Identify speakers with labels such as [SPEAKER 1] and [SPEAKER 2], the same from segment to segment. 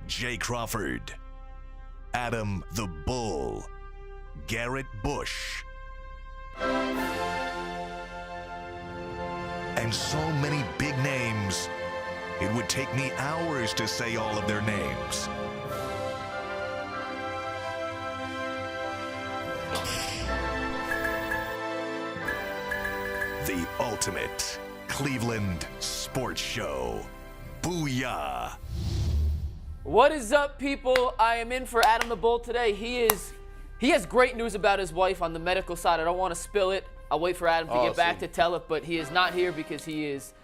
[SPEAKER 1] Jay Crawford, Adam the Bull, Garrett Bush, and so many big names, it would take me hours to say all of their names. The ultimate Cleveland sports show. Booyah!
[SPEAKER 2] What is up, people? I am in for Adam the Bull today. He has great news about his wife on the medical side. I don't want to spill it. I'll wait for Adam to get back to tell it, but he is not here because he is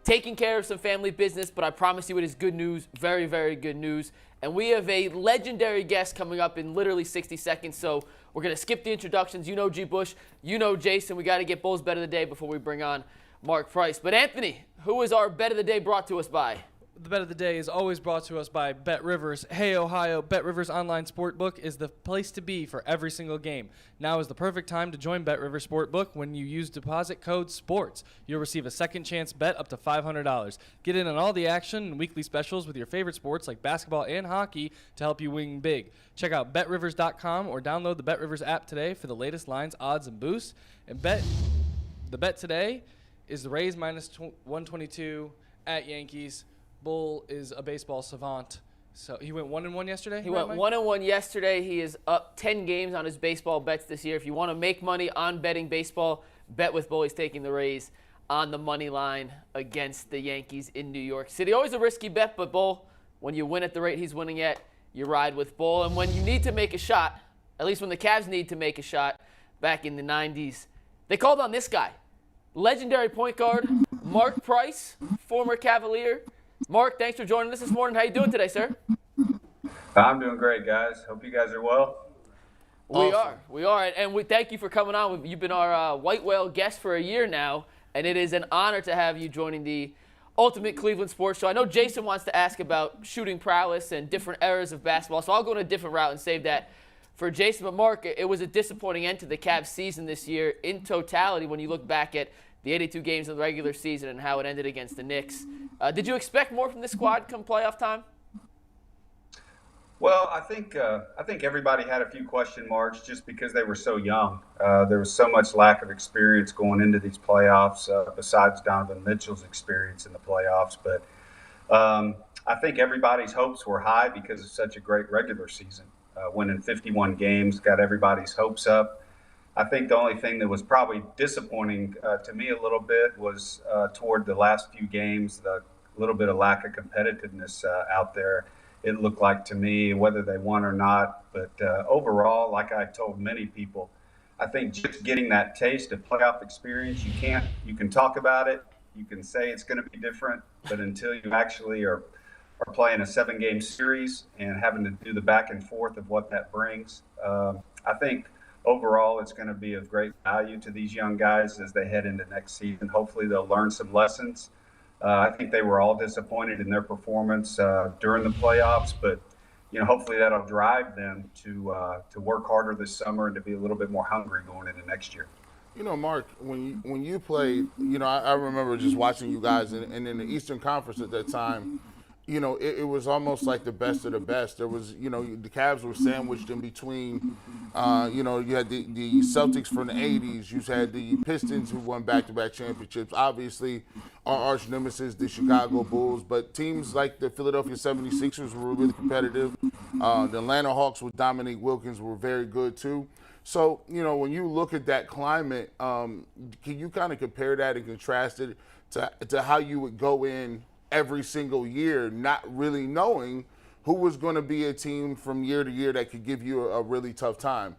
[SPEAKER 2] taking care of some family business, but I promise you it is good news, very, very good news. And we have a legendary guest coming up in literally 60 seconds, so we're going to skip the introductions. You know G. Bush, you know Jason. We got to get Bull's Bet of the Day before we bring on Mark Price. But Anthony, who is our Bet of the Day brought to us by?
[SPEAKER 3] The Bet of the Day is always brought to us by Bet Rivers. Hey, Ohio, Bet Rivers Online Sportbook is the place to be for every single game. Now is the perfect time to join Bet Rivers Sportbook when you use deposit code SPORTS. You'll receive a second chance bet up to $500. Get in on all the action and weekly specials with your favorite sports like basketball and hockey to help you win big. Check out BetRivers.com or download the Bet Rivers app today for the latest lines, odds, and boosts. And the bet today is the Rays minus 122 at Yankees. Bull is a baseball savant. So he went 1-1 yesterday?
[SPEAKER 2] He went 1-1 yesterday. He is up 10 games on his baseball bets this year. If you want to make money on betting baseball, bet with Bull. He's taking the Rays on the money line against the Yankees in New York City. Always a risky bet, but Bull, when you win at the rate he's winning at, you ride with Bull. And when you need to make a shot, at least when the Cavs need to make a shot back in the 90s, they called on this guy, legendary point guard, Mark Price, former Cavalier. Mark, thanks for joining us this morning. How you doing today, sir?
[SPEAKER 4] I'm doing great, guys. Hope you guys are well.
[SPEAKER 2] We are, and we thank you for coming on. You've been our White Whale guest for a year now, and it is an honor to have you joining the Ultimate Cleveland Sports Show. I know Jason wants to ask about shooting prowess and different eras of basketball, so I'll go in a different route and save that for Jason. But Mark, it was a disappointing end to the Cavs season this year in totality when you look back at the 82 games in the regular season and how it ended against the Knicks. Did you expect more from this squad come playoff time?
[SPEAKER 4] Well, I think everybody had a few question marks just because they were so young. There was so much lack of experience going into these playoffs, besides Donovan Mitchell's experience in the playoffs. But I think everybody's hopes were high because of such a great regular season. Winning 51 games got everybody's hopes up. I think the only thing that was probably disappointing to me a little bit was toward the last few games, the little bit of lack of competitiveness out there. It looked like to me, whether they won or not. But overall, like I told many people, I think just getting that taste of playoff experience, you can talk about it. You can say it's going to be different, but until you actually are playing a 7-game series and having to do the back and forth of what that brings, I think overall, it's going to be of great value to these young guys as they head into next season. Hopefully, they'll learn some lessons. I think they were all disappointed in their performance during the playoffs, but hopefully that'll drive them to work harder this summer and to be a little bit more hungry going into next year.
[SPEAKER 5] Mark, when you played, I remember just watching you guys, and in the Eastern Conference at that time. It was almost like the best of the best. There was, the Cavs were sandwiched in between. You had the Celtics from the 80s. You had the Pistons who won back-to-back championships. Obviously, our arch nemesis, the Chicago Bulls. But teams like the Philadelphia 76ers were really competitive. The Atlanta Hawks with Dominique Wilkins were very good, too. So, when you look at that climate, can you kind of compare that and contrast it to how you would go in every single year, not really knowing who was going to be a team from year to year that could give you a really tough time?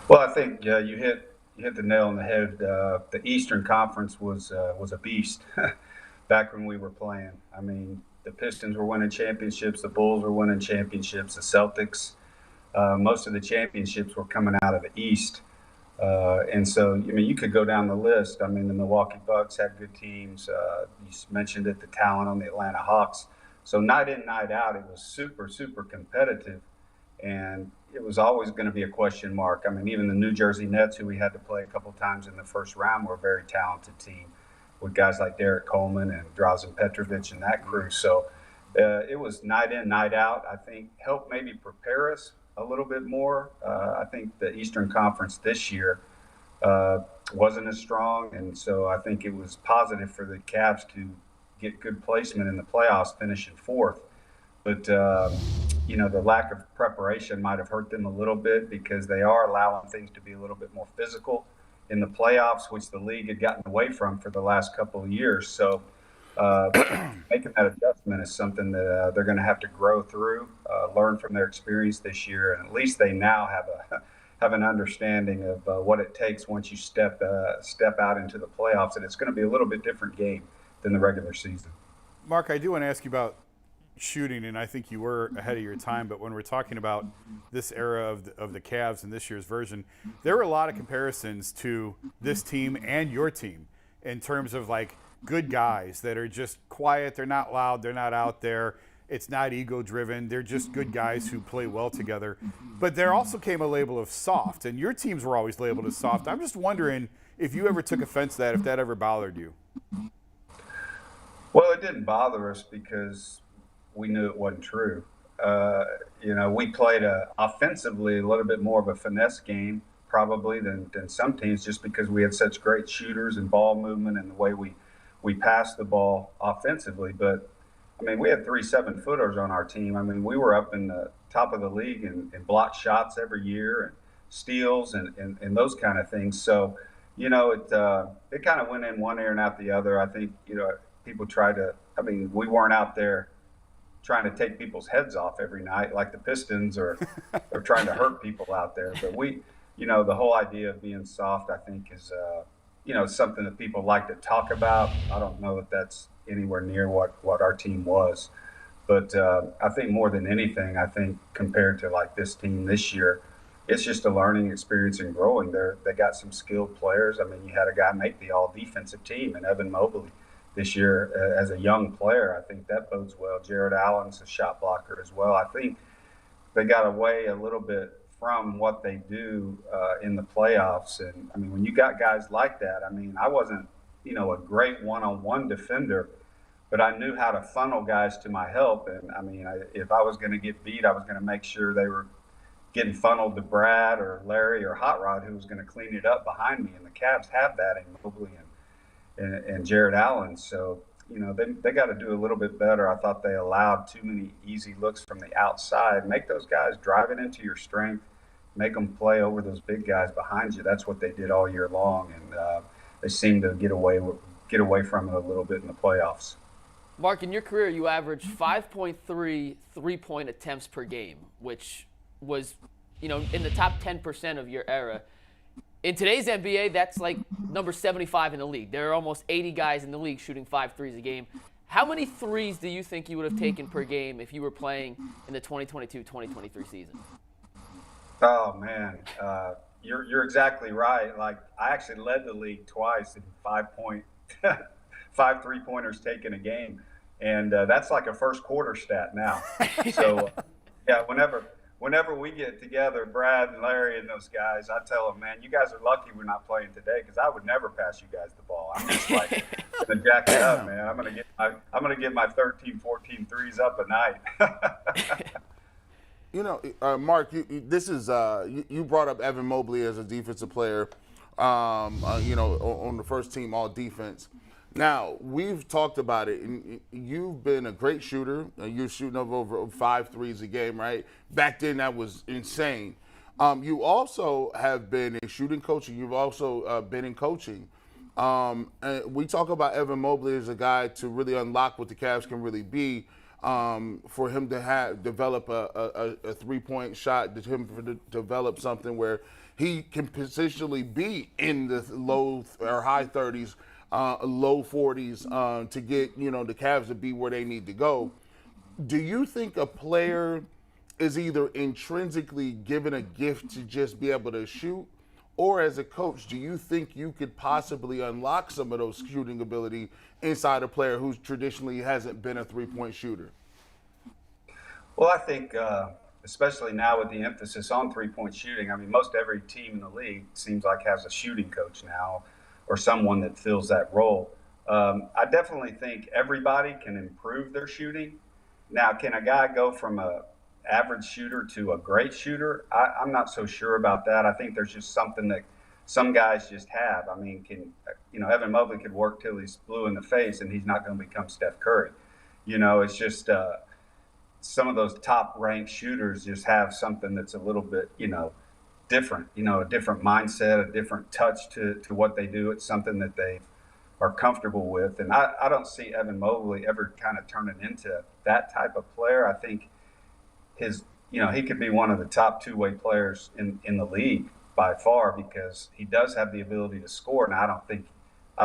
[SPEAKER 4] Well, I think you hit the nail on the head. The Eastern Conference was a beast back when we were playing. I mean, the Pistons were winning championships, the Bulls were winning championships, the Celtics. Most of the championships were coming out of the East. And so, you could go down the list. I mean, the Milwaukee Bucks had good teams. You mentioned it, the talent on the Atlanta Hawks. So night in, night out, it was super, super competitive. And it was always going to be a question mark. I mean, even the New Jersey Nets, who we had to play a couple times in the first round, were a very talented team with guys like Derek Coleman and Drazen Petrovic and that crew. So it was night in, night out. I think helped maybe prepare us a little bit more. I think the Eastern Conference this year wasn't as strong, and so I think it was positive for the Cavs to get good placement in the playoffs, finishing fourth. But the lack of preparation might have hurt them a little bit because they are allowing things to be a little bit more physical in the playoffs, which the league had gotten away from for the last couple of years. So making that adjustment is something that they're going to have to grow through, learn from their experience this year, and at least they now have an understanding of what it takes once you step out into the playoffs, and it's going to be a little bit different game than the regular season.
[SPEAKER 6] Mark, I do want to ask you about shooting, and I think you were ahead of your time, but when we're talking about this era of the Cavs and this year's version, there were a lot of comparisons to this team and your team in terms of like good guys that are just quiet, they're not loud, they're not out there, it's not ego driven, they're just good guys who play well together. But there also came a label of soft, and your teams were always labeled as soft. I'm just wondering if you ever took offense to that, if that ever bothered you.
[SPEAKER 4] Well, it didn't bother us because we knew it wasn't true. We played offensively a little bit more of a finesse game probably than some teams, just because we had such great shooters and ball movement and the way we passed the ball offensively. But, I mean, we had 3 7-footers on our team. I mean, we were up in the top of the league in blocked shots every year and steals and those kind of things. So, it kind of went in one ear and out the other. I think, people we weren't out there trying to take people's heads off every night like the Pistons or trying to hurt people out there. But the whole idea of being soft, I think, is, something that people like to talk about. I don't know if that's anywhere near what our team was. But I think more than anything, I think compared to like this team this year, it's just a learning experience and growing. They got some skilled players. I mean, you had a guy make the all-defensive team, and Evan Mobley this year as a young player. I think that bodes well. Jared Allen's a shot blocker as well. I think they got away a little bit from what they do in the playoffs. And, I mean, when you got guys like that, I mean, I wasn't, a great one-on-one defender, but I knew how to funnel guys to my help. And, I mean, if I was going to get beat, I was going to make sure they were getting funneled to Brad or Larry or Hot Rod, who was going to clean it up behind me. And the Cavs have that in Mobley and Jared Allen. So, they got to do a little bit better. I thought they allowed too many easy looks from the outside. Make those guys drive it into your strength, make them play over those big guys behind you. That's what they did all year long, and they seemed to get away from it a little bit in the playoffs.
[SPEAKER 2] Mark, in your career, you averaged 5.3 three-point attempts per game, which was, in the top 10% of your era. In today's NBA, that's like number 75 in the league. There are almost 80 guys in the league shooting 5 threes a game. How many threes do you think you would have taken per game if you were playing in the 2022-2023 season?
[SPEAKER 4] Oh, man. You're exactly right. Like, I actually led the league twice in 5 3-pointers taken a game. And that's like a first quarter stat now. So, yeah, whenever we get together, Brad and Larry and those guys, I tell them, man, you guys are lucky we're not playing today because I would never pass you guys the ball. I'm just like gonna jack it up, man. I'm gonna get my 13, 14 threes up a night.
[SPEAKER 5] Mark, this is you brought up Evan Mobley as a defensive player, on the first team all defense. Now, we've talked about it, and you've been a great shooter. You're shooting over 5 threes a game, right? Back then, that was insane. You also have been a shooting coach, and you've also been in coaching. And we talk about Evan Mobley as a guy to really unlock what the Cavs can really be, for him to develop a three-point shot, to develop something where he can positionally be in the low or high 30s, low 40s, to get, the Cavs to be where they need to go. Do you think a player is either intrinsically given a gift to just be able to shoot, or as a coach, do you think you could possibly unlock some of those shooting ability inside a player who traditionally hasn't been a three-point shooter?
[SPEAKER 4] Well, I think, especially now with the emphasis on three-point shooting, I mean, most every team in the league seems like has a shooting coach now, or someone that fills that role. I definitely think everybody can improve their shooting. Now, can a guy go from a average shooter to a great shooter? I'm not so sure about that. I think there's just something that some guys just have. I mean, Evan Mobley could work till he's blue in the face, and he's not going to become Steph Curry. It's just some of those top-ranked shooters just have something that's a little bit, different. A different mindset, a different touch to what they do. It's something that they are comfortable with. And I don't see Evan Mobley ever kind of turning into that type of player. I think he could be one of the top two-way players in the league by far, because he does have the ability to score. And I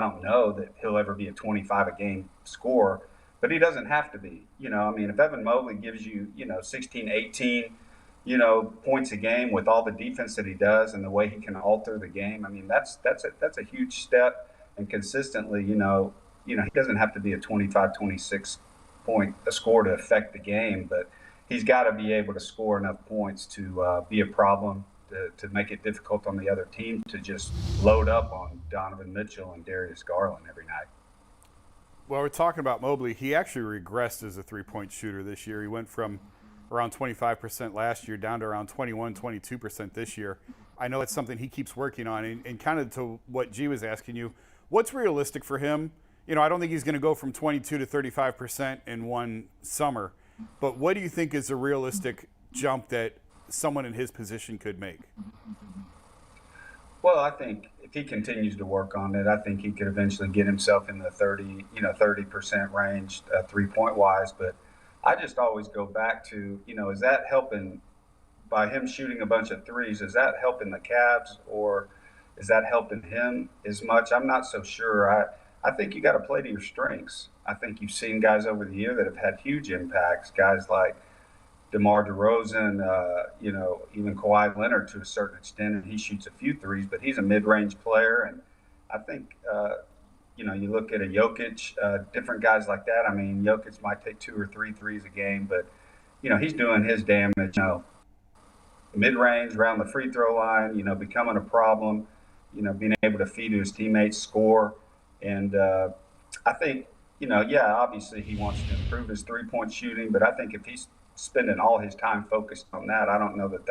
[SPEAKER 4] don't know that he'll ever be a 25 a game scorer, but he doesn't have to be. If Evan Mobley gives you, 16, 18, points a game with all the defense that he does and the way he can alter the game, that's a huge step. And consistently, he doesn't have to be a 25, 26 point score to affect the game, but he's got to be able to score enough points to be a problem, to make it difficult on the other team to just load up on Donovan Mitchell and Darius Garland every night.
[SPEAKER 6] Well, we're talking about Mobley. He actually regressed as a three-point shooter this year. He went from around 25% last year down to around 21, 22% this year. I know that's something he keeps working on. And kind of to what G was asking you, what's realistic for him? I don't think he's going to go from 22 to 35% in one summer. But what do you think is a realistic jump that someone in his position could make?
[SPEAKER 4] Well, I think if he continues to work on it, I think he could eventually get himself in the 30% range, 3-point wise. But I just always go back to, is that helping by him shooting a bunch of threes? Is that helping the Cavs, or is that helping him as much? I'm not so sure. I think you got to play to your strengths. I think you've seen guys over the year that have had huge impacts, guys like DeMar DeRozan, even Kawhi Leonard to a certain extent, and he shoots a few threes, but he's a mid-range player. And I think, you look at a Jokic, different guys like that. Jokic might take 2 or 3 threes a game, but, he's doing his damage, mid-range, around the free throw line, becoming a problem, being able to feed to his teammates, score. And I think, obviously he wants to improve his three-point shooting, but I think if he's spending all his time focused on that, I don't know that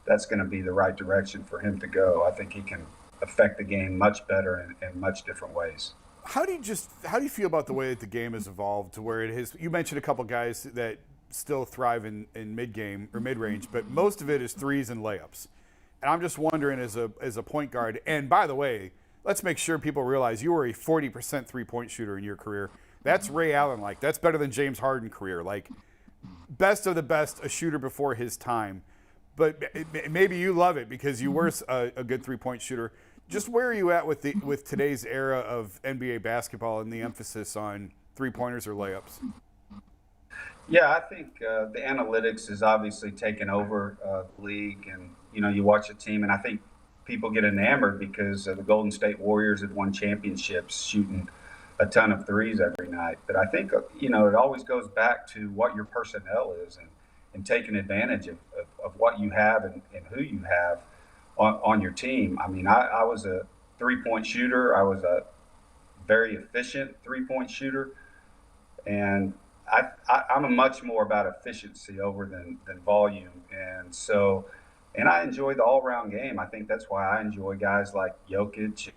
[SPEAKER 4] that's going to be the right direction for him to go. I think he can affect the game much better in much different ways.
[SPEAKER 6] How do you feel about the way that the game has evolved to where it is? You mentioned a couple guys that still thrive in mid-game or mid-range, but most of it is threes and layups. And I'm just wondering, as a point guard, and by the way, let's make sure people realize you were a 40% three-point shooter in your career. That's Ray Allen-like. That's better than James Harden career. Like, best of the best, a shooter before his time. But maybe you love it because you were a good three-point shooter. Just where are you at with today's era of NBA basketball and the emphasis on three-pointers or layups?
[SPEAKER 4] Yeah, I think the analytics is obviously taken over the league, and you watch a team, and I think people get enamored because the Golden State Warriors had won championships shooting a ton of threes every night. But I think it always goes back to what your personnel is and taking advantage of what you have and who you have on your team. I was a three-point shooter. I was a very efficient three-point shooter, and I'm a much more about efficiency over than volume. And I enjoy the all-around game. I think that's why I enjoy guys like Jokic,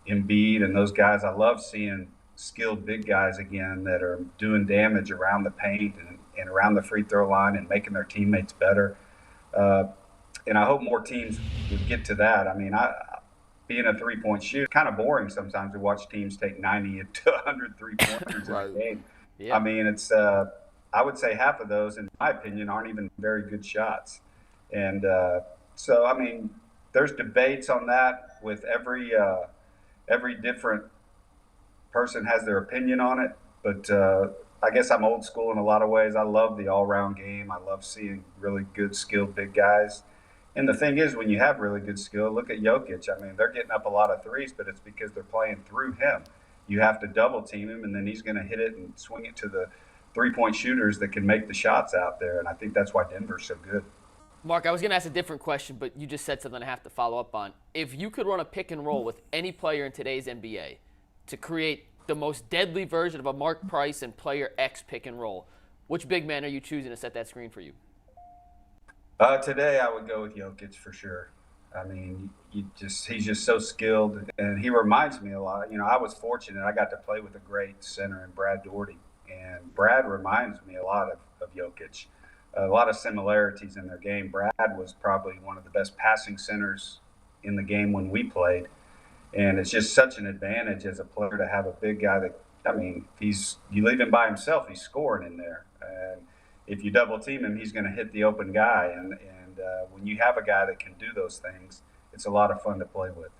[SPEAKER 4] Embiid, and those guys. I love seeing skilled big guys again that are doing damage around the paint and around the free throw line and making their teammates better. And I hope more teams would get to that. Being a three-point shooter, kind of boring sometimes to watch teams take 90 to 100 three-pointers in a game. Yeah. I would say half of those, in my opinion, aren't even very good shots. And there's debates on that with every different person has their opinion on it. But I guess I'm old school in a lot of ways. I love the all-round game. I love seeing really good, skilled big guys. And the thing is, when you have really good skill, look at Jokic. They're getting up a lot of threes, but it's because they're playing through him. You have to double team him, and then he's going to hit it and swing it to the three-point shooters that can make the shots out there. And I think that's why Denver's so good.
[SPEAKER 2] Mark, I was going to ask a different question, but you just said something I have to follow up on. If you could run a pick and roll with any player in today's NBA to create the most deadly version of a Mark Price and player X pick and roll, Which big man are you choosing to set that screen for you?
[SPEAKER 4] Today I would go with Jokic for sure. I mean, he's just so skilled, and he reminds me a lot. You know, I was fortunate; I got to play with a great center in Brad Daugherty, and Brad reminds me a lot of Jokic. A lot of similarities in their game. Brad was probably one of the best passing centers in the game when we played, and it's just such an advantage as a player to have a big guy that. I mean, you leave him by himself, he's scoring in there, and if you double team him, he's going to hit the open guy, and when you have a guy that can do those things, it's a lot of fun to play with.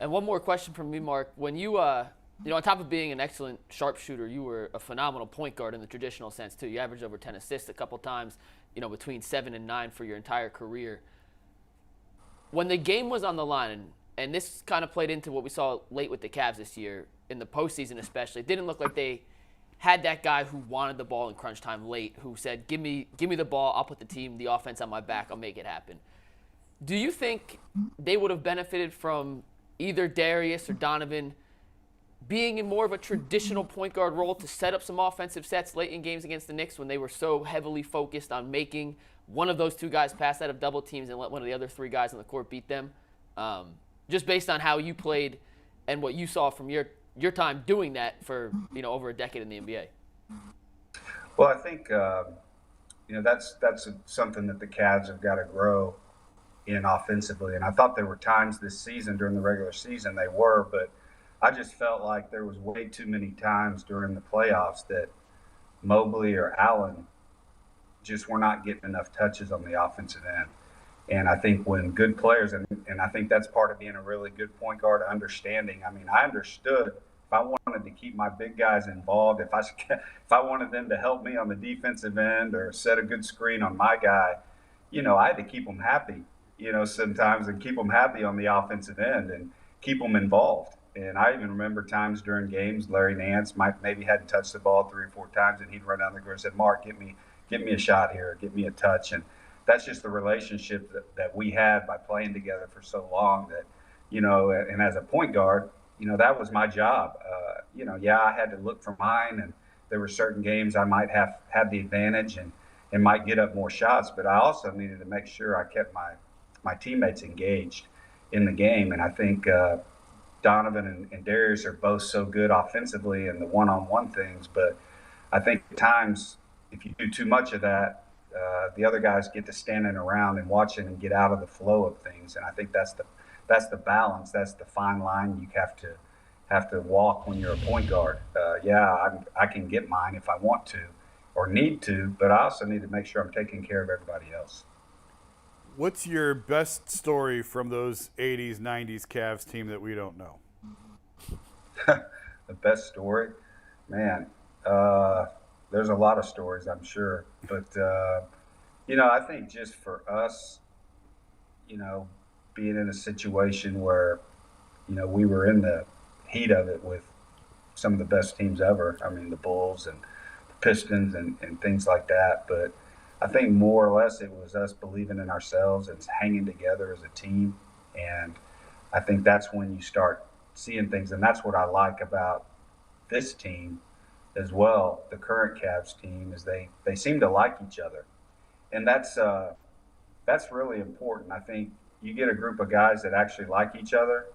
[SPEAKER 2] And one more question from me, Mark. When you, on top of being an excellent sharpshooter, you were a phenomenal point guard in the traditional sense too. You averaged over 10 assists a couple times, between 7 and 9 for your entire career. When the game was on the line, and this kind of played into what we saw late with the Cavs this year, in the postseason especially, it didn't look like they had that guy who wanted the ball in crunch time late, who said, give me the ball, I'll put the offense on my back, I'll make it happen. Do you think they would have benefited from either Darius or Donovan being in more of a traditional point guard role to set up some offensive sets late in games against the Knicks when they were so heavily focused on making one of those two guys pass out of double teams and let one of the other three guys on the court beat them? Just based on how you played and what you saw from your time doing that for over a decade in the NBA.
[SPEAKER 4] Well, I think that's something that the Cavs have got to grow in offensively, and I thought there were times this season during the regular season they were, but I just felt like there was way too many times during the playoffs that Mobley or Allen just were not getting enough touches on the offensive end. And I think when good players, and I think that's part of being a really good point guard, understanding. I mean, I understood if I wanted to keep my big guys involved, if I wanted them to help me on the defensive end or set a good screen on my guy, I had to keep them happy, sometimes, and keep them happy on the offensive end and keep them involved. And I even remember times during games, Larry Nance maybe hadn't touched the ball 3 or 4 times, and he'd run down the court and said, "Mark, get me a shot here, get me a touch." And that's just the relationship that we had by playing together for so long that, and as a point guard, that was my job. I had to look for mine, and there were certain games I might have had the advantage and might get up more shots, but I also needed to make sure I kept my teammates engaged in the game. And I think Donovan and Darius are both so good offensively in the one-on-one things, but I think at times if you do too much of that, the other guys get to standing around and watching and get out of the flow of things. And I think that's the balance. That's the fine line you have to walk when you're a point guard. I can get mine if I want to or need to, but I also need to make sure I'm taking care of everybody else.
[SPEAKER 6] What's your best story from those 80s, 90s Cavs team that we don't know?
[SPEAKER 4] The best story? Man, there's a lot of stories, I'm sure. But, I think just for us, being in a situation where, we were in the heat of it with some of the best teams ever. I mean, the Bulls and the Pistons and things like that. But I think more or less it was us believing in ourselves and hanging together as a team. And I think that's when you start seeing things. And that's what I like about this team as well, the current Cavs team, is they seem to like each other. And that's really important. I think you get a group of guys that actually like each other,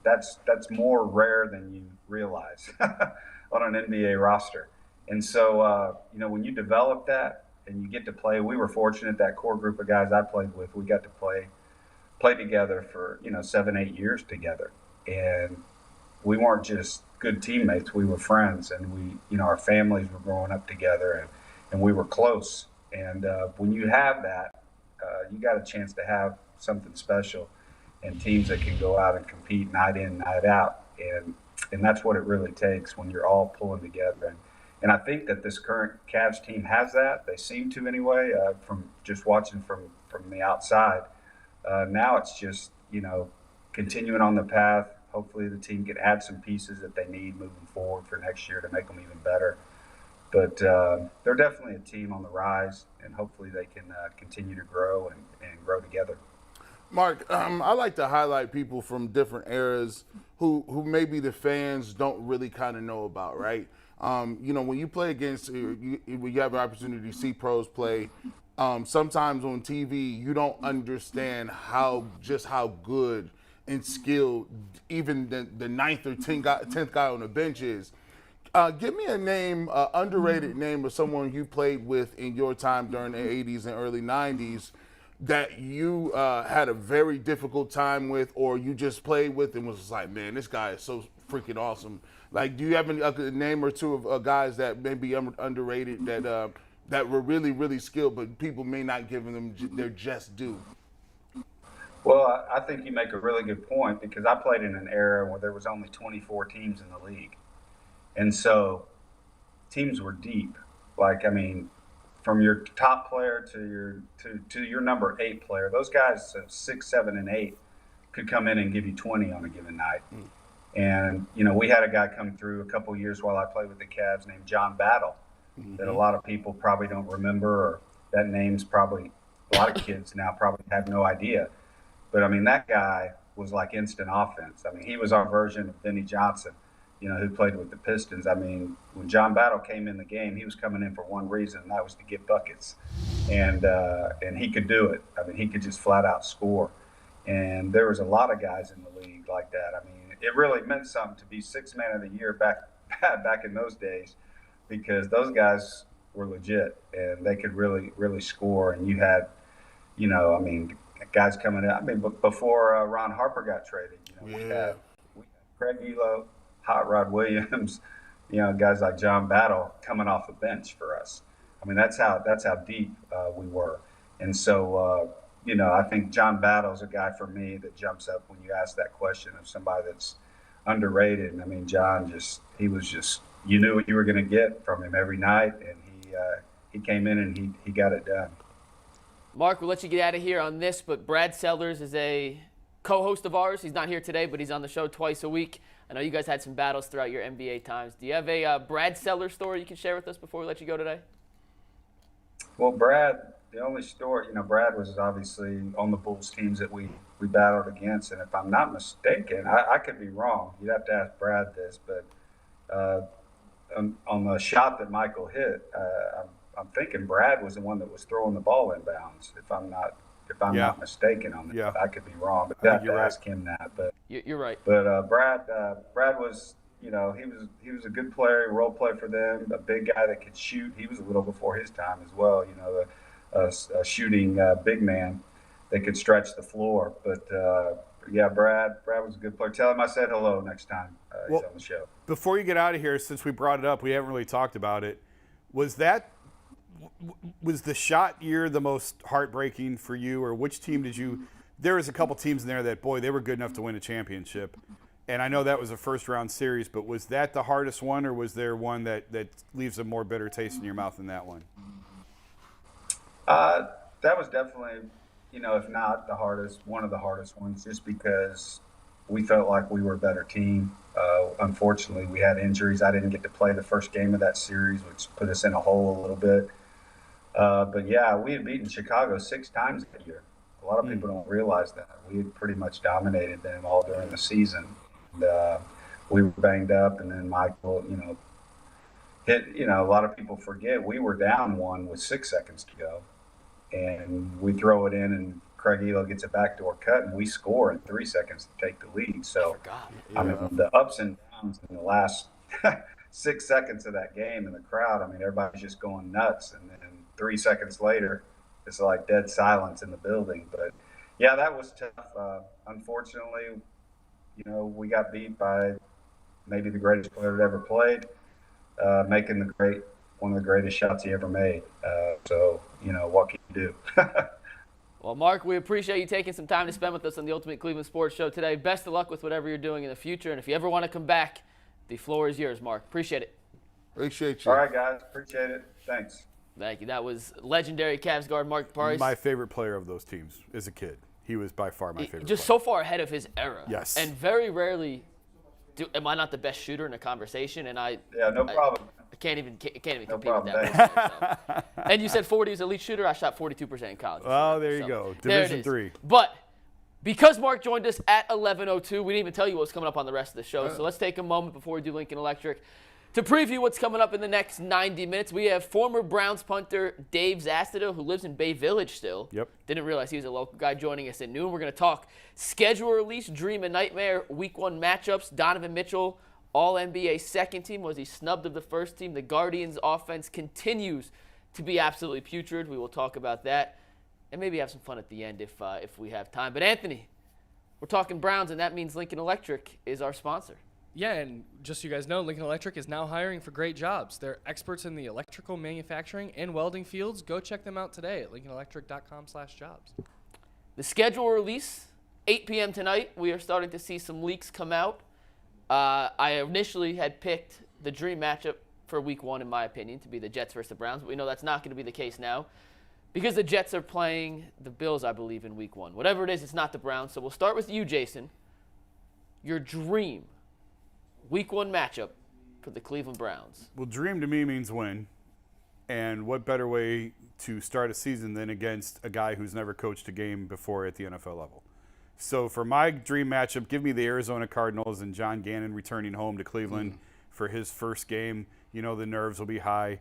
[SPEAKER 4] that's more rare than you realize on an NBA roster. And so, when you develop that and you get to play, we were fortunate that core group of guys I played with, we got to play together for, 7-8 years together. And we weren't just good teammates, we were friends, and our families were growing up together and we were close. And when you have that, you got a chance to have something special and teams that can go out and compete night in, night out. And that's what it really takes when you're all pulling together. And I think that this current Cavs team has that. They seem to anyway, from just watching from the outside. Now it's just, continuing on the path. Hopefully the team can add some pieces that they need moving forward for next year to make them even better. But they're definitely a team on the rise, and hopefully they can continue to grow and grow together.
[SPEAKER 5] Mark, I like to highlight people from different eras who maybe the fans don't really kind of know about, right? When you play against, when you have an opportunity to see pros play, sometimes on TV you don't understand how good and skilled even the ninth or 10th guy on the bench is. Give me a name, underrated name of someone you played with in your time during the 80s and early 90s that you had a very difficult time with, or you just played with and was just like, man, this guy is so freaking awesome. Like, do you have a name or two of guys that may be underrated that were really, really skilled, but people may not give them their just due?
[SPEAKER 4] Well, I think you make a really good point, because I played in an era where there was only 24 teams in the league. And so teams were deep. Like, I mean, from your top player to your number 8 player, those guys 6, 7, and 8 could come in and give you 20 on a given night. And, we had a guy come through a couple of years while I played with the Cavs named John Battle, that a lot of people probably don't remember, or that name's probably, a lot of kids now probably have no idea. But, I mean, that guy was like instant offense. I mean, he was our version of Vinnie Johnson, who played with the Pistons. I mean, when John Battle came in the game, he was coming in for one reason, and that was to get buckets. And he could do it. I mean, he could just flat out score. And there was a lot of guys in the league like that. I mean, it really meant something to be Sixth Man of the Year back in those days, because those guys were legit, and they could really, really score. And you had, I mean, guys coming in. I mean, before Ron Harper got traded, we had Craig Elo, Hot Rod Williams, guys like John Battle coming off the bench for us. I mean, that's how deep we were. And so, I think John Battle's a guy for me that jumps up when you ask that question of somebody that's underrated. And I mean, John he was just, you knew what you were going to get from him every night, and he came in and he got it done.
[SPEAKER 2] Mark, we'll let you get out of here on this, but Brad Sellers is a co-host of ours. He's not here today, but he's on the show twice a week. I know you guys had some battles throughout your NBA times. Do you have a Brad Sellers story you can share with us before we let you go today?
[SPEAKER 4] Well, Brad, the only story, Brad was obviously on the Bulls teams that we battled against. And if I'm not mistaken, I could be wrong. You'd have to ask Brad this, but on the shot that Michael hit, I'm thinking Brad was the one that was throwing the ball in bounds. If I'm not mistaken on that, I could be wrong. But I have to ask him that. But
[SPEAKER 2] you're right.
[SPEAKER 4] But Brad was, he was a good player, role player for them, a big guy that could shoot. He was a little before his time as well. A shooting big man that could stretch the floor. But Brad was a good player. Tell him I said hello next time he's on the show. Before
[SPEAKER 6] you get out of here, since we brought it up, we haven't really talked about it. Was the shot year the most heartbreaking for you, or which team did you? There was a couple teams in there that, boy, they were good enough to win a championship, and I know that was a first-round series. But was that the hardest one, or was there one that leaves a more bitter taste in your mouth than that one?
[SPEAKER 4] That was definitely, if not the hardest, one of the hardest ones, just because we felt like we were a better team. Unfortunately, we had injuries. I didn't get to play the first game of that series, which put us in a hole a little bit. But we had beaten Chicago 6 times that year. A lot of people don't realize that. We had pretty much dominated them all during the season. And, we were banged up, and then Michael, hit, a lot of people forget we were down 1 with 6 seconds to go. And we throw it in, and Craig Elo gets a backdoor cut, and we score in 3 seconds to take the lead. So, I mean, the ups and downs in the last 6 seconds of that game in the crowd, I mean, everybody's just going nuts. And then 3 seconds later, it's like dead silence in the building. But, that was tough. Unfortunately, we got beat by maybe the greatest player that ever played, making one of the greatest shots he ever made. So, what can you do?
[SPEAKER 2] Well, Mark, we appreciate you taking some time to spend with us on the Ultimate Cleveland Sports Show today. Best of luck with whatever you're doing in the future. And if you ever want to come back, the floor is yours, Mark. Appreciate it.
[SPEAKER 5] Appreciate you.
[SPEAKER 4] All right, guys. Appreciate it. Thanks.
[SPEAKER 2] Thank you. That was legendary Cavs guard Mark Parris.
[SPEAKER 6] My favorite player of those teams as a kid. He was by far my favorite
[SPEAKER 2] Just
[SPEAKER 6] player.
[SPEAKER 2] so far ahead of his era.
[SPEAKER 6] Yes.
[SPEAKER 2] And very rarely am I not the best shooter in a conversation. And
[SPEAKER 4] no problem.
[SPEAKER 2] I can't even compete with that. So. And you said 40 is elite shooter. I shot 42% in college.
[SPEAKER 6] Oh, there you go. Division 3.
[SPEAKER 2] But because Mark joined us at 11:02, we didn't even tell you what was coming up on the rest of the show. So let's take a moment before we do Lincoln Electric. To preview what's coming up in the next 90 minutes, we have former Browns punter Dave Zastudil, who lives in Bay Village still.
[SPEAKER 6] Yep.
[SPEAKER 2] Didn't realize he was a local guy, joining us at noon. We're going to talk schedule release, dream and nightmare, week 1 matchups. Donovan Mitchell, All-NBA second team. Was he snubbed of the first team? The Guardians' offense continues to be absolutely putrid. We will talk about that and maybe have some fun at the end if we have time. But, Anthony, we're talking Browns, and that means Lincoln Electric is our sponsor.
[SPEAKER 3] Yeah, and just so you guys know, Lincoln Electric is now hiring for great jobs. They're experts in the electrical manufacturing and welding fields. Go check them out today at lincolnelectric.com/jobs.
[SPEAKER 2] The schedule release, 8 p.m. tonight. We are starting to see some leaks come out. I initially had picked the dream matchup for week 1, in my opinion, to be the Jets versus the Browns. But we know that's not going to be the case now because the Jets are playing the Bills, I believe, in week 1. Whatever it is, it's not the Browns. So we'll start with you, Jason. Your dream week 1 matchup for the Cleveland Browns.
[SPEAKER 6] Well, dream to me means win. And what better way to start a season than against a guy who's never coached a game before at the NFL level? So for my dream matchup, give me the Arizona Cardinals and John Gannon returning home to Cleveland for his first game. You know the nerves will be high.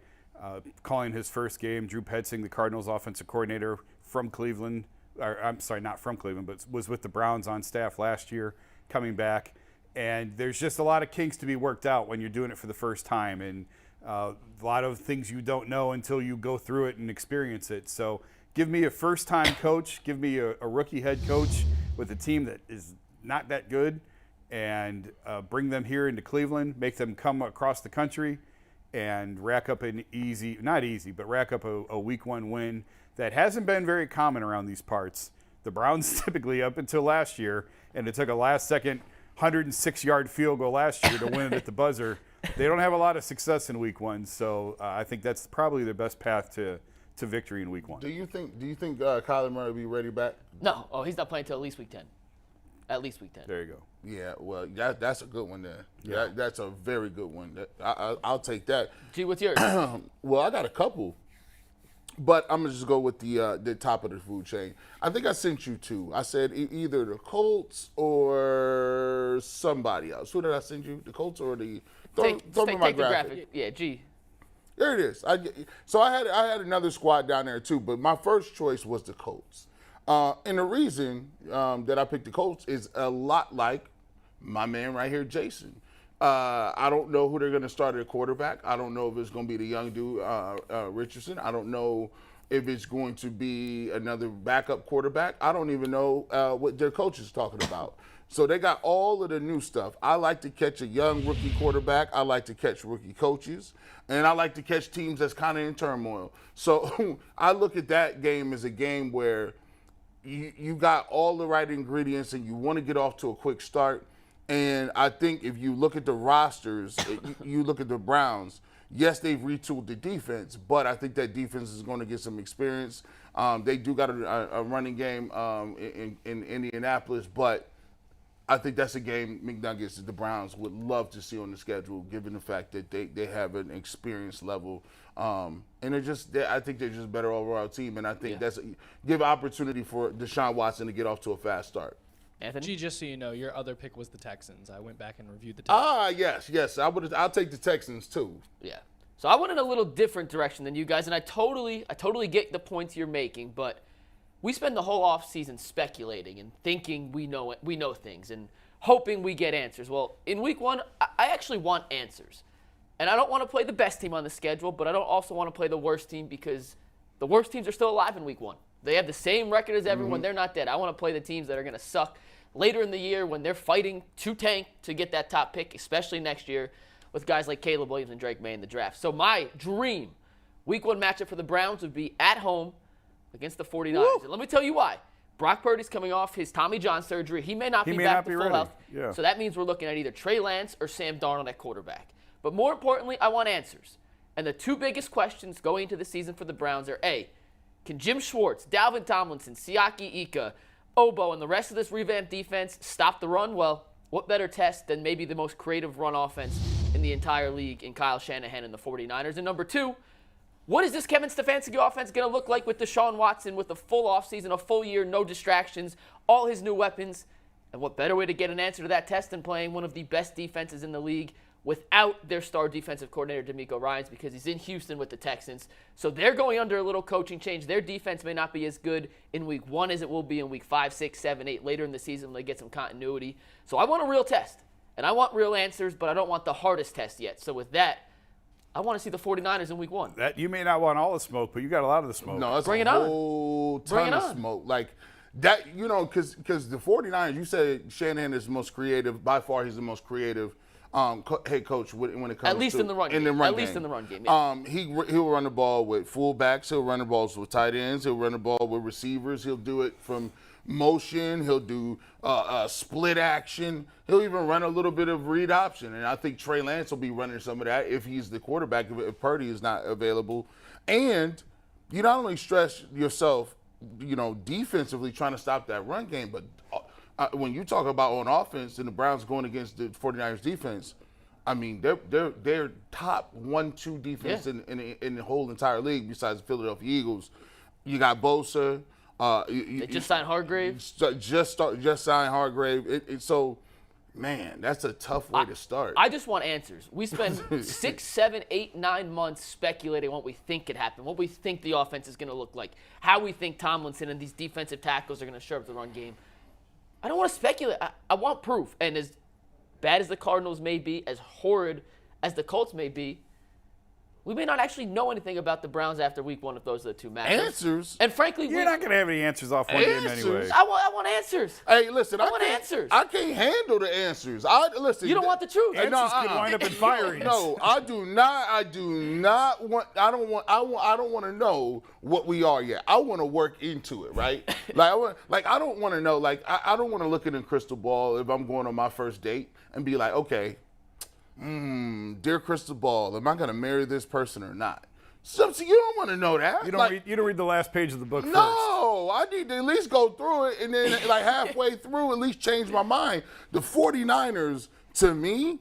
[SPEAKER 6] Calling his first game, Drew Petzing, the Cardinals offensive coordinator from Cleveland, or I'm sorry, not from Cleveland, but was with the Browns on staff last year, coming back. And there's just a lot of kinks to be worked out when you're doing it for the first time. And a lot of things you don't know until you go through it and experience it. So give me a first-time coach. Give me a rookie head coach with a team that is not that good. And bring them here into Cleveland, make them come across the country and rack up an easy, not easy, but rack up a week 1 win that hasn't been very common around these parts. The Browns typically, up until last year, and it took a last-second 106-yard field goal last year to win it at the buzzer. They don't have a lot of success in week 1, so I think that's probably their best path to victory in week 1.
[SPEAKER 5] Do you think Kyler Murray will be ready back?
[SPEAKER 2] No. Oh, he's not playing until at least week 10. At least week 10.
[SPEAKER 6] There you go.
[SPEAKER 5] Yeah, well, that's a good one there.
[SPEAKER 6] Yeah.
[SPEAKER 5] That's a very good one. I'll take that.
[SPEAKER 2] G, what's yours?
[SPEAKER 5] Well, I got a couple, but I'm going to just go with the top of the food chain. I think I sent you 2. I said either the Colts or somebody else. Who did I send you? The Colts or the –
[SPEAKER 2] Take the graphic. Yeah, G.
[SPEAKER 5] There it is. So I had another squad down there too, but my first choice was the Colts. And the reason that I picked the Colts is a lot like my man right here, Jason. I don't know who they're going to start at quarterback. I don't know if it's going to be the young dude, Richardson. I don't know if it's going to be another backup quarterback. I don't even know what their coach is talking about. So they got all of the new stuff. I like to catch a young rookie quarterback. I like to catch rookie coaches. And I like to catch teams that's kind of in turmoil. So I look at that game as a game where you got all the right ingredients and you want to get off to a quick start. And I think if you look at the rosters, you look at the Browns, yes, they've retooled the defense, but I think that defense is going to get some experience. They do got a running game in Indianapolis, but I think that's a game McNuggets that the Browns would love to see on the schedule, given the fact that they have an experience level. And I think they're just a better overall team. And I think that's give opportunity for Deshaun Watson to get off to a fast start.
[SPEAKER 2] Anthony?
[SPEAKER 3] G, just so you know, your other pick was the Texans. I went back and reviewed the Texans.
[SPEAKER 5] Yes. I'll take the Texans too.
[SPEAKER 2] Yeah. So I went in a little different direction than you guys, and I totally get the points you're making, but we spend the whole offseason speculating and thinking we know things and hoping we get answers. Well, in week 1, I actually want answers. And I don't want to play the best team on the schedule, but I don't also want to play the worst team because the worst teams are still alive in week 1. They have the same record as everyone. They're not dead. I want to play the teams that are going to suck later in the year when they're fighting to tank to get that top pick, especially next year with guys like Caleb Williams and Drake May in the draft. So my dream week 1 matchup for the Browns would be at home against the 49ers. Woo! And let me tell you why. Brock Purdy's coming off his Tommy John surgery. He may not be back to full health.
[SPEAKER 6] Yeah.
[SPEAKER 2] So that means we're looking at either Trey Lance or Sam Darnold at quarterback. But more importantly, I want answers. And the 2 biggest questions going into the season for the Browns are, A, can Jim Schwartz, Dalvin Tomlinson, Siaki Ika, Obo, and the rest of this revamped defense stop the run? Well, what better test than maybe the most creative run offense in the entire league in Kyle Shanahan and the 49ers? And number 2, what is this Kevin Stefanski offense going to look like with Deshaun Watson with a full offseason, a full year, no distractions, all his new weapons? And what better way to get an answer to that test than playing one of the best defenses in the league without their star defensive coordinator, D'Amico Ryans, because he's in Houston with the Texans. So they're going under a little coaching change. Their defense may not be as good in week 1 as it will be in week 5, 6, 7, 8 later in the season when they get some continuity. So I want a real test, and I want real answers, but I don't want the hardest test yet. So with that, I want to see the 49ers in week 1.
[SPEAKER 6] That you may not want all the smoke, but you got a lot of the smoke.
[SPEAKER 5] No, that's
[SPEAKER 2] Bring
[SPEAKER 5] a
[SPEAKER 2] it on.
[SPEAKER 5] whole
[SPEAKER 2] Bring
[SPEAKER 5] ton
[SPEAKER 2] it
[SPEAKER 5] of
[SPEAKER 2] on.
[SPEAKER 5] smoke. Like that, because the 49ers, you said Shanahan is the most creative. By far, he's the most creative head coach when it comes
[SPEAKER 2] At least
[SPEAKER 5] to
[SPEAKER 2] in the run game. At least in the run game, yeah.
[SPEAKER 5] He'll run the ball with fullbacks. He'll run the balls with tight ends. He'll run the ball with receivers. He'll do it from motion. He'll do split action. He'll even run a little bit of read option. And I think Trey Lance will be running some of that if he's the quarterback, if Purdy is not available. And you not only stress yourself, defensively trying to stop that run game, but when you talk about on offense and the Browns going against the 49ers defense, I mean, they're top 1-2 defense in the whole entire league besides the Philadelphia Eagles. You got Bosa.
[SPEAKER 2] They just signed Hargrave.
[SPEAKER 5] Just signed Hargrave. So, man, that's a tough way to start.
[SPEAKER 2] I just want answers. We spend 6, 7, 8, 9 months speculating what we think could happen, what we think the offense is going to look like, how we think Tomlinson and these defensive tackles are going to show up the run game. I don't want to speculate. I want proof. And as bad as the Cardinals may be, as horrid as the Colts may be, we may not actually know anything about the Browns after week 1 if those are the two matchups.
[SPEAKER 5] Answers?
[SPEAKER 2] And frankly,
[SPEAKER 6] You're not going to have any answers off one game anyway.
[SPEAKER 2] I want answers.
[SPEAKER 5] Hey, listen, I
[SPEAKER 2] want
[SPEAKER 5] can't,
[SPEAKER 2] answers.
[SPEAKER 5] I can't handle the answers. Listen.
[SPEAKER 2] You don't want the truth.
[SPEAKER 6] Answers could wind up in firings.
[SPEAKER 5] No, I do not want. I don't want to know what we are yet. I want to work into it, right? I don't want to know. I don't want to look in the crystal ball if I'm going on my first date and be like, okay, dear crystal ball, am I going to marry this person or not? So you don't want to know that.
[SPEAKER 6] You don't read the last page of the book first.
[SPEAKER 5] No, I need to at least go through it and then halfway through at least change my mind. The 49ers, to me,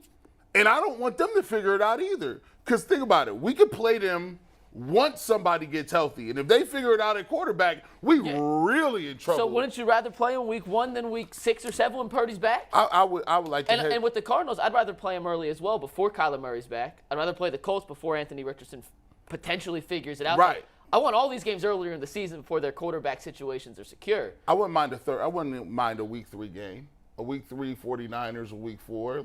[SPEAKER 5] and I don't want them to figure it out either. Because think about it. We could play them once somebody gets healthy. And if they figure it out at quarterback, we really in trouble.
[SPEAKER 2] So wouldn't you rather play him week 1 than week 6 or 7 when Purdy's back?
[SPEAKER 5] I would like to
[SPEAKER 2] And with the Cardinals, I'd rather play him early as well before Kyler Murray's back. I'd rather play the Colts before Anthony Richardson potentially figures it out.
[SPEAKER 5] Right.
[SPEAKER 2] I want all these games earlier in the season before their quarterback situations are secure.
[SPEAKER 5] I wouldn't mind a week 3 game. A week 3 49ers, a week 4.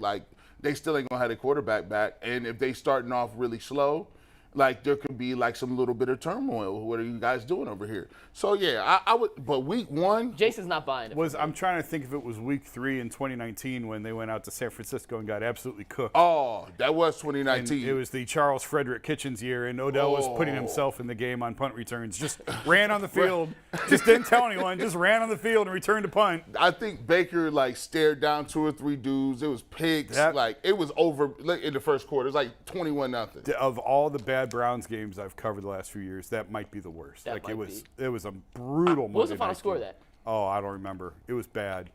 [SPEAKER 5] They still ain't going to have their quarterback back. And if they starting off really slow, there could be some little bit of turmoil. What are you guys doing over here? So yeah, I would. But week 1,
[SPEAKER 2] Jason's not buying it.
[SPEAKER 6] I'm trying to think if it was week 3 in 2019 when they went out to San Francisco and got absolutely cooked.
[SPEAKER 5] Oh, that was 2019.
[SPEAKER 6] And it was the Charles Frederick Kitchens year, and Odell was putting himself in the game on punt returns. Just ran on the field, just didn't tell anyone. Just ran on the field and returned to punt.
[SPEAKER 5] I think Baker stared down 2 or 3 dudes. It was picks. It was over in the first quarter. It was 21-0.
[SPEAKER 6] Of all the bad Browns games I've covered the last few years, that might be the worst. It was a brutal.
[SPEAKER 2] What was the final score of that?
[SPEAKER 6] Oh, I don't remember. It was bad.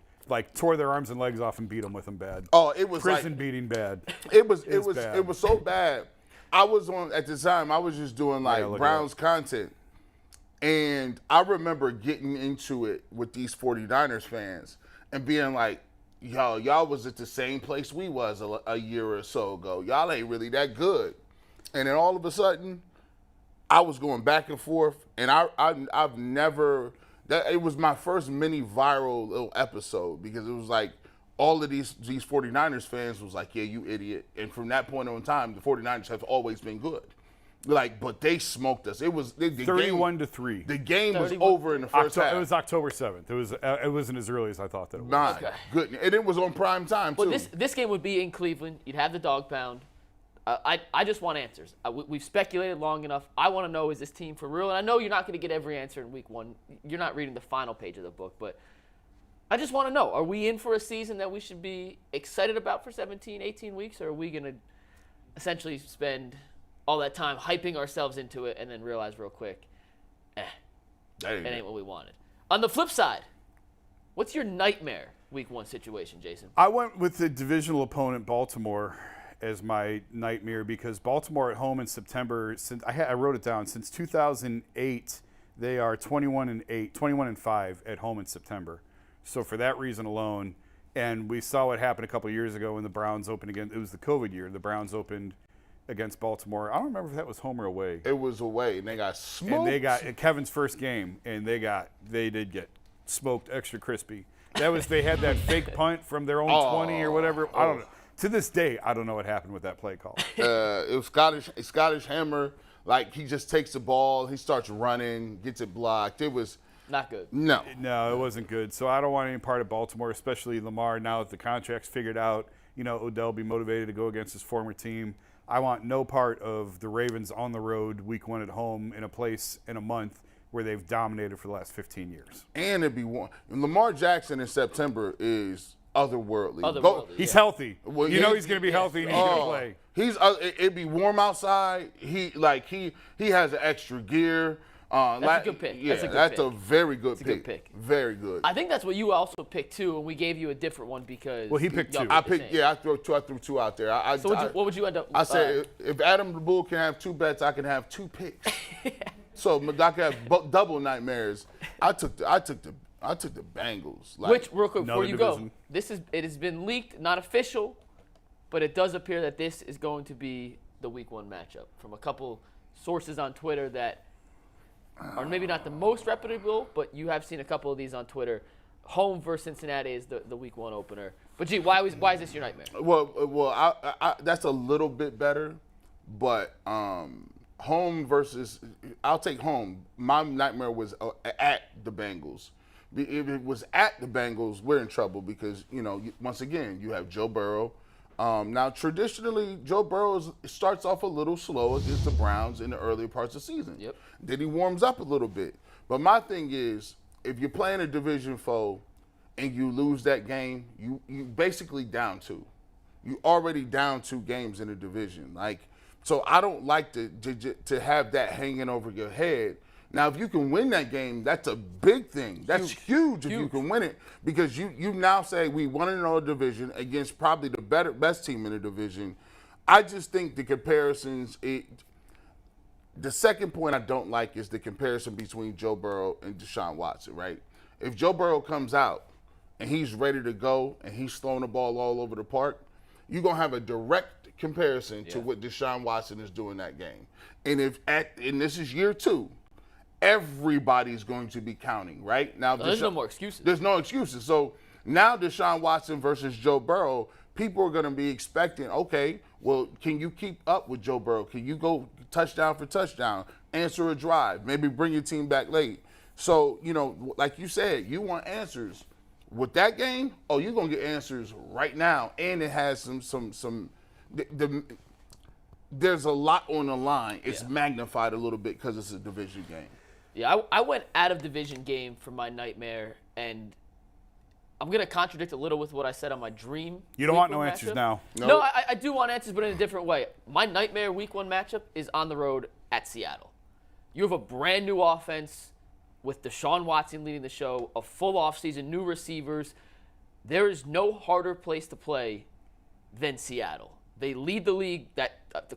[SPEAKER 6] Tore their arms and legs off and beat them with them bad.
[SPEAKER 5] Oh, it was
[SPEAKER 6] prison beating bad.
[SPEAKER 5] It was
[SPEAKER 6] bad.
[SPEAKER 5] It was so bad. I was at the time. I was just doing Browns content, and I remember getting into it with these 49ers fans and being like, y'all was at the same place we was a year or so ago. Y'all ain't really that good. And then all of a sudden, I was going back and forth, and I've never – it was my first mini viral little episode because it was all of these 49ers fans was yeah, you idiot. And from that point on time, the 49ers have always been good. But they smoked us. It was
[SPEAKER 6] 31-3.
[SPEAKER 5] The game was over in the first half.
[SPEAKER 6] It was October 7th. It wasn't as early as I thought that it was.
[SPEAKER 5] My goodness. And it was on prime time, too.
[SPEAKER 2] Well, this game would be in Cleveland. You'd have the dog pound. I just want answers. We've speculated long enough. I want to know, is this team for real? And I know you're not going to get every answer in week 1. You're not reading the final page of the book. But I just want to know, are we in for a season that we should be excited about for 17, 18 weeks? Or are we going to essentially spend all that time hyping ourselves into it and then realize real quick, it ain't what we wanted? On the flip side, what's your nightmare week 1 situation, Jason?
[SPEAKER 6] I went with the divisional opponent, Baltimore, as my nightmare because Baltimore at home in September, since I wrote it down, since 2008, they are 21-5 at home in September. So for that reason alone, And we saw what happened a couple of years ago when the Browns opened again. It was the COVID year. The Browns opened against Baltimore. I don't remember if that was home or away.
[SPEAKER 5] It was away, and they got smoked.
[SPEAKER 6] And they got Kevin's first game, and they did get smoked extra crispy. They had that fake punt from their own 20 or whatever. I don't know. To this day, I don't know what happened with that play call.
[SPEAKER 5] It was Scottish Hammer. Like, he just takes the ball, he starts running, gets it blocked. It was
[SPEAKER 2] not good.
[SPEAKER 6] No, it wasn't good. So I don't want any part of Baltimore, especially Lamar. Now that the contract's figured out, Odell will be motivated to go against his former team. I want no part of the Ravens on the road, week 1 at home, in a place in a month where they've dominated for the last 15 years.
[SPEAKER 5] And it'd be one. Lamar Jackson in September is otherworldly.
[SPEAKER 6] He's healthy. Well, he's going to be healthy and he's going to play.
[SPEAKER 5] It'd be warm outside. He has an extra gear.
[SPEAKER 2] That's a good pick.
[SPEAKER 5] Yeah, that's a very good pick.
[SPEAKER 2] Good pick.
[SPEAKER 5] Very good.
[SPEAKER 2] I think that's what you also picked too, and we gave you a different one because.
[SPEAKER 6] Well, he picked 2.
[SPEAKER 5] I threw 2 out there.
[SPEAKER 2] So what would you end up?
[SPEAKER 5] I said if Adam the Bull can have 2 bets, I can have 2 picks. So I could have double nightmares. I took the Bengals.
[SPEAKER 2] Which, real quick before you go, it has been leaked, not official, but it does appear that this is going to be the week 1 matchup from a couple sources on Twitter that are maybe not the most reputable, but you have seen a couple of these on Twitter. Home versus Cincinnati is the week 1 opener. But gee, why is this your nightmare?
[SPEAKER 5] Well, I that's a little bit better, but home versus I'll take home. My nightmare was at the Bengals. If it was at the Bengals, we're in trouble because once again you have Joe Burrow. Now, traditionally, Joe Burrow starts off a little slow against the Browns in the earlier parts of the season.
[SPEAKER 2] Yep.
[SPEAKER 5] Then he warms up a little bit. But my thing is, if you're playing a division foe and you lose that game, you basically down 2. You already down 2 games in a division. So I don't like to have that hanging over your head. Now, if you can win that game, that's a big thing. That's huge if you can win it because you now say we won in our division against probably the best team in the division. I just think the comparisons. The second point I don't like is the comparison between Joe Burrow and Deshaun Watson. Right? If Joe Burrow comes out and he's ready to go and he's throwing the ball all over the park, you're gonna have a direct comparison to what Deshaun Watson is doing that game. And and this is year 2. Everybody's going to be counting, right? Now,
[SPEAKER 2] there's no more excuses.
[SPEAKER 5] There's no excuses. So now Deshaun Watson versus Joe Burrow, people are going to be expecting, okay, well, can you keep up with Joe Burrow? Can you go touchdown for touchdown, answer a drive, maybe bring your team back late? So, like you said, you want answers. With that game, you're going to get answers right now. And it has there's a lot on the line. It's magnified a little bit because it's a division game.
[SPEAKER 2] Yeah, I went out of division game for my nightmare, and I'm going to contradict a little with what I said on my dream.
[SPEAKER 6] You don't want no answers now.
[SPEAKER 2] No, I do want answers, but in a different way. My nightmare week 1 matchup is on the road at Seattle. You have a brand new offense with Deshaun Watson leading the show, a full offseason, new receivers. There is no harder place to play than Seattle. They lead the league, the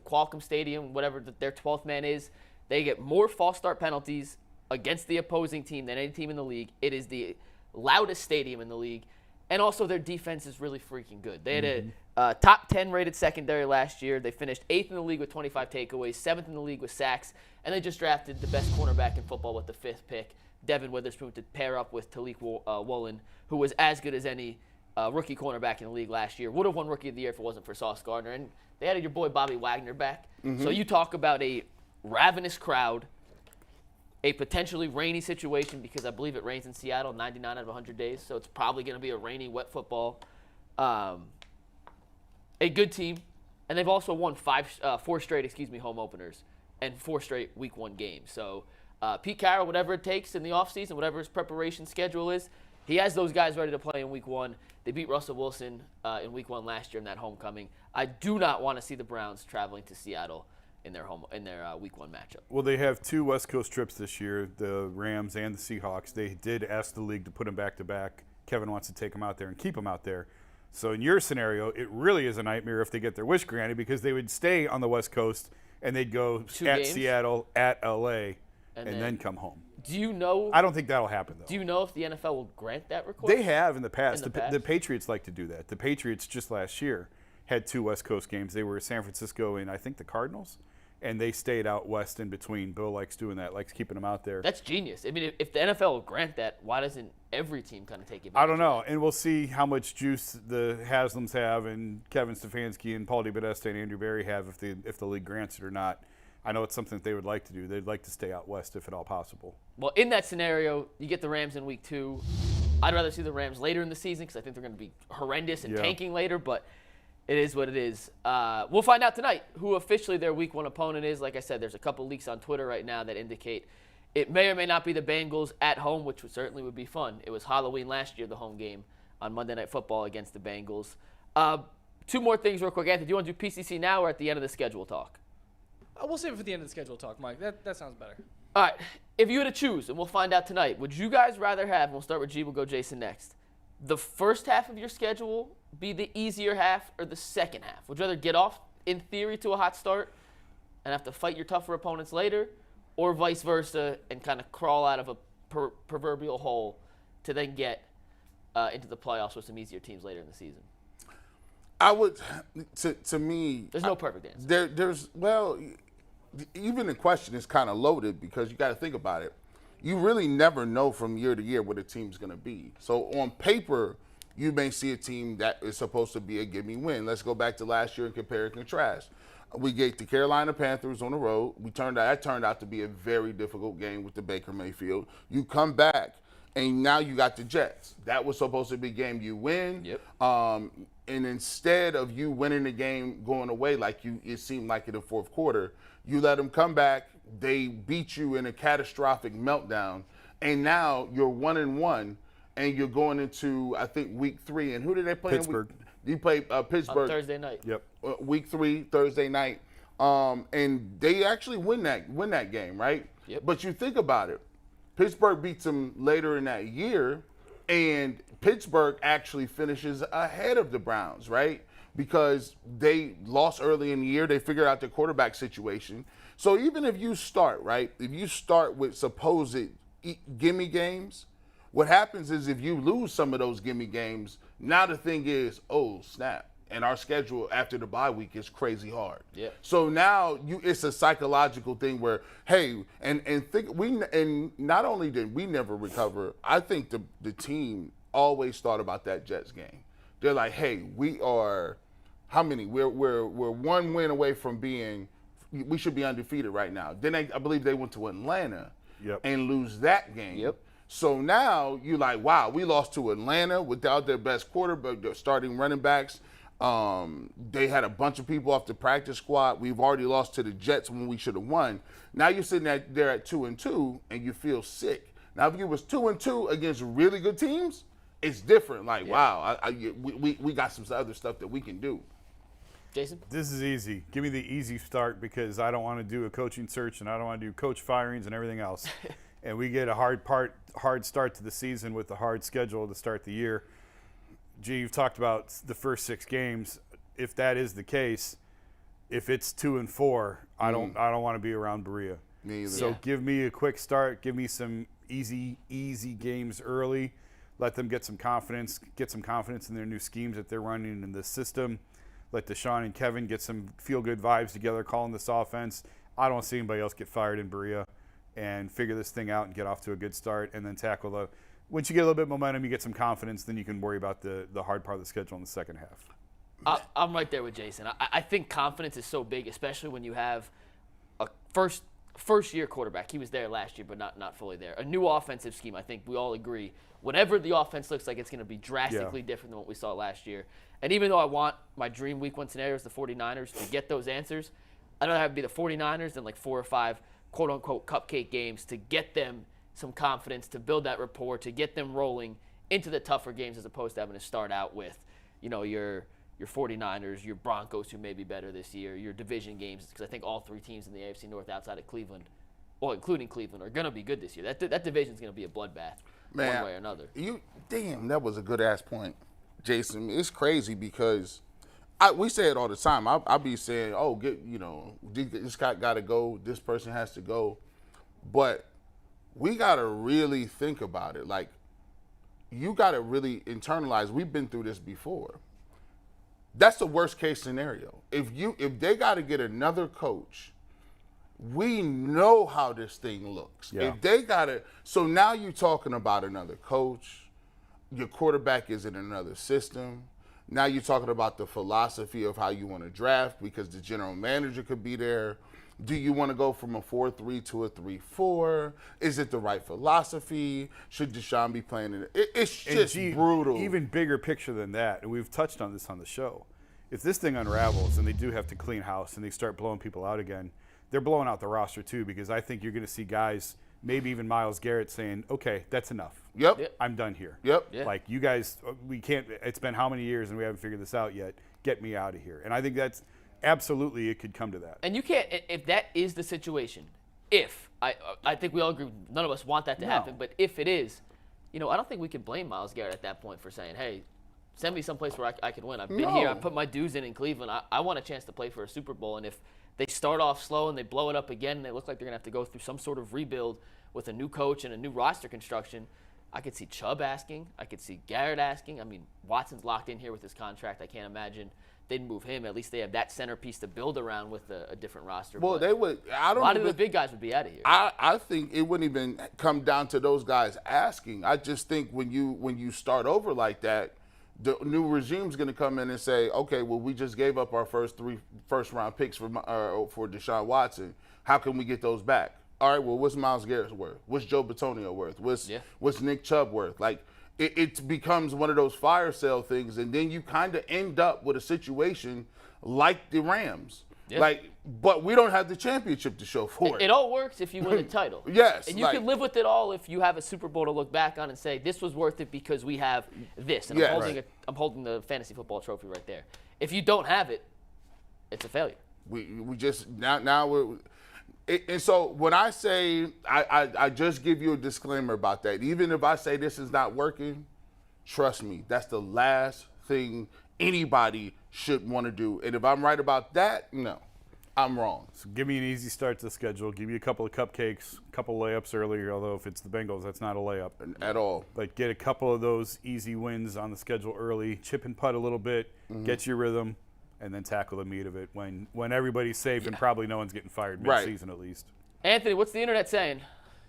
[SPEAKER 2] Qualcomm Stadium, whatever their 12th man is. They get more false start penalties against the opposing team than any team in the league. It is the loudest stadium in the league. And also their defense is really freaking good. They had a top 10 rated secondary last year. They finished 8th in the league with 25 takeaways, 7th in the league with sacks, and they just drafted the best cornerback in football with the 5th pick, Devin Witherspoon, to pair up with Talik Woolen, who was as good as any rookie cornerback in the league last year. Would have won Rookie of the Year if it wasn't for Sauce Gardner. And they added your boy Bobby Wagner back. So you talk about a ravenous crowd, a potentially rainy situation because I believe it rains in Seattle 99 out of 100 days, so it's probably going to be a rainy, wet football. A good team, and they've also won 4 straight home openers and 4 straight week 1 games. So Pete Carroll, whatever it takes in the offseason, whatever his preparation schedule is, he has those guys ready to play in week 1. They beat Russell Wilson in week 1 last year in that homecoming. I do not want to see the Browns traveling to Seattle in their week 1 matchup.
[SPEAKER 6] Well, they have 2 West Coast trips this year, the Rams and the Seahawks. They did ask the league to put them back-to-back. Kevin wants to take them out there and keep them out there. So in your scenario, it really is a nightmare if they get their wish granted because they would stay on the West Coast and they'd go at Seattle, at L.A., and then come home.
[SPEAKER 2] Do you know?
[SPEAKER 6] I don't think that'll happen, though.
[SPEAKER 2] Do you know if the NFL will grant that request?
[SPEAKER 6] They have in the past.
[SPEAKER 2] In the past?
[SPEAKER 6] The Patriots like to do that. The Patriots just last year had 2 West Coast games. They were San Francisco and I think the Cardinals, and they stayed out west in between. Bill likes doing that, likes keeping them out there.
[SPEAKER 2] That's genius. I mean, if the NFL will grant that, why doesn't every team kind of take it?
[SPEAKER 6] I don't know, and we'll see how much juice the Haslams have and Kevin Stefanski and Paul DePodesta and Andrew Berry have if the league grants it or not. I know it's something that they would like to do. They'd like to stay out west if at all possible.
[SPEAKER 2] Well, in that scenario, you get the Rams in week 2. I'd rather see the Rams later in the season because I think they're going to be horrendous and tanking later, but it is what it is. We'll find out tonight who officially their week 1 opponent is. Like I said, there's a couple leaks on Twitter right now that indicate it may or may not be the Bengals at home, which certainly would be fun. It was Halloween last year, the home game on Monday Night Football against the Bengals. 2 more things real quick. Anthony, do you want to do PCC now or at the end of the schedule talk?
[SPEAKER 3] We'll save it for the end of the schedule talk, Mike. That sounds better.
[SPEAKER 2] All right. If you had to choose, and we'll find out tonight, would you guys rather have, and we'll start with G, we'll go Jason next, the first half of your schedule be the easier half or the second half? Would you rather get off, in theory, to a hot start and have to fight your tougher opponents later, or vice versa and kind of crawl out of a proverbial hole to then get into the playoffs with some easier teams later in the season?
[SPEAKER 5] I would, to me.
[SPEAKER 2] There's no perfect answer.
[SPEAKER 5] Even the question is kind of loaded because you got to think about it. You really never know from year to year what a team's going to be. So on paper, you may see a team that is supposed to be a gimme win. Let's go back to last year and compare and contrast. We get the Carolina Panthers on the road. That turned out to be a very difficult game with the Baker Mayfield. You come back, and now you got the Jets. That was supposed to be a game you win.
[SPEAKER 2] Yep.
[SPEAKER 5] And instead of you winning the game going away it seemed like in the fourth quarter, you let them come back. They beat you in a catastrophic meltdown, and now you're 1-1, and you're going into I think week 3. And who did they play?
[SPEAKER 6] Pittsburgh.
[SPEAKER 5] You play Pittsburgh
[SPEAKER 2] On Thursday night.
[SPEAKER 6] Yep.
[SPEAKER 5] Week 3, Thursday night, and they actually win that game, right?
[SPEAKER 2] Yep.
[SPEAKER 5] But you think about it, Pittsburgh beats them later in that year, and Pittsburgh actually finishes ahead of the Browns, right? Because they lost early in the year, they figured out their quarterback situation. So even if you start, right, if you start with supposed gimme games, what happens is if you lose some of those gimme games, now the thing is, oh, snap. And our schedule after the bye week is crazy hard.
[SPEAKER 2] Yeah.
[SPEAKER 5] So now it's a psychological thing where, hey, and not only did we never recover, I think the team always thought about that Jets game. They're like, hey, we are how many? We're 1 win away from being. We should be undefeated right now. Then I believe they went to Atlanta and lose that game.
[SPEAKER 2] Yep.
[SPEAKER 5] So now you're like, wow, we lost to Atlanta without their best quarterback, their starting running backs. They had a bunch of people off the practice squad. We've already lost to the Jets when we should have won. Now you're sitting there at 2-2 and you feel sick. Now if you was 2-2 against really good teams, it's different. Like, wow, we got some other stuff that we can do.
[SPEAKER 2] Jason?
[SPEAKER 6] This is easy. Give me the easy start because I don't want to do a coaching search and I don't want to do coach firings and everything else. And we get a hard start to the season with a hard schedule to start the year. Gee, you've talked about the first 6 games. If that is the case, if it's 2-4, I don't want to be around Berea.
[SPEAKER 5] Me either.
[SPEAKER 6] So give me a quick start. Give me some easy games early. Let them get some confidence in their new schemes that they're running in the system. Let Deshaun and Kevin get some feel-good vibes together calling this offense. I don't see anybody else get fired in Berea and figure this thing out and get off to a good start and then tackle once you get a little bit of momentum, you get some confidence, then you can worry about the hard part of the schedule in the second half.
[SPEAKER 2] I'm right there with Jason. I think confidence is so big, especially when you have a first-year quarterback. He was there last year, but not fully there. A new offensive scheme, I think we all agree. Whatever the offense looks like, it's going to be drastically different than what we saw last year. And even though I want my dream week 1 scenario is the 49ers to get those answers, I'd rather have it be the 49ers than like 4 or 5 quote-unquote cupcake games to get them some confidence, to build that rapport, to get them rolling into the tougher games as opposed to having to start out with, your 49ers, your Broncos who may be better this year, your division games, because I think all 3 teams in the AFC North outside of Cleveland, well, including Cleveland, are going to be good this year. That division's going to be a bloodbath one way or another.
[SPEAKER 5] That was a good-ass point, Jason. It's crazy because we say it all the time. I'll be saying, this guy got to go, this person has to go. But we got to really think about it. Like, you got to really internalize. We've been through this before. That's the worst case scenario. If they got to get another coach, we know how this thing looks.
[SPEAKER 6] Yeah.
[SPEAKER 5] If they got to, so now you're talking about another coach. Your quarterback is in another system. Now you're talking about the philosophy of how you want to draft because the general manager could be there. Do you want to go from a 4-3 to a 3-4? Is it the right philosophy? Should Deshaun be playing in it? It's just brutal.
[SPEAKER 6] Even bigger picture than that, and we've touched on this on the show. If this thing unravels and they do have to clean house and they start blowing people out again, they're blowing out the roster too, because I think you're going to see guys, maybe even Myles Garrett, saying, okay, that's enough.
[SPEAKER 5] Yep.
[SPEAKER 6] I'm done here.
[SPEAKER 5] Yep.
[SPEAKER 2] Yeah.
[SPEAKER 6] Like, you guys, we can't, it's been how many years and we haven't figured this out yet. Get me out of here. And I think that's absolutely, it could come to that.
[SPEAKER 2] And you can't, if that is the situation, I think we all agree, none of us want that to happen, but if it is, I don't think we can blame Myles Garrett at that point for saying, hey, send me someplace where I can win. I've been here. I put my dues in Cleveland. I want a chance to play for a Super Bowl. And if they start off slow and they blow it up again and they look like they're going to have to go through some sort of rebuild with a new coach and a new roster construction, I could see Chubb asking. I could see Garrett asking. I mean, Watson's locked in here with his contract. I can't imagine they'd move him. At least they have that centerpiece to build around with a different roster.
[SPEAKER 5] Well,
[SPEAKER 2] but
[SPEAKER 5] they would. I don't.
[SPEAKER 2] a lot of the big guys would be out of here.
[SPEAKER 5] I think it wouldn't even come down to those guys asking. I just think when you start over like that, the new regime's going to come in and say, okay, well, we just gave up our three first-round picks for Deshaun Watson. How can we get those back? All right, well, what's Myles Garrett's worth? What's Joe Bitonio worth? What's Nick Chubb worth? Like, it becomes one of those fire sale things, and then you kind of end up with a situation like the Rams.
[SPEAKER 2] Yeah.
[SPEAKER 5] Like, but we don't have the championship to show for it.
[SPEAKER 2] It all works if you win a title.
[SPEAKER 5] Yes.
[SPEAKER 2] And you can live with it all if you have a Super Bowl to look back on and say, this was worth it because we have this. And I'm holding the fantasy football trophy right there. If you don't have it, it's a failure.
[SPEAKER 5] We just now we're. And so when I say, I just give you a disclaimer about that. Even if I say this is not working, trust me, that's the last thing anybody should want to do. And if I'm right about that, no, I'm wrong.
[SPEAKER 6] So give me an easy start to the schedule. Give me a couple of cupcakes, a couple of layups earlier, although if it's the Bengals, that's not a layup.
[SPEAKER 5] At all.
[SPEAKER 6] But get a couple of those easy wins on the schedule early, chip and putt a little bit, get your rhythm, and then tackle the meat of it when everybody's safe and probably no one's getting fired mid-season at least.
[SPEAKER 2] Anthony, what's the internet saying?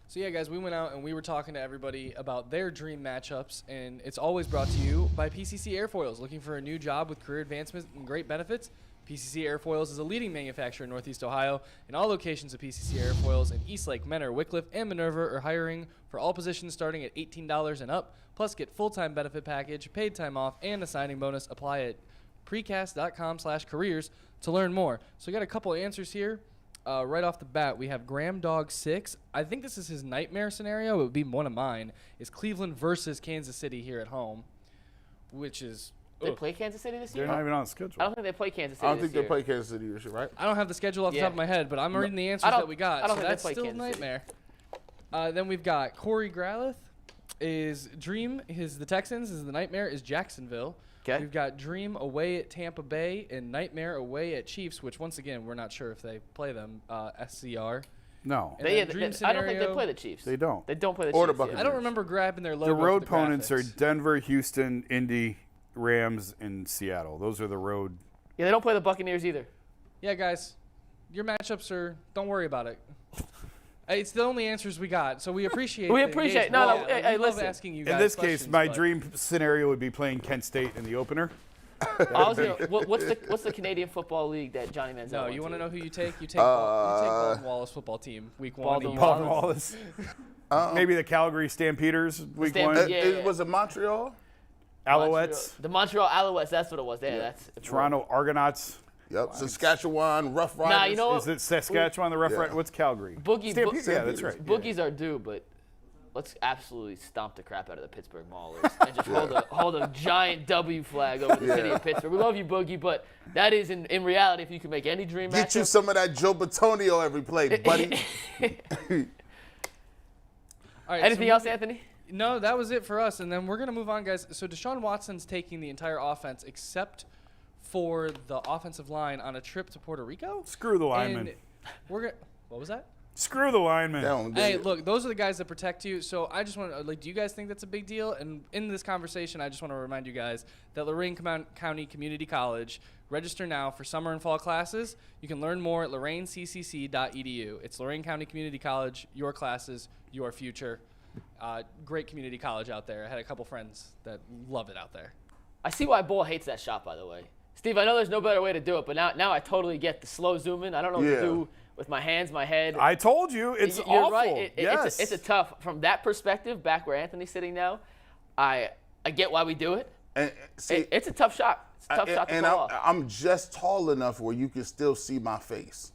[SPEAKER 3] So, yeah, guys, we went out and we were talking to everybody about their dream matchups, and it's always brought to you by PCC Airfoils. Looking for a new job with career advancement and great benefits? PCC Airfoils is a leading manufacturer in Northeast Ohio, and all locations of PCC Airfoils in Eastlake, Menor, Wickliffe, and Minerva are hiring for all positions starting at $18 and up. Plus, get full-time benefit package, paid time off, and a signing bonus. Apply at precast.com/careers to learn more. So we got a couple answers here. Right off the bat, we have Graham Dog 6. I think this is his nightmare scenario. It would be one of mine. Is Cleveland versus Kansas City here at home, which is
[SPEAKER 2] They play Kansas City this year?
[SPEAKER 6] They're not even on the schedule.
[SPEAKER 2] I don't think they play Kansas City
[SPEAKER 5] I don't
[SPEAKER 2] this
[SPEAKER 5] think
[SPEAKER 2] year.
[SPEAKER 5] they play Kansas City this year, right?
[SPEAKER 3] I don't have the schedule off the top of my head, but I'm reading the answers that we got.
[SPEAKER 2] I don't
[SPEAKER 3] so
[SPEAKER 2] think
[SPEAKER 3] that's
[SPEAKER 2] they play
[SPEAKER 3] still a
[SPEAKER 2] Kansas City.
[SPEAKER 3] nightmare. Then we've got Corey Gralith. Is Dream the Texans? Is the nightmare is Jacksonville.
[SPEAKER 2] Okay.
[SPEAKER 3] We've got Dream away at Tampa Bay and Nightmare away at Chiefs, which once again we're not sure if they play them. SCR.
[SPEAKER 6] No.
[SPEAKER 3] And
[SPEAKER 2] I
[SPEAKER 3] then dream
[SPEAKER 2] don't think they
[SPEAKER 3] scenario-
[SPEAKER 2] play the Chiefs.
[SPEAKER 6] They don't.
[SPEAKER 2] They don't play the
[SPEAKER 5] Or the
[SPEAKER 2] Chiefs.
[SPEAKER 5] Buccaneers.
[SPEAKER 3] I don't remember grabbing their logo.
[SPEAKER 6] The road
[SPEAKER 3] for the
[SPEAKER 6] opponents are
[SPEAKER 3] graphics.
[SPEAKER 6] Denver, Houston, Indy, Rams, and Seattle. Those are the road.
[SPEAKER 2] Yeah, they don't play the Buccaneers either.
[SPEAKER 3] Yeah, guys, your matchups are. Don't worry about it. It's the only answers we got, so we appreciate.
[SPEAKER 2] We
[SPEAKER 3] the
[SPEAKER 2] appreciate-
[SPEAKER 3] engagement.
[SPEAKER 2] no,
[SPEAKER 3] Yeah,
[SPEAKER 2] hey,
[SPEAKER 3] we love
[SPEAKER 2] listen.
[SPEAKER 3] asking you
[SPEAKER 6] In
[SPEAKER 3] guys
[SPEAKER 6] this case,
[SPEAKER 3] questions,
[SPEAKER 6] my
[SPEAKER 3] but-
[SPEAKER 6] dream scenario would be playing Kent State in the opener.
[SPEAKER 2] What's the Canadian Football League that Johnny Manziel
[SPEAKER 3] No,
[SPEAKER 2] went
[SPEAKER 3] you want to
[SPEAKER 2] to?
[SPEAKER 3] know who you take? You take Baldwin Wallace football team week 1.
[SPEAKER 2] Baldwin
[SPEAKER 3] and
[SPEAKER 6] Baldwin
[SPEAKER 2] Wallace.
[SPEAKER 6] Wallace. Maybe the Calgary Stampeders week
[SPEAKER 2] Stamp-
[SPEAKER 6] one.
[SPEAKER 2] yeah.
[SPEAKER 5] Was it Montreal?
[SPEAKER 6] Alouettes.
[SPEAKER 2] The Montreal Alouettes, that's what it was. Yeah, that's
[SPEAKER 6] Toronto Argonauts.
[SPEAKER 5] Yep. Saskatchewan Rough Riders.
[SPEAKER 2] Nah, you know
[SPEAKER 6] Is it Saskatchewan, the Rough Riders? What's Calgary? Stampeders. Yeah, that's right.
[SPEAKER 2] Boogies are due, but let's absolutely stomp the crap out of the Pittsburgh Maulers and just hold a giant W flag over the city of Pittsburgh. We love you, Boogie, but that is in reality, if you can make any dream
[SPEAKER 5] Get you
[SPEAKER 2] matchup.
[SPEAKER 5] some of that Joe Bitonio every play, buddy.
[SPEAKER 3] All right,
[SPEAKER 2] Anything
[SPEAKER 3] so
[SPEAKER 2] else, Anthony?
[SPEAKER 3] No, that was it for us, and then we're gonna move on, guys. So Deshaun Watson's taking the entire offense except for the offensive line on a trip to Puerto Rico.
[SPEAKER 6] Screw the linemen.
[SPEAKER 3] And we're gonna. What was that?
[SPEAKER 6] Screw the linemen.
[SPEAKER 3] Hey, look, those are the guys that protect you. So I just want to, do you guys think that's a big deal? And in this conversation, I just want to remind you guys that Lorain County Community College, register now for summer and fall classes. You can learn more at loraineccc.edu. It's Lorain County Community College, your classes, your future. Great community college out there. I had a couple friends that love it out there.
[SPEAKER 2] I see why Bull hates that shot, by the way. Steve, I know there's no better way to do it, but now I totally get the slow zoom in. I don't know what to do with my hands, my head.
[SPEAKER 6] I told you, it's
[SPEAKER 2] You're
[SPEAKER 6] awful.
[SPEAKER 2] Right.
[SPEAKER 6] Yes.
[SPEAKER 2] It's a tough, from that perspective, back where Anthony's sitting now, I get why we do it.
[SPEAKER 5] And see,
[SPEAKER 2] It's a tough shot. It's a tough shot to pull off.
[SPEAKER 5] I'm just tall enough where you can still see my face.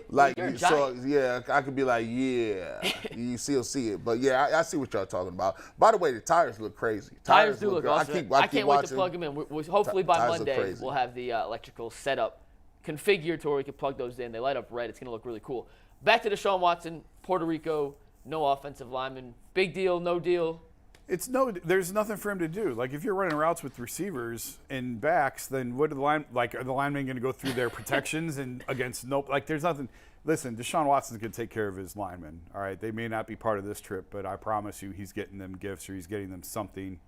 [SPEAKER 5] Like,
[SPEAKER 2] You're a
[SPEAKER 5] so
[SPEAKER 2] giant.
[SPEAKER 5] yeah, I could be like, yeah, you still see it. But yeah, I see what y'all talking about. By the way, the tires look crazy.
[SPEAKER 2] Tires do look
[SPEAKER 5] good.
[SPEAKER 2] awesome.
[SPEAKER 5] I
[SPEAKER 2] can't
[SPEAKER 5] keep
[SPEAKER 2] wait
[SPEAKER 5] watching.
[SPEAKER 2] to plug them in. Hopefully by
[SPEAKER 5] Tires look
[SPEAKER 2] Monday,
[SPEAKER 5] crazy.
[SPEAKER 2] we'll have the electrical setup configured to where we can plug those in. They light up red. It's going to look really cool. Back to Deshaun Watson, Puerto Rico, no offensive lineman. Big deal, no deal?
[SPEAKER 6] There's nothing for him to do. Like, if you're running routes with receivers and backs, then what are the linemen going to go through their protections and against there's nothing. Listen, Deshaun Watson's going to take care of his linemen, all right? They may not be part of this trip, but I promise you he's getting them gifts or he's getting them something.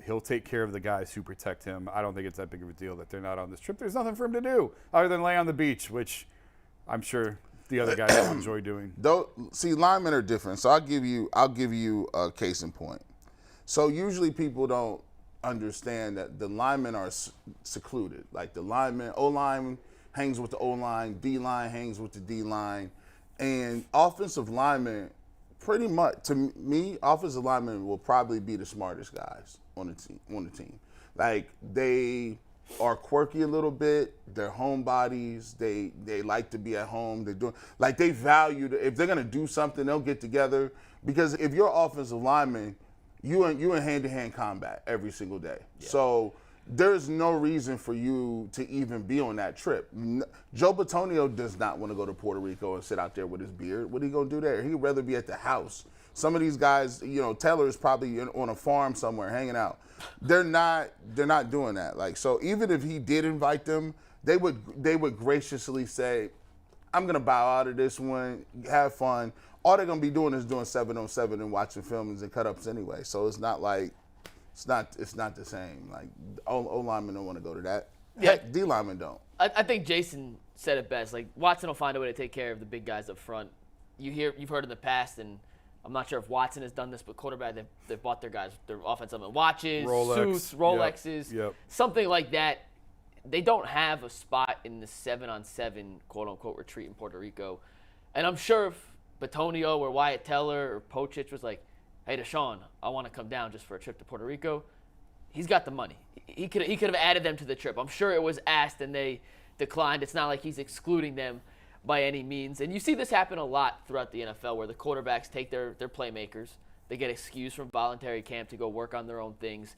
[SPEAKER 6] He'll take care of the guys who protect him. I don't think it's that big of a deal that they're not on this trip. There's nothing for him to do other than lay on the beach, which I'm sure the other guys will enjoy doing.
[SPEAKER 5] See, linemen are different. So I'll give you a case in point. So usually people don't understand that the linemen are secluded. Like the lineman, O-line hangs with the O-line, D-line hangs with the D-line, and offensive linemen, pretty much, to me, offensive linemen will probably be the smartest guys on the team. Like, they are quirky a little bit. They're homebodies. They like to be at home. They value if they're gonna do something, they'll get together. Because if you're offensive lineman, you in hand-to-hand combat every single day. Yeah. So there's no reason for you to even be on that trip. Joe Bitonio does not want to go to Puerto Rico and sit out there with his beard. What are you going to do there? He'd rather be at the house. Some of these guys, Taylor is probably on a farm somewhere hanging out. They're not doing that. Like, so even if he did invite them, they would graciously say, I'm going to bow out of this one, have fun. All they're going to be doing is doing 7-on-7 and watching films and cut-ups anyway. So it's not like, it's not the same. Like, O-linemen don't want to go to that. Heck, D-linemen don't.
[SPEAKER 2] I think Jason said it best. Like, Watson will find a way to take care of the big guys up front. You've heard in the past, and I'm not sure if Watson has done this, but quarterback, they've bought their guys their offensive watches, suits, Rolexes, something like that. They don't have a spot in the 7-on-7 quote-unquote retreat in Puerto Rico. And I'm sure if Bitonio or Wyatt Teller or Pochich was like, hey, Deshaun, I want to come down just for a trip to Puerto Rico, he's got the money. He could have added them to the trip. I'm sure it was asked and they declined. It's not like he's excluding them by any means. And you see this happen a lot throughout the NFL where the quarterbacks take their playmakers. They get excused from voluntary camp to go work on their own things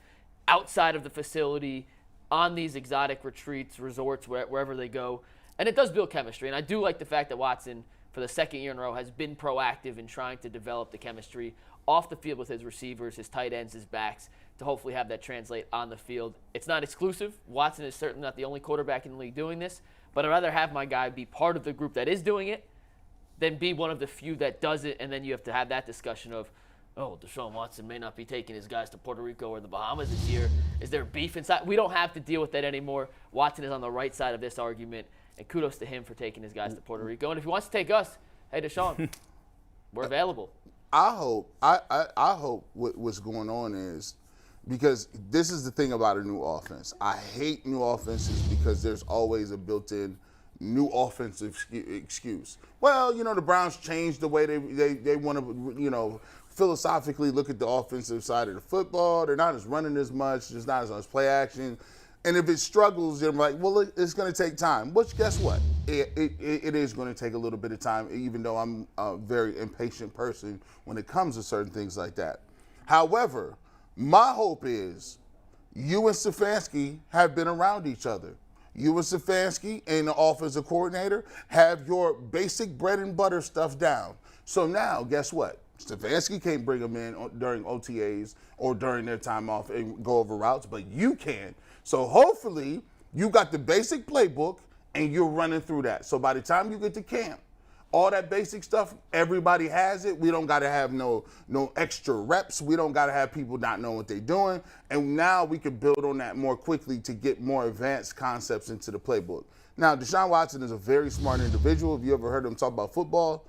[SPEAKER 2] outside of the facility, on these exotic retreats, resorts, wherever they go. And it does build chemistry. And I do like the fact that Watson, for the second year in a row, has been proactive in trying to develop the chemistry off the field with his receivers, his tight ends, his backs, to hopefully have that translate on the field. It's not exclusive. Watson is certainly not the only quarterback in the league doing this, but I'd rather have my guy be part of the group that is doing it than be one of the few that does it, and then you have to have that discussion of, oh, Deshaun Watson may not be taking his guys to Puerto Rico or the Bahamas this year. Is there beef inside? We don't have to deal with that anymore. Watson is on the right side of this argument, and kudos to him for taking his guys to Puerto Rico. And if he wants to take us, hey, Deshaun, we're available.
[SPEAKER 5] I hope what's going on is, because this is the thing about a new offense. I hate new offenses because there's always a built-in new offensive excuse. Well, the Browns changed the way they want to, philosophically look at the offensive side of the football. They're not as running as much. There's not as much play action. And if it struggles, they're like, well, it's going to take time. Which, guess what? It is going to take a little bit of time, even though I'm a very impatient person when it comes to certain things like that. However, my hope is you and Stefanski have been around each other. You and Stefanski and the offensive coordinator have your basic bread and butter stuff down. So now, guess what? Stefanski can't bring them in during OTAs or during their time off and go over routes, but you can. So hopefully you got the basic playbook and you're running through that. So by the time you get to camp, all that basic stuff, everybody has it. We don't got to have no extra reps. We don't got to have people not know what they're doing. And now we can build on that more quickly to get more advanced concepts into the playbook. Now, Deshaun Watson is a very smart individual. Have you ever heard him talk about football?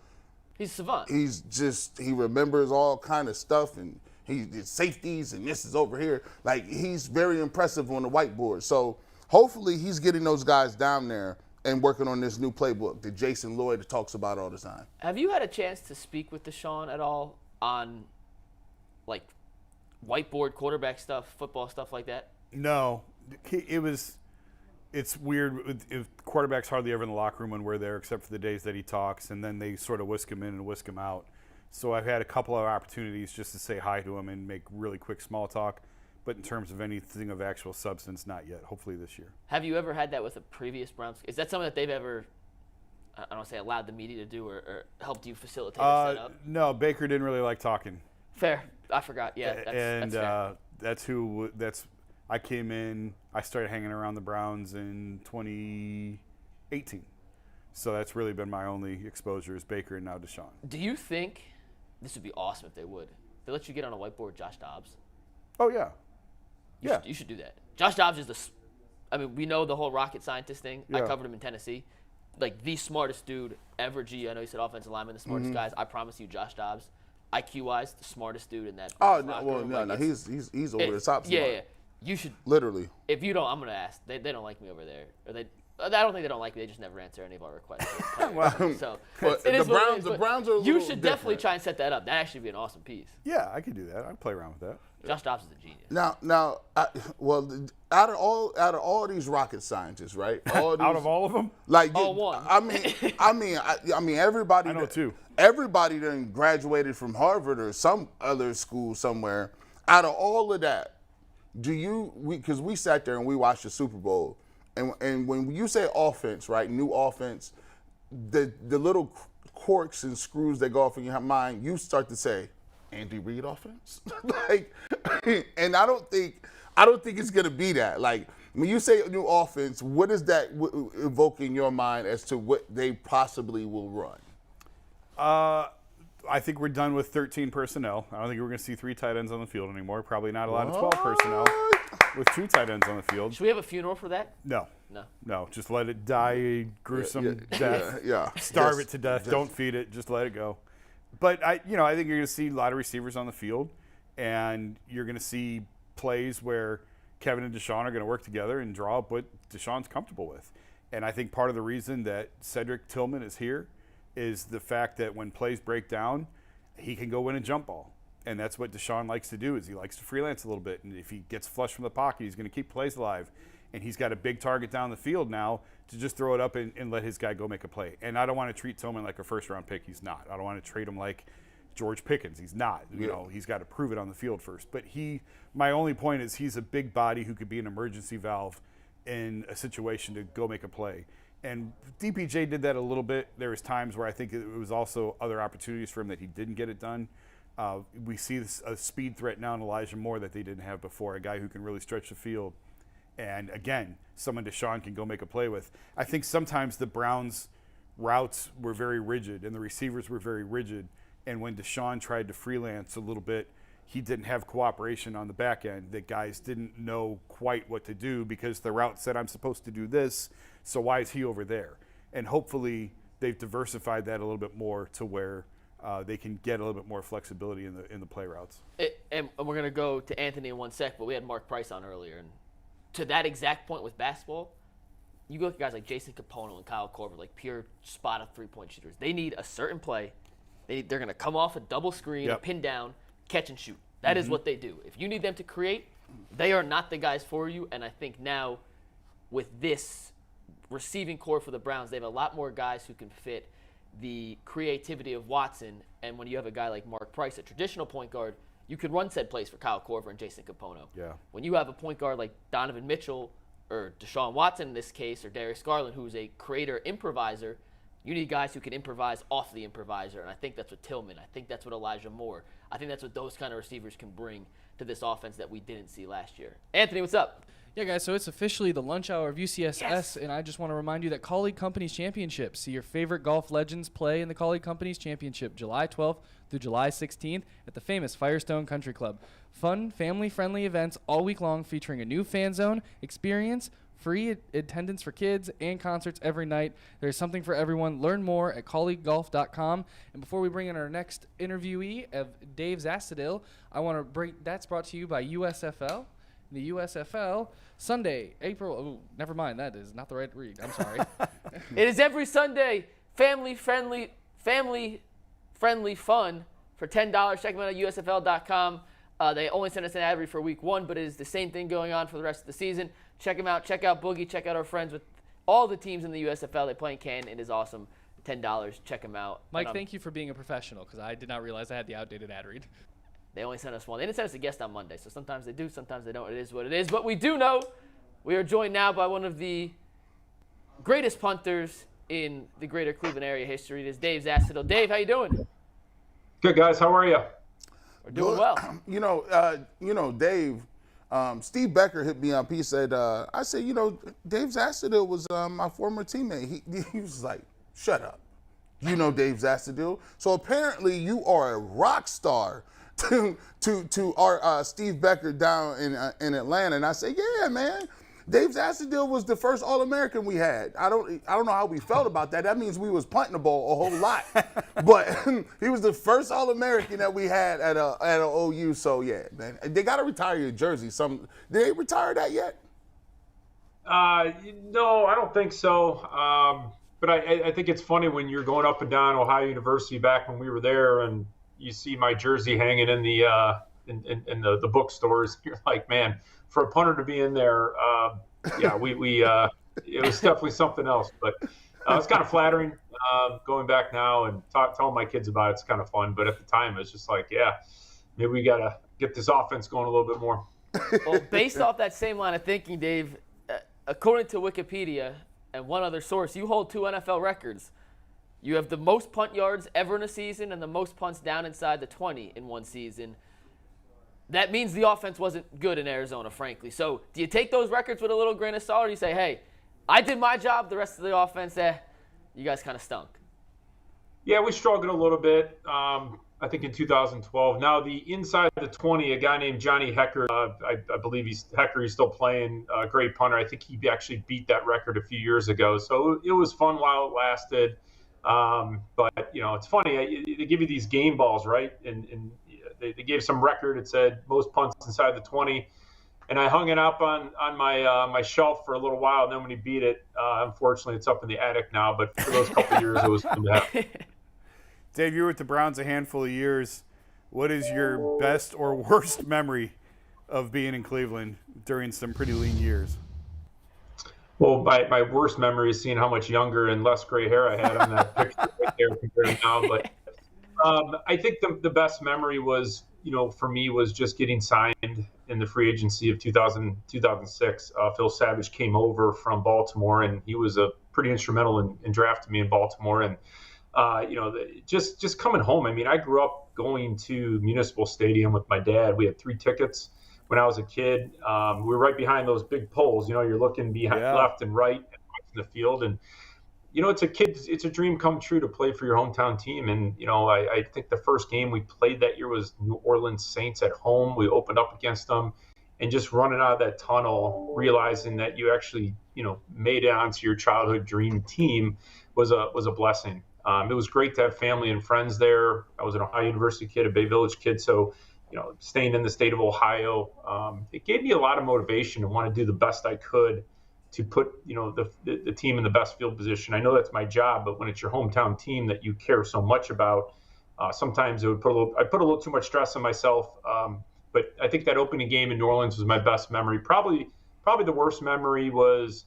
[SPEAKER 2] He's a savant.
[SPEAKER 5] He remembers all kind of stuff, and he did safeties, and this is over here. Like, he's very impressive on the whiteboard. So hopefully he's getting those guys down there and working on this new playbook that Jason Lloyd talks about all the time.
[SPEAKER 2] Have you had a chance to speak with Deshaun at all on, like, whiteboard quarterback stuff, football stuff like that?
[SPEAKER 6] No. It's weird. Quarterbacks hardly ever in the locker room when we're there, except for the days that he talks, and then they sort of whisk him in and whisk him out. So I've had a couple of opportunities just to say hi to him and make really quick small talk. But in terms of anything of actual substance, not yet. Hopefully this year.
[SPEAKER 2] Have you ever had that with a previous Browns? Is that something that they've ever, I don't want to say allowed the media to do or helped you facilitate a setup?
[SPEAKER 6] No, Baker didn't really like talking.
[SPEAKER 2] Fair. I forgot. Yeah, that's fair. I came in, I started hanging around the Browns in 2018. So that's really been my only exposure is Baker and now Deshaun. Do you think, this would be awesome if they would, they let you get on a whiteboard with Josh Dobbs?
[SPEAKER 6] Oh, yeah.
[SPEAKER 2] You should do that. Josh Dobbs is we know the whole rocket scientist thing.
[SPEAKER 6] Yeah.
[SPEAKER 2] I covered him in Tennessee. Like, the smartest dude ever. I know you said offensive lineman, the smartest guys. I promise you, Josh Dobbs, IQ-wise, the smartest dude in that.
[SPEAKER 5] Oh, no, he's over the top.
[SPEAKER 2] Yeah. You should.
[SPEAKER 5] Literally.
[SPEAKER 2] If you don't, I'm going to ask. They don't like me over there. I don't think they don't like me. They just never answer any of our requests. So
[SPEAKER 5] the Browns are.
[SPEAKER 2] You should definitely try and set that up. That'd actually be an awesome piece.
[SPEAKER 6] Yeah, I could do that. I'd play around with that.
[SPEAKER 2] Josh Dobbs is a genius.
[SPEAKER 5] Now, out of all these rocket scientists, right?
[SPEAKER 6] Out of all of them,
[SPEAKER 5] like
[SPEAKER 2] all one.
[SPEAKER 5] I mean, everybody.
[SPEAKER 6] I know too.
[SPEAKER 5] Everybody done graduated from Harvard or some other school somewhere. Out of all of that, because we sat there and we watched the Super Bowl, and when you say offense, right, new offense, the little quirks and screws that go off in your mind, you start to say, Andy Reid offense, and I don't think it's gonna be that. Like, when you say new offense, what does that evoke in your mind as to what they possibly will run?
[SPEAKER 6] I think we're done with 13 personnel. I don't think we're going to see 3 tight ends on the field anymore. Probably not a lot of 12 personnel with 2 tight ends on the field.
[SPEAKER 2] Should we have a funeral for that?
[SPEAKER 6] No. Just let it die a gruesome death. Starve it to death. Don't feed it. Just let it go. But I think you're going to see a lot of receivers on the field, and you're going to see plays where Kevin and Deshaun are going to work together and draw up what Deshaun's comfortable with. And I think part of the reason that Cedric Tillman is here is the fact that when plays break down, he can go win a jump ball. And that's what Deshaun likes to do, is he likes to freelance a little bit. And if he gets flush from the pocket, he's going to keep plays alive. And he's got a big target down the field now to just throw it up and let his guy go make a play. And I don't want to treat Tillman like a first-round pick. He's not. I don't want to treat him like George Pickens. He's not. He's got to prove it on the field first. But my only point is he's a big body who could be an emergency valve in a situation to go make a play. And DPJ did that a little bit. There was times where I think it was also other opportunities for him that he didn't get it done. We see a speed threat now in Elijah Moore that they didn't have before, a guy who can really stretch the field. And, again, someone Deshaun can go make a play with. I think sometimes the Browns' routes were very rigid and the receivers were very rigid. And when Deshaun tried to freelance a little bit, he didn't have cooperation on the back end. That guys didn't know quite what to do because the route said, I'm supposed to do this, so why is he over there? And hopefully they've diversified that a little bit more to where they can get a little bit more flexibility in the play routes.
[SPEAKER 2] And we're going to go to Anthony in one sec, but we had Mark Price on earlier. And to that exact point with basketball, you look at guys like Jason Capono and Kyle Korver, like pure spot-up three-point shooters. They need a certain play. They're going to come off a double screen, a pin down, catch and shoot. That is what they do. If you need them to create, they are not the guys for you. And I think now with this receiving core for the Browns, they have a lot more guys who can fit the creativity of Watson. And when you have a guy like Mark Price, a traditional point guard, you could run said plays for Kyle Korver and Jason Capono.
[SPEAKER 6] Yeah.
[SPEAKER 2] When you have a point guard like Donovan Mitchell or Deshaun Watson in this case, or Darius Garland, who's a creator improviser, you need guys who can improvise off the improviser. And I think that's what Tillman, I think that's what Elijah Moore, I think that's what those kind of receivers can bring to this offense that we didn't see last year. Anthony, what's up?
[SPEAKER 3] Yeah, guys, so it's officially the lunch hour of UCSS,
[SPEAKER 2] Yes.
[SPEAKER 3] and I just want to remind you that Colleague Companies Championship. See your favorite golf legends play in the Colleague Companies Championship July 12th through July 16th at the famous Firestone Country Club. Fun, family-friendly events all week long featuring a new fan zone experience, free attendance for kids, and concerts every night. There's something for everyone. Learn more at colleaguegolf.com. And before we bring in our next interviewee of Dave Zastudil, I want to bring that's brought to you by USFL. The USFL Sunday, April. Oh, never mind. That is not the right read. I'm sorry.
[SPEAKER 2] It is every Sunday, family-friendly fun for $10. Check them out at USFL.com. They only send us an ad read for week 1, but it is the same thing going on for the rest of the season. Check them out. Check out Boogie. Check out our friends with all the teams in the USFL. They play in Canton. It is awesome. $10. Check them out.
[SPEAKER 3] Mike, thank you for being a professional, because I did not realize I had the outdated ad read.
[SPEAKER 2] They only sent us one. They didn't send us a guest on Monday, so sometimes they do, sometimes they don't. It is what it is. But we do know we are joined now by one of the greatest punters in the greater Cleveland area history. It is Dave Zastudil. Dave, how you doing?
[SPEAKER 7] Good, guys. How are you?
[SPEAKER 2] We're doing well.
[SPEAKER 5] Dave, Steve Becker hit me up. He said, I said, Dave Zastudil was my former teammate. He was like, shut up. You know Dave Zastudil. So apparently you are a rock star to our Steve Becker down in Atlanta. And I say, yeah, man. Dave Zastudil was the first All-American we had. I don't know how we felt about that. That means we was punting the ball a whole lot. But he was the first All-American that we had at an OU. So yeah, man, they got to retire your jersey. Did they retire that yet?
[SPEAKER 7] No, I don't think so. But I think it's funny when you're going up and down Ohio University back when we were there, and you see my jersey hanging in the bookstores. You're like, man, for a punter to be in there, it was definitely something else. But it's kind of flattering going back now and telling my kids about it. It's kind of fun. But at the time, it's just like, yeah, maybe we got to get this offense going a little bit more.
[SPEAKER 2] Well, based off that same line of thinking, Dave, according to Wikipedia and one other source, you hold 2 NFL records. You have the most punt yards ever in a season and the most punts down inside the 20 in one season. That means the offense wasn't good in Arizona, frankly. So do you take those records with a little grain of salt, or do you say, hey, I did my job, the rest of the offense, you guys kind of stunk?
[SPEAKER 7] Yeah, we struggled a little bit, I think, in 2012. Now, the inside the 20, a guy named Johnny Hecker, I believe he's still playing, a great punter. I think he actually beat that record a few years ago. So it was fun while it lasted. But, it's funny. They give you these game balls, right? And they gave some record. It said most punts inside the 20. And I hung it up on my shelf for a little while. And then when he beat it, unfortunately, it's up in the attic now. But for those couple of years, it was fun to have.
[SPEAKER 6] Dave, you were with the Browns a handful of years. What is your best or worst memory of being in Cleveland during some pretty lean years?
[SPEAKER 7] Well, my worst memory is seeing how much younger and less gray hair I had on that picture right there compared to now. But I think the best memory was, for me, was just getting signed in the free agency of 2006. Phil Savage came over from Baltimore, and he was pretty instrumental in drafting me in Baltimore. And just coming home. I mean, I grew up going to Municipal Stadium with my dad. We had 3 tickets when I was a kid. We were right behind those big poles. You're looking behind left and right and watching the field. And, it's a dream come true to play for your hometown team. And, I think the first game we played that year was New Orleans Saints at home. We opened up against them, and just running out of that tunnel, realizing that you actually, made it onto your childhood dream team was a blessing. It was great to have family and friends there. I was an Ohio University kid, a Bay Village kid. So, staying in the state of Ohio, it gave me a lot of motivation to want to do the best I could to put, the team in the best field position. I know that's my job, but when it's your hometown team that you care so much about, sometimes I put a little too much stress on myself. But I think that opening game in New Orleans was my best memory. Probably the worst memory was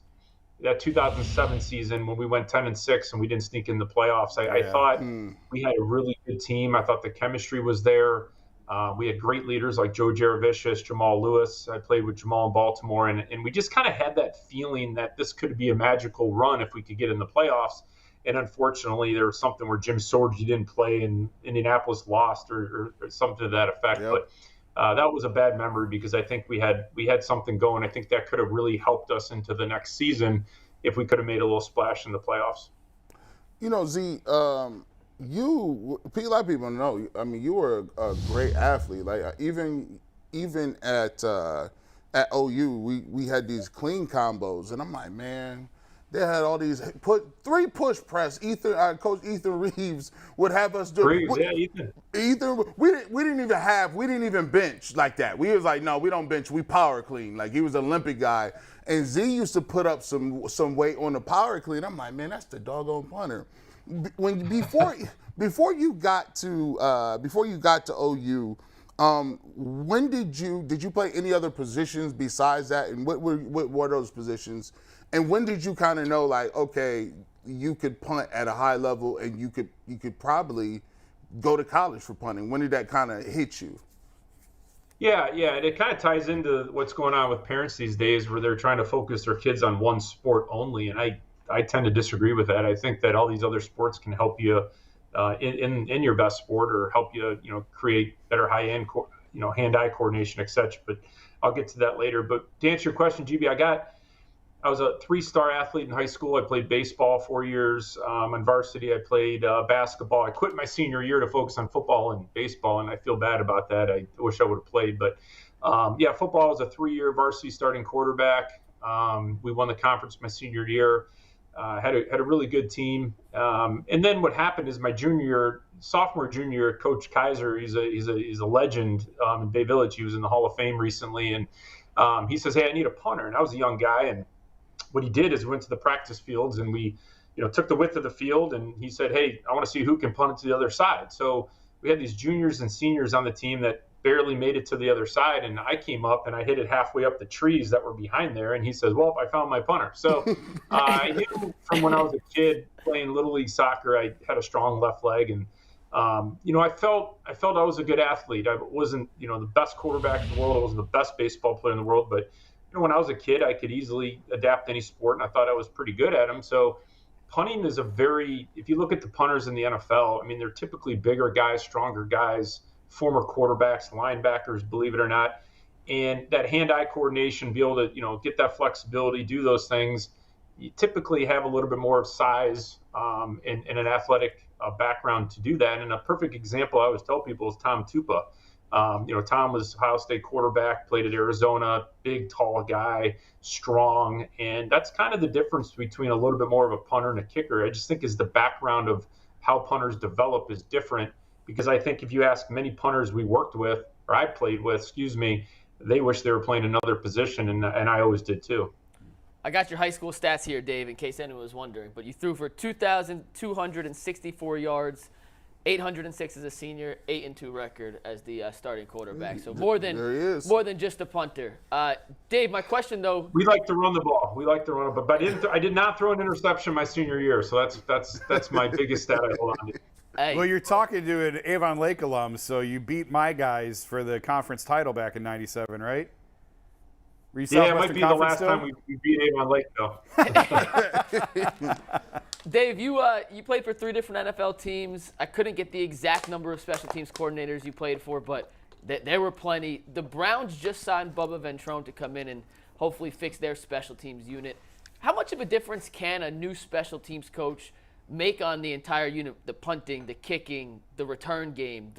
[SPEAKER 7] that 2007 season when we went 10-6 and we didn't sneak in the playoffs. I thought we had a really good team. I thought the chemistry was there. We had great leaders like Joe Jaravicius, Jamal Lewis. I played with Jamal in Baltimore, and we just kind of had that feeling that this could be a magical run if we could get in the playoffs. And unfortunately, there was something where Jim Sorgi didn't play and Indianapolis lost or something to that effect.
[SPEAKER 5] Yep.
[SPEAKER 7] But that was a bad memory because I think we had something going. I think that could have really helped us into the next season if we could have made a little splash in the playoffs.
[SPEAKER 5] Z, a lot of people know. I mean, you were a great athlete. Like even at OU, we had these clean combos, and I'm like, man, they had all these three push press. Coach Ethan Reeves would have us do.
[SPEAKER 7] Ethan.
[SPEAKER 5] We didn't even bench like that. We was like, no, we don't bench. We power clean. Like he was an Olympic guy, and Z used to put up some weight on the power clean. I'm like, man, that's the doggone punter. Before you got to OU, when did you play any other positions besides that, and what were those positions? And when did you kind of know, like, okay, you could punt at a high level and you could probably go to college for punting? When did that kind of hit you?
[SPEAKER 7] Yeah, and it kind of ties into what's going on with parents these days where they're trying to focus their kids on one sport only, and I tend to disagree with that. I think that all these other sports can help you in your best sport or help you, create better high-end, hand-eye coordination, etc. But I'll get to that later. But to answer your question, GB, I was a 3-star athlete in high school. I played baseball 4 years. On varsity, I played basketball. I quit my senior year to focus on football and baseball, and I feel bad about that. I wish I would have played. But, football was a 3-year varsity starting quarterback. We won the conference my senior year. Had a really good team. And then what happened is my sophomore, junior year, Coach Kaiser, he's a legend in Bay Village. He was in the Hall of Fame recently. And he says, hey, I need a punter. And I was a young guy, and what he did is we went to the practice fields and we, took the width of the field, and he said, hey, I want to see who can punt it to the other side. So we had these juniors and seniors on the team that barely made it to the other side, and I came up and I hit it halfway up the trees that were behind there, and he says, well, I found my punter. So I knew from when I was a kid playing Little League soccer, I had a strong left leg, and I felt I was a good athlete. I wasn't, the best quarterback in the world. I wasn't the best baseball player in the world, but when I was a kid, I could easily adapt any sport, and I thought I was pretty good at them. So punting is if you look at the punters in the NFL, I mean, they're typically bigger guys, stronger guys, former quarterbacks, linebackers, believe it or not. And that hand-eye coordination, be able to, get that flexibility, do those things, you typically have a little bit more size and an athletic background to do that. And a perfect example I always tell people is Tom Tupa. Tom was Ohio State quarterback, played at Arizona, big, tall guy, strong. And that's kind of the difference between a little bit more of a punter and a kicker. I just think is the background of how punters develop is different, because I think if you ask many punters we worked with, or I played with, they wish they were playing another position, and I always did too.
[SPEAKER 2] I got your high school stats here, Dave, in case anyone was wondering. But you threw for 2,264 yards, 806 as a senior, 8-2 record as the starting quarterback. So more than just a punter. Dave, my question though.
[SPEAKER 7] We like to run the ball. But I did not throw an interception my senior year. So that's my biggest stat I hold on to.
[SPEAKER 2] Hey.
[SPEAKER 6] Well, you're talking to an Avon Lake alum, so you beat my guys for the conference title back in '97, right?
[SPEAKER 7] Yeah, it might be the last time we beat Avon Lake, though.
[SPEAKER 2] Dave, you played for 3 different NFL teams. I couldn't get the exact number of special teams coordinators you played for, but there were plenty. The Browns just signed Bubba Ventrone to come in and hopefully fix their special teams unit. How much of a difference can a new special teams coach make on the entire unit, the punting, the kicking, the return game,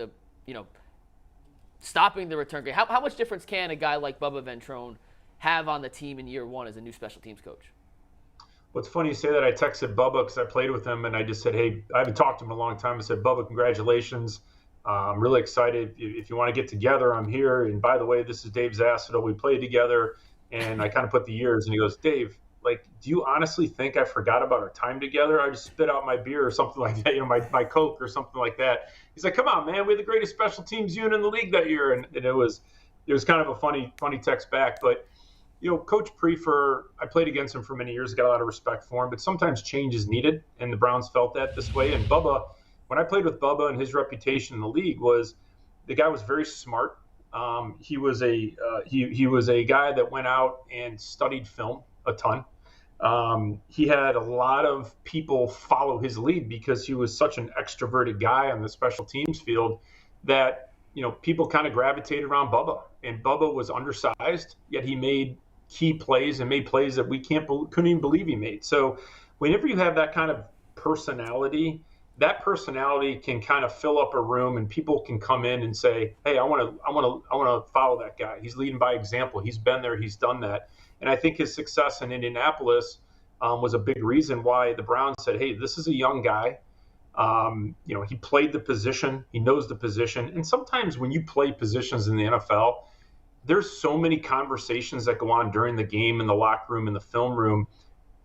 [SPEAKER 2] stopping the return game? How much difference can a guy like Bubba Ventrone have on the team in year one as a new special teams coach?
[SPEAKER 7] Well, it's funny you say that. I texted Bubba because I played with him, and I just said, hey, I haven't talked to him in a long time. I said, Bubba, congratulations. I'm really excited. If you want to get together, I'm here. And by the way, this is Dave Zastudil. We played together, and I kind of put the years. And he goes, Dave, do you honestly think I forgot about our time together? I just spit out my beer or something like that, my Coke or something like that. He's like, come on, man, we had the greatest special teams unit in the league that year. And it was kind of a funny text back. But, Coach Prefer, I played against him for many years, got a lot of respect for him, but sometimes change is needed. And the Browns felt that this way. And Bubba, when I played with Bubba, and his reputation in the league was the guy was very smart. He was a guy that went out and studied film a ton. He had a lot of people follow his lead because he was such an extroverted guy on the special teams field that, people kind of gravitated around Bubba. And Bubba was undersized, yet he made key plays and made plays that we couldn't even believe he made. So whenever you have that kind of personality, that personality can kind of fill up a room, and people can come in and say, "Hey, I want to follow that guy. He's leading by example. He's been there. He's done that." And I think his success in Indianapolis was a big reason why the Browns said, "Hey, this is a young guy. He played the position. He knows the position." And sometimes when you play positions in the NFL, there's so many conversations that go on during the game in the locker room, in the film room,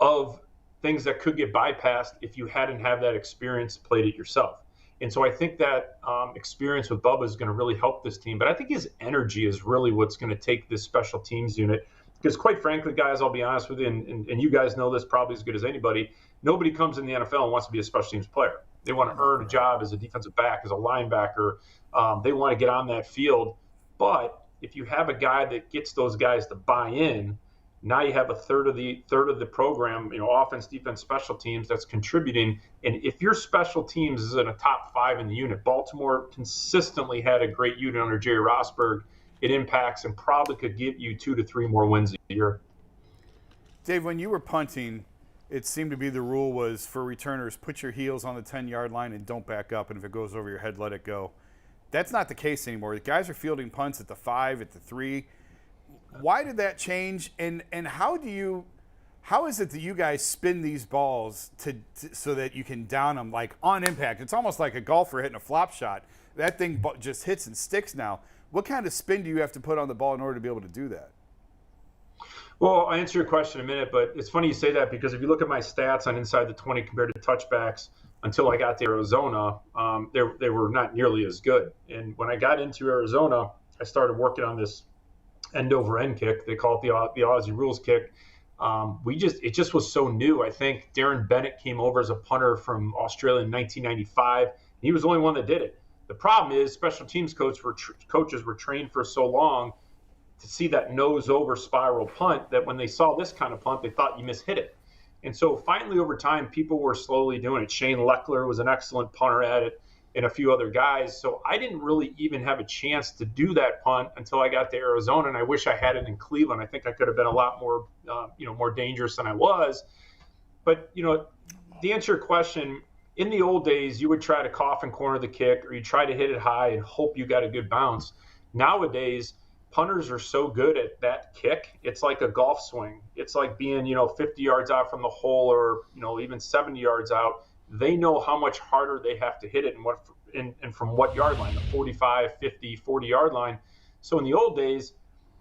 [SPEAKER 7] of things that could get bypassed if you hadn't had that experience, played it yourself. And so I think that experience with Bubba is going to really help this team. But I think his energy is really what's going to take this special teams unit. Because quite frankly, guys, I'll be honest with you, and you guys know this probably as good as anybody, nobody comes in the NFL and wants to be a special teams player. They want to earn a job as a defensive back, as a linebacker. They want to get on that field. But if you have a guy that gets those guys to buy in, now you have a third of the program, offense, defense, special teams that's contributing. And if your special teams is in a top 5 in the unit, Baltimore consistently had a great unit under Jerry Rosburg. It impacts and probably could give you 2 to 3 more wins a year.
[SPEAKER 6] Dave, when you were punting, it seemed to be the rule was for returners, put your heels on the 10-yard line and don't back up. And if it goes over your head, let it go. That's not the case anymore. The guys are fielding punts at the 5, at the 3. Why did that change? And how is it that you guys spin these balls so that you can down them like on impact? It's almost like a golfer hitting a flop shot. That thing just hits and sticks now. What kind of spin do you have to put on the ball in order to be able to do that?
[SPEAKER 7] Well, I'll answer your question in a minute, but it's funny you say that because if you look at my stats on inside the 20 compared to touchbacks until I got to Arizona, they were not nearly as good. And when I got into Arizona, I started working on this end over end kick. They call it the Aussie rules kick. It just was so new. I think Darren Bennett came over as a punter from Australia in 1995. He was the only one that did it. The problem is special teams coaches were trained for so long to see that nose over spiral punt that when they saw this kind of punt, they thought you mishit it. And so finally over time, people were slowly doing it. Shane Leckler was an excellent punter at it, and a few other guys. So I didn't really even have a chance to do that punt until I got to Arizona, and I wish I had it in Cleveland. I think I could have been a lot more, more dangerous than I was. But, to answer your question, in the old days, you would try to coffin corner the kick, or you try to hit it high and hope you got a good bounce. Nowadays, punters are so good at that kick. It's like a golf swing. It's like being, 50 yards out from the hole, or, even 70 yards out. They know how much harder they have to hit it and from what yard line, the 45, 50, 40-yard line. So in the old days,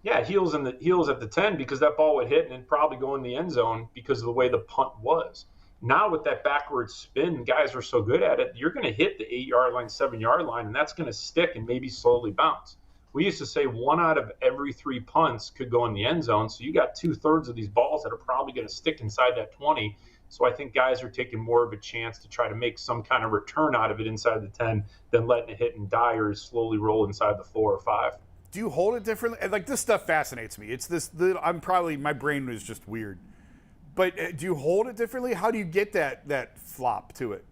[SPEAKER 7] heels at the 10 because that ball would hit and it'd probably go in the end zone because of the way the punt was. Now with that backward spin, guys are so good at it, you're going to hit the 8-yard line, 7-yard line, and that's going to stick and maybe slowly bounce. We used to say 1 out of every 3 punts could go in the end zone. So you got 2/3 of these balls that are probably going to stick inside that 20. So I think guys are taking more of a chance to try to make some kind of return out of it inside the 10 than letting it hit and die or slowly roll inside the 4 or 5.
[SPEAKER 6] Do you hold it differently? Like, this stuff fascinates me. It's my brain was just weird. But do you hold it differently? How do you get that flop to it?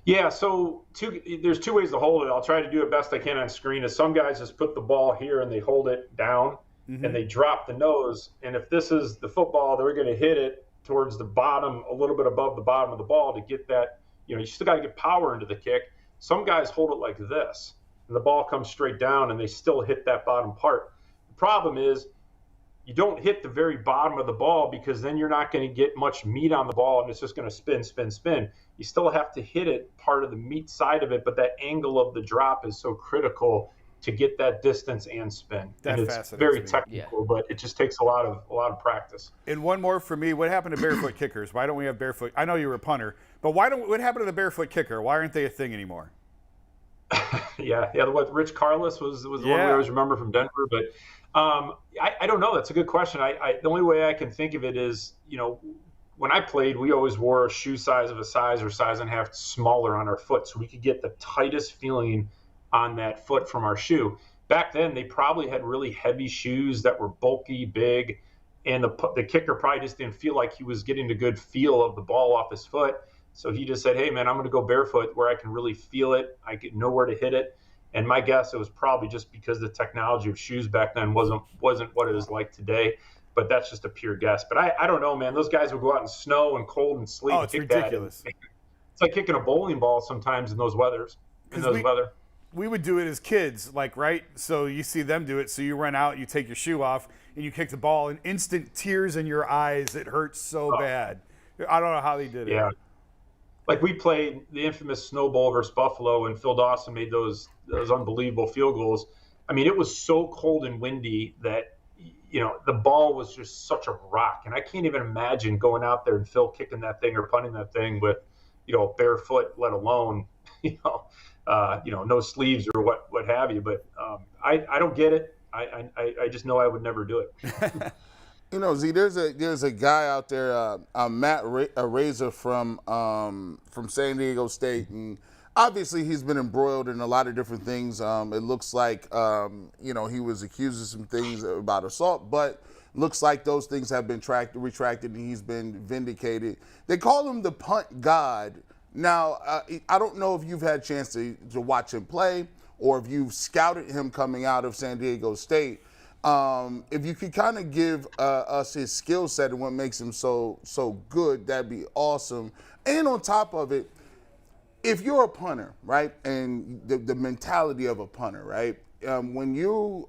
[SPEAKER 7] Yeah, so there's 2 ways to hold it. I'll try to do it best I can on screen. Is some guys just put the ball here and they hold it down and they drop the nose. And if this is the football, they're going to hit it towards the bottom, a little bit above the bottom of the ball to get that. You still got to get power into the kick. Some guys hold it like this, and the ball comes straight down, and they still hit that bottom part. The problem is you don't hit the very bottom of the ball because then you're not going to get much meat on the ball, and it's just going to spin, spin, spin. You still have to hit it part of the meat side of it, but that angle of the drop is so critical to get that distance and spin.
[SPEAKER 6] That
[SPEAKER 7] and it's very technical, but it just takes a lot of practice.
[SPEAKER 6] And one more for me, what happened to barefoot kickers? Why don't we have barefoot? I know you were a punter, but what happened to the barefoot kicker? Why aren't they a thing anymore?
[SPEAKER 7] What Rich Carlos was the one we always remember from Denver, but I don't know. That's a good question. The only way I can think of it is, when I played, we always wore a shoe size of a size or size and a half smaller on our foot so we could get the tightest feeling on that foot from our shoe. Back then, they probably had really heavy shoes that were bulky, big, and the kicker probably just didn't feel like he was getting a good feel of the ball off his foot. So he just said, hey, man, I'm going to go barefoot where I can really feel it. I know where to hit it. And my guess, it was probably just because the technology of shoes back then wasn't what it is like today. But that's just a pure guess. But I don't know, man. Those guys would go out in snow and cold and sleet.
[SPEAKER 6] Oh, it's ridiculous.
[SPEAKER 7] It's like kicking a bowling ball sometimes in those weather.
[SPEAKER 6] We would do it as kids, like, right? So you see them do it. So you run out, you take your shoe off, and you kick the ball, and instant tears in your eyes. It hurts so bad. I don't know how they did it.
[SPEAKER 7] Yeah. Like we played the infamous Snow Bowl versus Buffalo, and Phil Dawson made those unbelievable field goals. I mean, it was so cold and windy that, the ball was just such a rock. And I can't even imagine going out there and Phil kicking that thing or punting that thing with, barefoot, let alone, no sleeves or what have you. But I don't get it. I just know I would never do it.
[SPEAKER 5] Z, there's a guy out there, Matt Razor from San Diego State, and obviously he's been embroiled in a lot of different things. It looks like he was accused of some things about assault, but looks like those things have been retracted, and he's been vindicated. They call him the punt god. Now, I don't know if you've had a chance to watch him play or if you've scouted him coming out of San Diego State. If you could kind of give us his skill set and what makes him so good, that'd be awesome. And on top of it, if you're a punter, right, and the mentality of a punter, right, when you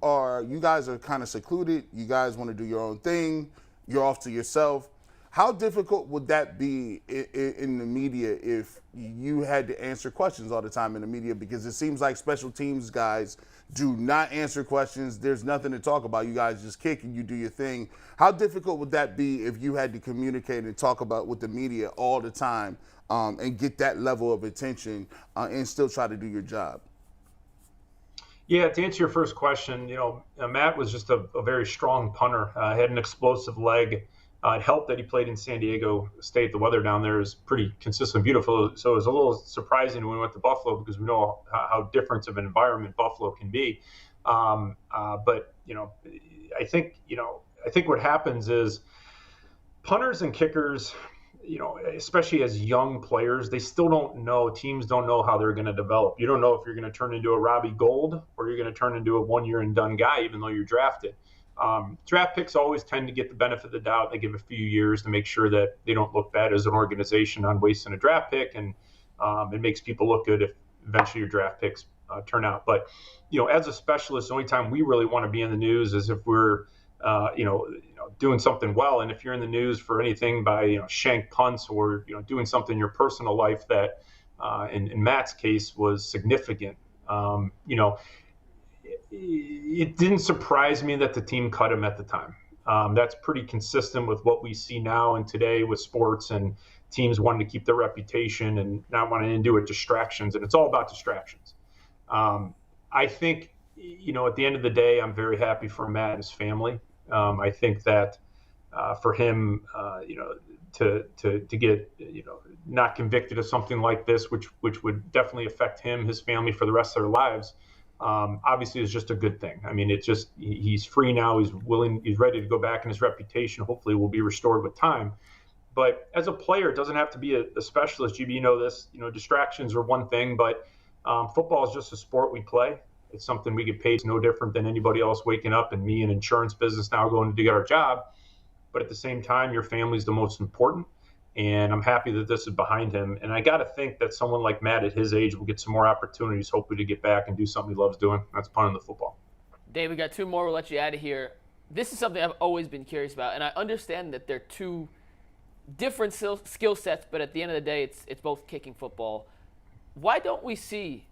[SPEAKER 5] guys are kind of secluded, you guys want to do your own thing, you're off to yourself. How difficult would that be in the media if you had to answer questions all the time in the media? Because it seems like special teams guys do not answer questions. There's nothing to talk about. You guys just kick and you do your thing. How difficult would that be if you had to communicate and talk about with the media all the time and get that level of attention and still try to do your job?
[SPEAKER 7] Yeah, to answer your first question, Matt was just a very strong punter. Had an explosive leg. It helped that he played in San Diego State. The weather down there is pretty consistent, beautiful. So it was a little surprising when we went to Buffalo because we know how different of an environment Buffalo can be. But I think what happens is punters and kickers, especially as young players, they still don't know. Teams don't know how they're going to develop. You don't know if you're going to turn into a Robbie Gould or you're going to turn into a one-year-and-done guy, even though you're drafted. Draft picks always tend to get the benefit of the doubt. They give a few years to make sure that they don't look bad as an organization on wasting a draft pick, and it makes people look good if eventually your draft picks turn out. But as a specialist, the only time we really want to be in the news is if we're doing something well, and if you're in the news for anything by shank punts or doing something in your personal life that in Matt's case was significant. It didn't surprise me that the team cut him at the time. That's pretty consistent with what we see now and today with sports and teams wanting to keep their reputation and not wanting to do it distractions. And it's all about distractions. I think, at the end of the day, I'm very happy for Matt and his family. I think that for him, to get, not convicted of something like this, which would definitely affect him, his family for the rest of their lives, obviously is just a good thing. I mean, it's just, he's free now. He's ready to go back, and his reputation hopefully will be restored with time. But as a player, it doesn't have to be a specialist. GB, this, distractions are one thing, but football is just a sport we play. It's something we get paid. It's no different than anybody else waking up, and me in insurance business now going to do our job. But at the same time, your family's the most important. And I'm happy that this is behind him. And I got to think that someone like Matt at his age will get some more opportunities, hopefully, to get back and do something he loves doing. That's punting the football.
[SPEAKER 2] Dave, we got two more. We'll let you out of here. This is something I've always been curious about, and I understand that they're two different skill sets, but at the end of the day, it's both kicking football. Why don't we see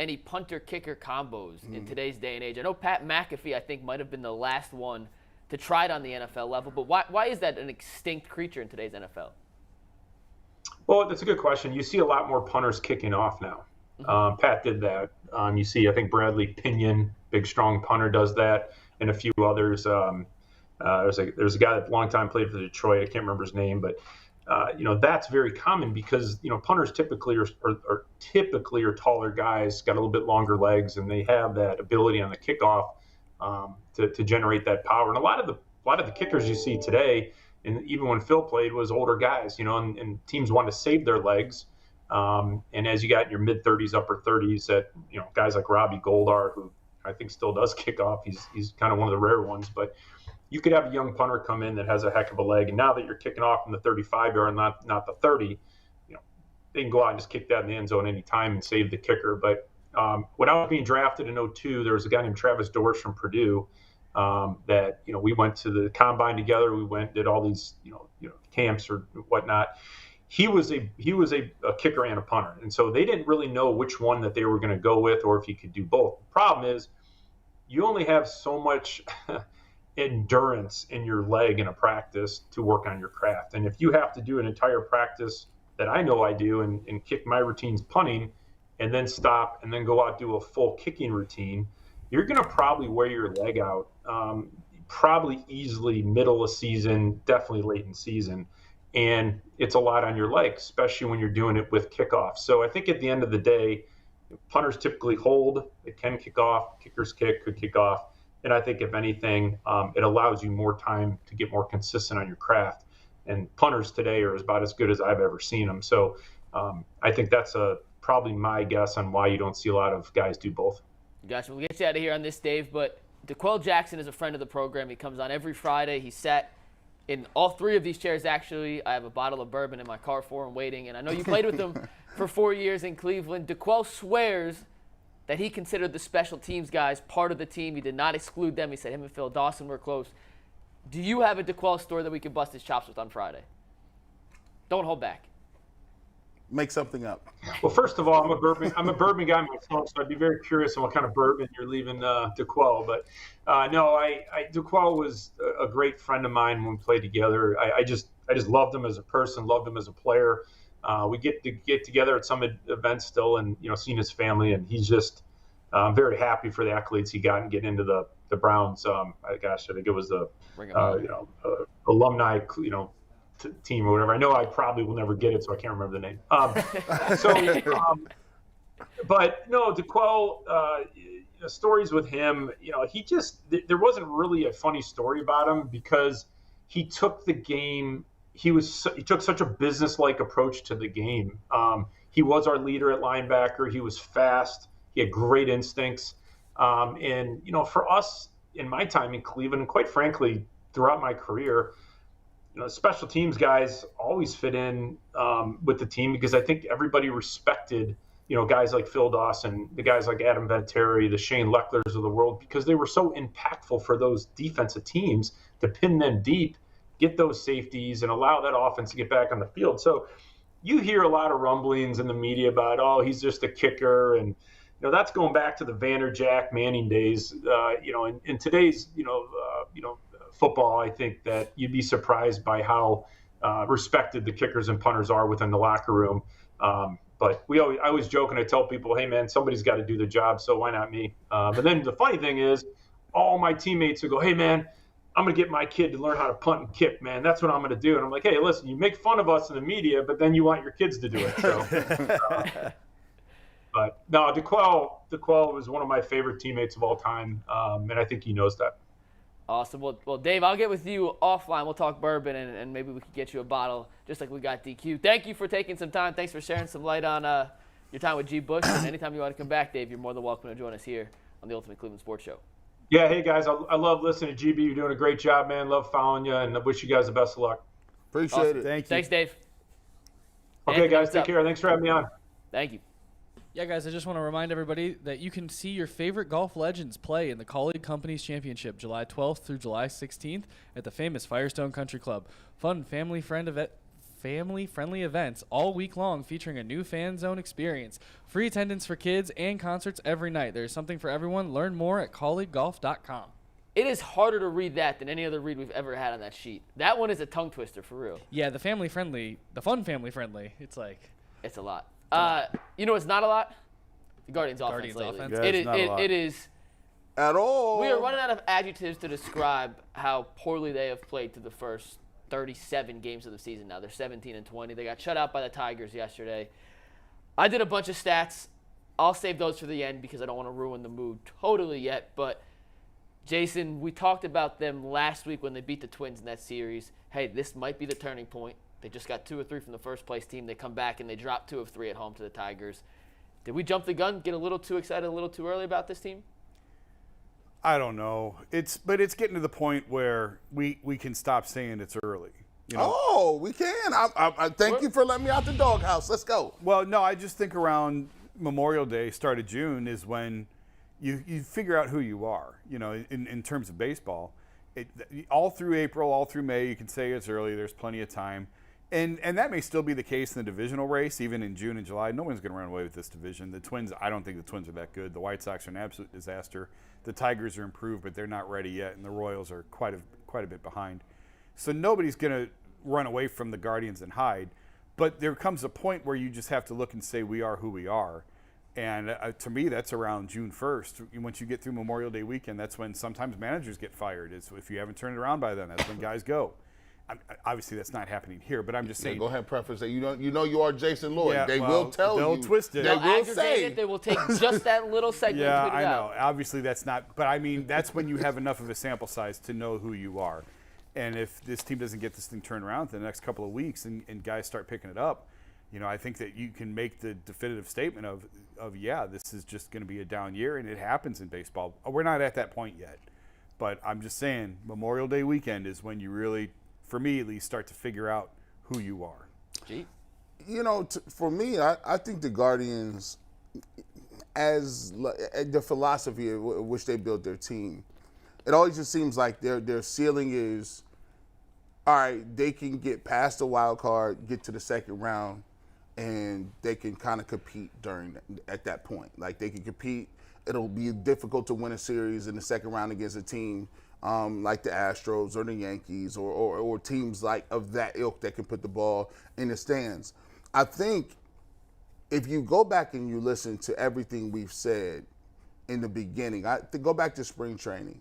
[SPEAKER 2] any punter-kicker combos in today's day and age? I know Pat McAfee, I think, might have been the last one to try it on the NFL level, but why is that an extinct creature in today's NFL?
[SPEAKER 7] Well, that's a good question. You see a lot more punters kicking off now. Pat did that. You see, I think Bradley Pinion, big, strong punter, does that, and a few others. There's a guy that a long time played for Detroit. I can't remember his name, but that's very common because punters typically are taller guys, got a little bit longer legs, and they have that ability on the kickoff to generate that power. And a lot lot of the kickers you see today, and even when Phil played, was older guys, and teams want to save their legs. And as you got in your mid-30s, upper 30s, that guys like Robbie Goldar, who I think still does kick off, he's kind of one of the rare ones, but you could have a young punter come in that has a heck of a leg, and now that you're kicking off from the 35-yard, not the 30, they can go out and just kick that in the end zone anytime and save the kicker. But when I was being drafted in 2002, there was a guy named Travis Dorsch from Purdue that we went to the combine together. We went, did all these camps or whatnot. He was a kicker and a punter, and so they didn't really know which one that they were going to go with, or if he could do both. The problem is, you only have so much endurance in your leg in a practice to work on your craft, and if you have to do an entire practice that I know I do and kick my routines punting, and then stop and then go out do a full kicking routine, you're going to probably wear your leg out, probably easily middle of season, definitely late in season. And it's a lot on your leg, especially when you're doing it with kickoff. So I think at the end of the day, punters typically hold. They can kick off. Kickers could kick off. And I think if anything, it allows you more time to get more consistent on your craft. And punters today are about as good as I've ever seen them. So I think that's probably my guess on why you don't see a lot of guys do both.
[SPEAKER 2] Gotcha. We'll get you out of here on this, Dave. But DeQuell Jackson is a friend of the program. He comes on every Friday. He sat in all three of these chairs, actually. I have a bottle of bourbon in my car for him waiting. And I know you played with him for 4 years in Cleveland. DeQuell swears that he considered the special teams guys part of the team. He did not exclude them. He said him and Phil Dawson were close. Do you have a DeQuell story that we could bust his chops with on Friday? Don't hold back.
[SPEAKER 5] Make something up.
[SPEAKER 7] Well, first of all, I'm a bourbon guy myself, so I'd be very curious on what kind of bourbon you're leaving DeQuell. But no, DeQuell was a great friend of mine when we played together. I just loved him as a person, loved him as a player. We get together at some events still, and seeing his family, and he's just very happy for the accolades he got and getting into the Browns. I think it was the alumni team or whatever. I know I probably will never get it, so I can't remember the name. But no, DeQuell, stories with him, there wasn't really a funny story about him because he took the game. He took such a business-like approach to the game. He was our leader at linebacker. He was fast. He had great instincts. And for us in my time in Cleveland, and quite frankly, throughout my career, special teams guys always fit in with the team because I think everybody respected, guys like Phil Dawson, the guys like Adam Vinatieri, the Shane Lechlers of the world, because they were so impactful for those defensive teams to pin them deep, get those safeties, and allow that offense to get back on the field. So you hear a lot of rumblings in the media about, oh, he's just a kicker, and that's going back to the Vanderjack Manning days. In today's football, I think that you'd be surprised by how respected the kickers and punters are within the locker room. But I always joke and I tell people, hey man, somebody's got to do the job, so why not me? But then the funny thing is, all my teammates will go, hey man, I'm going to get my kid to learn how to punt and kick, man. That's what I'm going to do. And I'm like, hey, listen, you make fun of us in the media, but then you want your kids to do it. So, but no, DeQuell was one of my favorite teammates of all time, and I think he knows that.
[SPEAKER 2] Awesome. Well, Dave, I'll get with you offline. We'll talk bourbon, and maybe we could get you a bottle just like we got DQ. Thank you for taking some time. Thanks for sharing some light on your time with G. Bush. And anytime you want to come back, Dave, you're more than welcome to join us here on the Ultimate Cleveland Sports Show.
[SPEAKER 7] Yeah, hey, guys, I love listening to GB. You're doing a great job, man. Love following you, and I wish you guys the best of luck.
[SPEAKER 5] Appreciate it.
[SPEAKER 6] Thank you.
[SPEAKER 2] Thanks, Dave.
[SPEAKER 7] Okay,
[SPEAKER 2] Anthony,
[SPEAKER 7] guys, take care. Thanks for having me on.
[SPEAKER 2] Thank you.
[SPEAKER 3] Yeah, guys, I just want to remind everybody that you can see your favorite golf legends play in the Colleague Companies Championship July 12th through July 16th at the famous Firestone Country Club. Fun family-friendly events all week long featuring a new fan zone experience. Free attendance for kids and concerts every night. There's something for everyone. Learn more at colleaguegolf.com.
[SPEAKER 2] It is harder to read that than any other read we've ever had on that sheet. That one is a tongue twister for real.
[SPEAKER 3] Yeah, the family-friendly, the fun family-friendly, it's like...
[SPEAKER 2] It's a lot. It's not a lot? The Guardians offense lately.
[SPEAKER 3] Offense?
[SPEAKER 6] Yeah, it's not a lot.
[SPEAKER 2] It is.
[SPEAKER 5] At all.
[SPEAKER 2] We are running out of adjectives to describe how poorly they have played through the first 37 games of the season now. They're 17-20. They got shut out by the Tigers yesterday. I did a bunch of stats. I'll save those for the end because I don't want to ruin the mood totally yet. But Jason, we talked about them last week when they beat the Twins in that series. Hey, this might be the turning point. They just got 2 or 3 from the first place team. They come back and they drop 2 of 3 at home to the Tigers. Did we jump the gun, get a little too excited a little too early about this team?
[SPEAKER 6] I don't know. But it's getting to the point where we can stop saying it's early. You know?
[SPEAKER 5] Oh, we can. I thank you for letting me out the doghouse. Let's go.
[SPEAKER 6] Well, no, I just think around Memorial Day, start of June, is when you figure out who you are, you know, in terms of baseball. All through April, all through May, you can say it's early. There's plenty of time. And that may still be the case in the divisional race, even in June and July. No one's going to run away with this division. The Twins, I don't think the Twins are that good. The White Sox are an absolute disaster. The Tigers are improved, but they're not ready yet, and the Royals are quite a bit behind. So nobody's going to run away from the Guardians and hide. But there comes a point where you just have to look and say we are who we are. And to me, that's around June 1st. Once you get through Memorial Day weekend, that's when sometimes managers get fired. If you haven't turned it around by then, that's when guys go. Obviously, that's not happening here, but I'm just saying.
[SPEAKER 5] Go ahead and preface that. You know you are Jason Lloyd.
[SPEAKER 6] Yeah,
[SPEAKER 5] they will tell you.
[SPEAKER 6] They'll twist it.
[SPEAKER 5] They
[SPEAKER 2] They'll
[SPEAKER 5] will
[SPEAKER 2] aggregate
[SPEAKER 5] say.
[SPEAKER 2] it. They will take just that little segment
[SPEAKER 6] Yeah,
[SPEAKER 2] and tweet it
[SPEAKER 6] I
[SPEAKER 2] out.
[SPEAKER 6] know. Obviously, that's not. But I mean, that's when you have enough of a sample size to know who you are. And if this team doesn't get this thing turned around in the next couple of weeks and guys start picking it up, you know, I think that you can make the definitive statement of yeah, this is just going to be a down year, and it happens in baseball. We're not at that point yet. But I'm just saying Memorial Day weekend is when you really, for me at least, start to figure out who you are.
[SPEAKER 2] Gee.
[SPEAKER 5] You know, for me, I think the Guardians, as the philosophy of which they built their team, it always just seems like their ceiling is, all right, they can get past the wild card, get to the second round, and they can kind of compete at that point. Like, they can compete. It'll be difficult to win a series in the second round against a team like the Astros or the Yankees or teams like of that ilk that can put the ball in the stands. I think if you go back and you listen to everything we've said in the beginning, go back to spring training,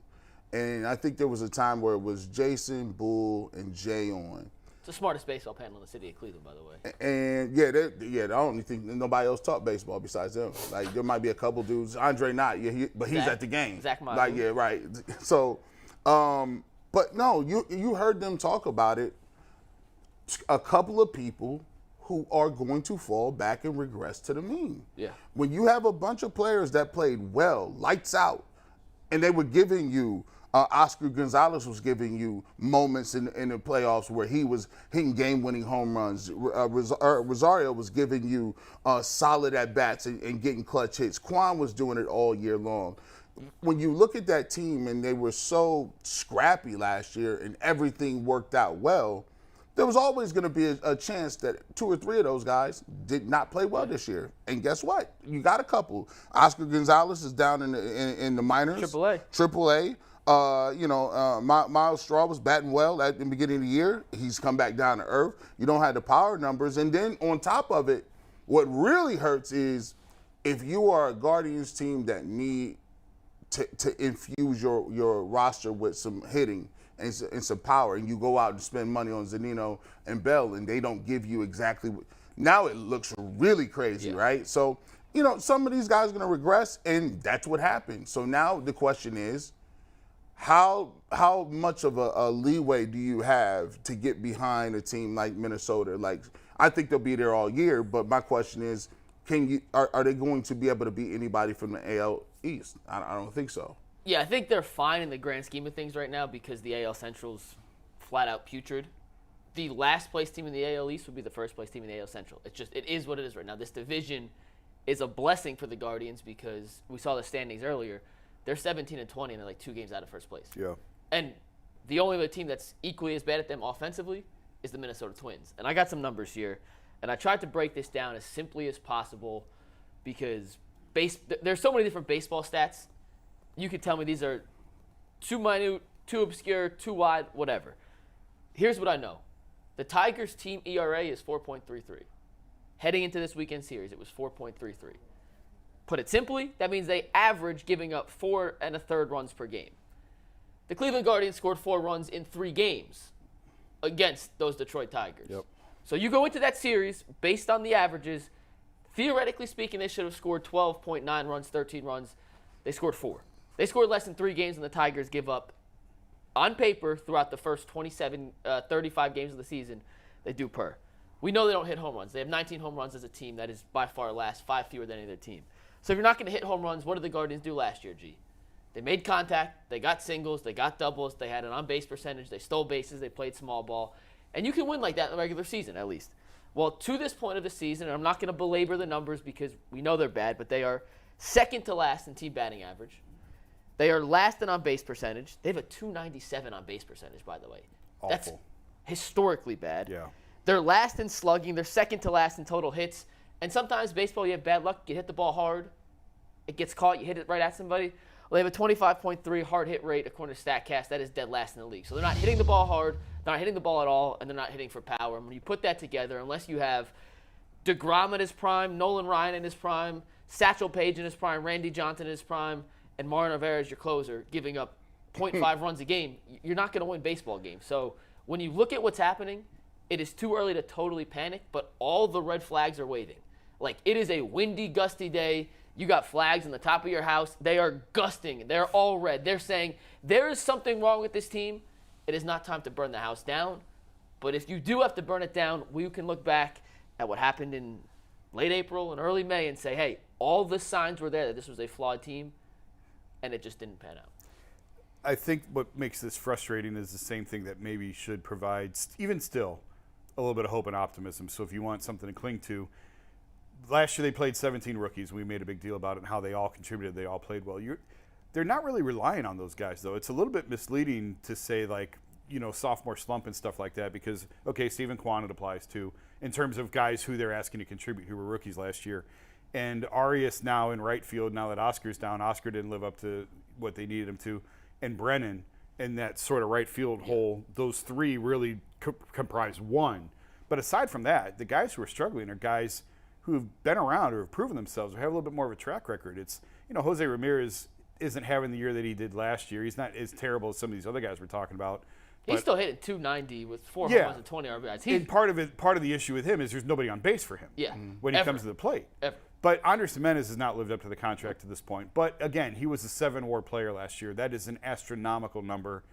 [SPEAKER 5] and I think there was a time where it was Jason, Bull, and Jay on.
[SPEAKER 2] It's the smartest baseball panel in the city of Cleveland, by the way.
[SPEAKER 5] And I don't think nobody else taught baseball besides them. Like, there might be a couple dudes. Andre not, but he's at the game.
[SPEAKER 2] Zach Miles.
[SPEAKER 5] Like, yeah, right. So, but no, you heard them talk about it. A couple of people who are going to fall back and regress to the mean.
[SPEAKER 2] Yeah.
[SPEAKER 5] When you have a bunch of players that played well, lights out, and they were giving you Oscar Gonzalez was giving you moments in the playoffs where he was hitting game-winning home runs. Rosario was giving you solid at-bats and getting clutch hits. Quan was doing it all year long. When you look at that team and they were so scrappy last year and everything worked out well, there was always going to be a chance that 2 or 3 of those guys did not play well this year. And guess what? You got a couple. Oscar Gonzalez is down in the minors. Triple-A. Miles Straw was batting well at the beginning of the year. He's come back down to earth. You don't have the power numbers. And then on top of it, what really hurts is if you are a Guardians team that need to infuse your roster with some hitting and some power, and you go out and spend money on Zunino and Bell, and they don't give you exactly what. Now it looks really crazy, right? So, some of these guys are going to regress, and that's what happened. So now the question is, how much of a leeway do you have to get behind a team like Minnesota? Like, I think they'll be there all year, but my question is, are they going to be able to beat anybody from the AL East? I don't think so.
[SPEAKER 2] Yeah, I think they're fine in the grand scheme of things right now because the AL Central's flat out putrid. The last place team in the AL East would be the first place team in the AL Central. It is what it is right now. This division is a blessing for the Guardians because we saw the standings earlier. They're 17-20 and they're like 2 games out of first place.
[SPEAKER 6] Yeah.
[SPEAKER 2] And the only other team that's equally as bad at them offensively is the Minnesota Twins. And I got some numbers here, and I tried to break this down as simply as possible because there's so many different baseball stats. You could tell me these are too minute, too obscure, too wide, whatever. Here's what I know. The Tigers' team ERA is 4.33. Heading into this weekend series, it was 4.33. Put it simply, that means they average giving up 4 1/3 runs per game. The Cleveland Guardians scored 4 runs in 3 games against those Detroit Tigers.
[SPEAKER 6] Yep.
[SPEAKER 2] So you go into that series based on the averages. Theoretically speaking, they should have scored 12.9 runs, 13 runs. They scored 4. They scored less than 3 games, and the Tigers give up, on paper, throughout the first 35 games of the season, they do per. We know they don't hit home runs. They have 19 home runs as a team. That is by far last, 5 fewer than any other team. So if you're not going to hit home runs, what did the Guardians do last year, G? They made contact. They got singles. They got doubles. They had an on-base percentage. They stole bases. They played small ball. And you can win like that in the regular season, at least. Well, to this point of the season, and I'm not going to belabor the numbers because we know they're bad, but they are second to last in team batting average. They are last in on-base percentage. They have a .297 on-base percentage, by the way.
[SPEAKER 6] Awful.
[SPEAKER 2] That's historically bad.
[SPEAKER 6] Yeah.
[SPEAKER 2] They're last in slugging. They're second to last in total hits. And sometimes baseball, you have bad luck. You hit the ball hard. It gets caught. You hit it right at somebody. Well, they have a 25.3 hard hit rate according to StatCast. That is dead last in the league. So they're not hitting the ball hard. They're not hitting the ball at all, and they're not hitting for power. And when you put that together, unless you have DeGrom in his prime, Nolan Ryan in his prime, Satchel Paige in his prime, Randy Johnson in his prime, and Mario Rivera as your closer, giving up 0.5 runs a game, you're not going to win baseball games. So when you look at what's happening, it is too early to totally panic, but all the red flags are waving. Like, it is a windy, gusty day. You got flags on the top of your house. They are gusting. They're all red. They're saying there is something wrong with this team. It is not time to burn the house down. But if you do have to burn it down, we can look back at what happened in late April and early May and say, hey, all the signs were there that this was a flawed team, and it just didn't pan out.
[SPEAKER 6] I think what makes this frustrating is the same thing that maybe should provide, even still, a little bit of hope and optimism. So if you want something to cling to, last year they played 17 rookies. We made a big deal about it and how they all contributed. They all played well. They're not really relying on those guys, though. It's a little bit misleading to say, like, sophomore slump and stuff like that because, okay, Stephen Kwan it applies to in terms of guys who they're asking to contribute who were rookies last year. And Arias now in right field, now that Oscar's down, Oscar didn't live up to what they needed him to. And Brennan in that sort of right field hole, those three really comprise one. But aside from that, the guys who are struggling are guys who have been around or have proven themselves or have a little bit more of a track record. It's, Jose Ramirez isn't having the year that he did last year. He's not as terrible as some of these other guys we're talking about.
[SPEAKER 2] He's still hitting .290 with 4 home runs and 20 RBIs.
[SPEAKER 6] And part of the issue with him is there's nobody on base for him when he comes to the plate.
[SPEAKER 2] Ever.
[SPEAKER 6] But Andres Gimenez has not lived up to the contract to this point. But again, he was a 7-WAR player last year. That is an astronomical number.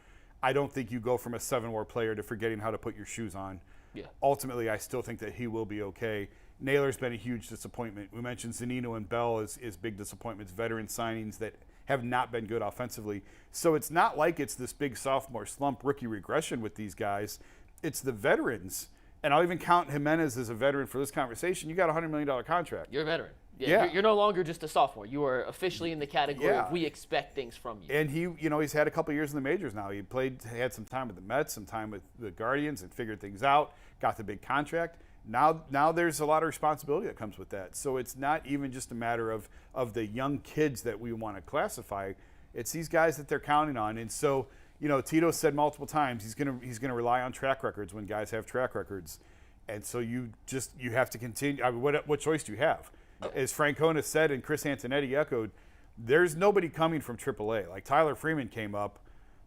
[SPEAKER 6] I don't think you go from a 7-WAR player to forgetting how to put your shoes on.
[SPEAKER 2] Yeah.
[SPEAKER 6] Ultimately, I still think that he will be okay. Naylor's been a huge disappointment. We mentioned Zunino and Bell as big disappointments, veteran signings that have not been good offensively. So it's not like it's this big sophomore slump rookie regression with these guys. It's the veterans. And I'll even count Jimenez as a veteran for this conversation. You got a $100 million contract.
[SPEAKER 2] You're a veteran. Yeah. You're no longer just a sophomore. You are officially in the category of we expect things from you.
[SPEAKER 6] And he's had a couple of years in the majors now. He had some time with the Mets, some time with the Guardians and figured things out, got the big contract. Now there's a lot of responsibility that comes with that. So it's not even just a matter of the young kids that we want to classify. It's these guys that they're counting on. And so, Tito said multiple times he's gonna rely on track records when guys have track records. And so you have to continue. I mean, what choice do you have? As Francona said and Chris Antonetti echoed, there's nobody coming from AAA. Like Tyler Freeman came up.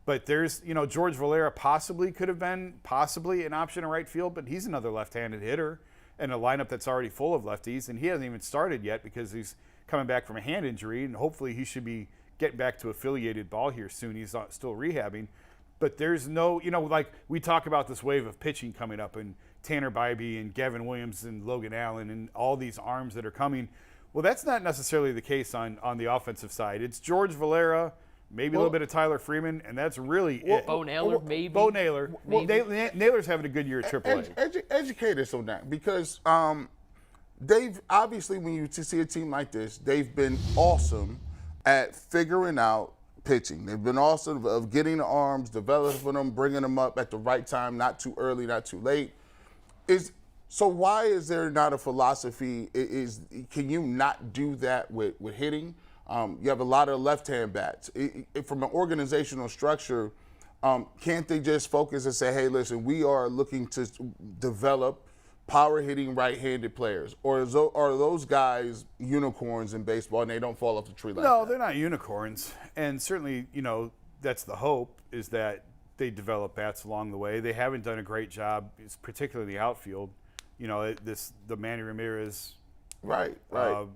[SPEAKER 6] But there's, George Valera could have been an option in right field, but he's another left-handed hitter in a lineup that's already full of lefties, and he hasn't even started yet because he's coming back from a hand injury, and hopefully he should be getting back to affiliated ball here soon. He's still rehabbing. But there's no, like we talk about this wave of pitching coming up, and Tanner Bybee and Gavin Williams and Logan Allen and all these arms that are coming. Well, that's not necessarily the case on the offensive side. It's George Valera, maybe a little bit of Tyler Freeman, and that's really it.
[SPEAKER 2] Bo Naylor, maybe.
[SPEAKER 6] Bo Naylor. Naylor's having a good year at AAA.
[SPEAKER 5] Educate us on that because they've obviously, when you see a team like this, they've been awesome at figuring out pitching. They've been awesome of getting the arms, developing them, bringing them up at the right time, not too early, not too late. So why is there not a philosophy? Can you not do that with hitting? You have a lot of left-hand bats. From an organizational structure, can't they just focus and say, hey, listen, we are looking to develop power-hitting right-handed players? Or are those guys unicorns in baseball and they don't fall off the tree like that?
[SPEAKER 6] No, they're not unicorns. And certainly, that's the hope, is that they develop bats along the way. They haven't done a great job, particularly the outfield. The Manny Ramirez,
[SPEAKER 5] right.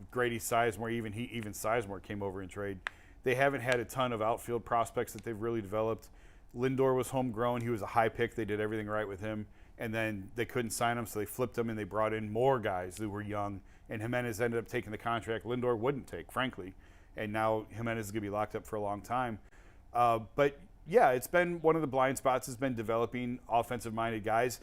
[SPEAKER 6] Grady Sizemore, even Sizemore came over in trade. They haven't had a ton of outfield prospects that they've really developed. Lindor was homegrown. He was a high pick. They did everything right with him. And then they couldn't sign him, so they flipped him, and they brought in more guys who were young. And Jimenez ended up taking the contract Lindor wouldn't take, frankly. And now Jimenez is going to be locked up for a long time. But, yeah, it's been one of the blind spots has been developing offensive-minded guys.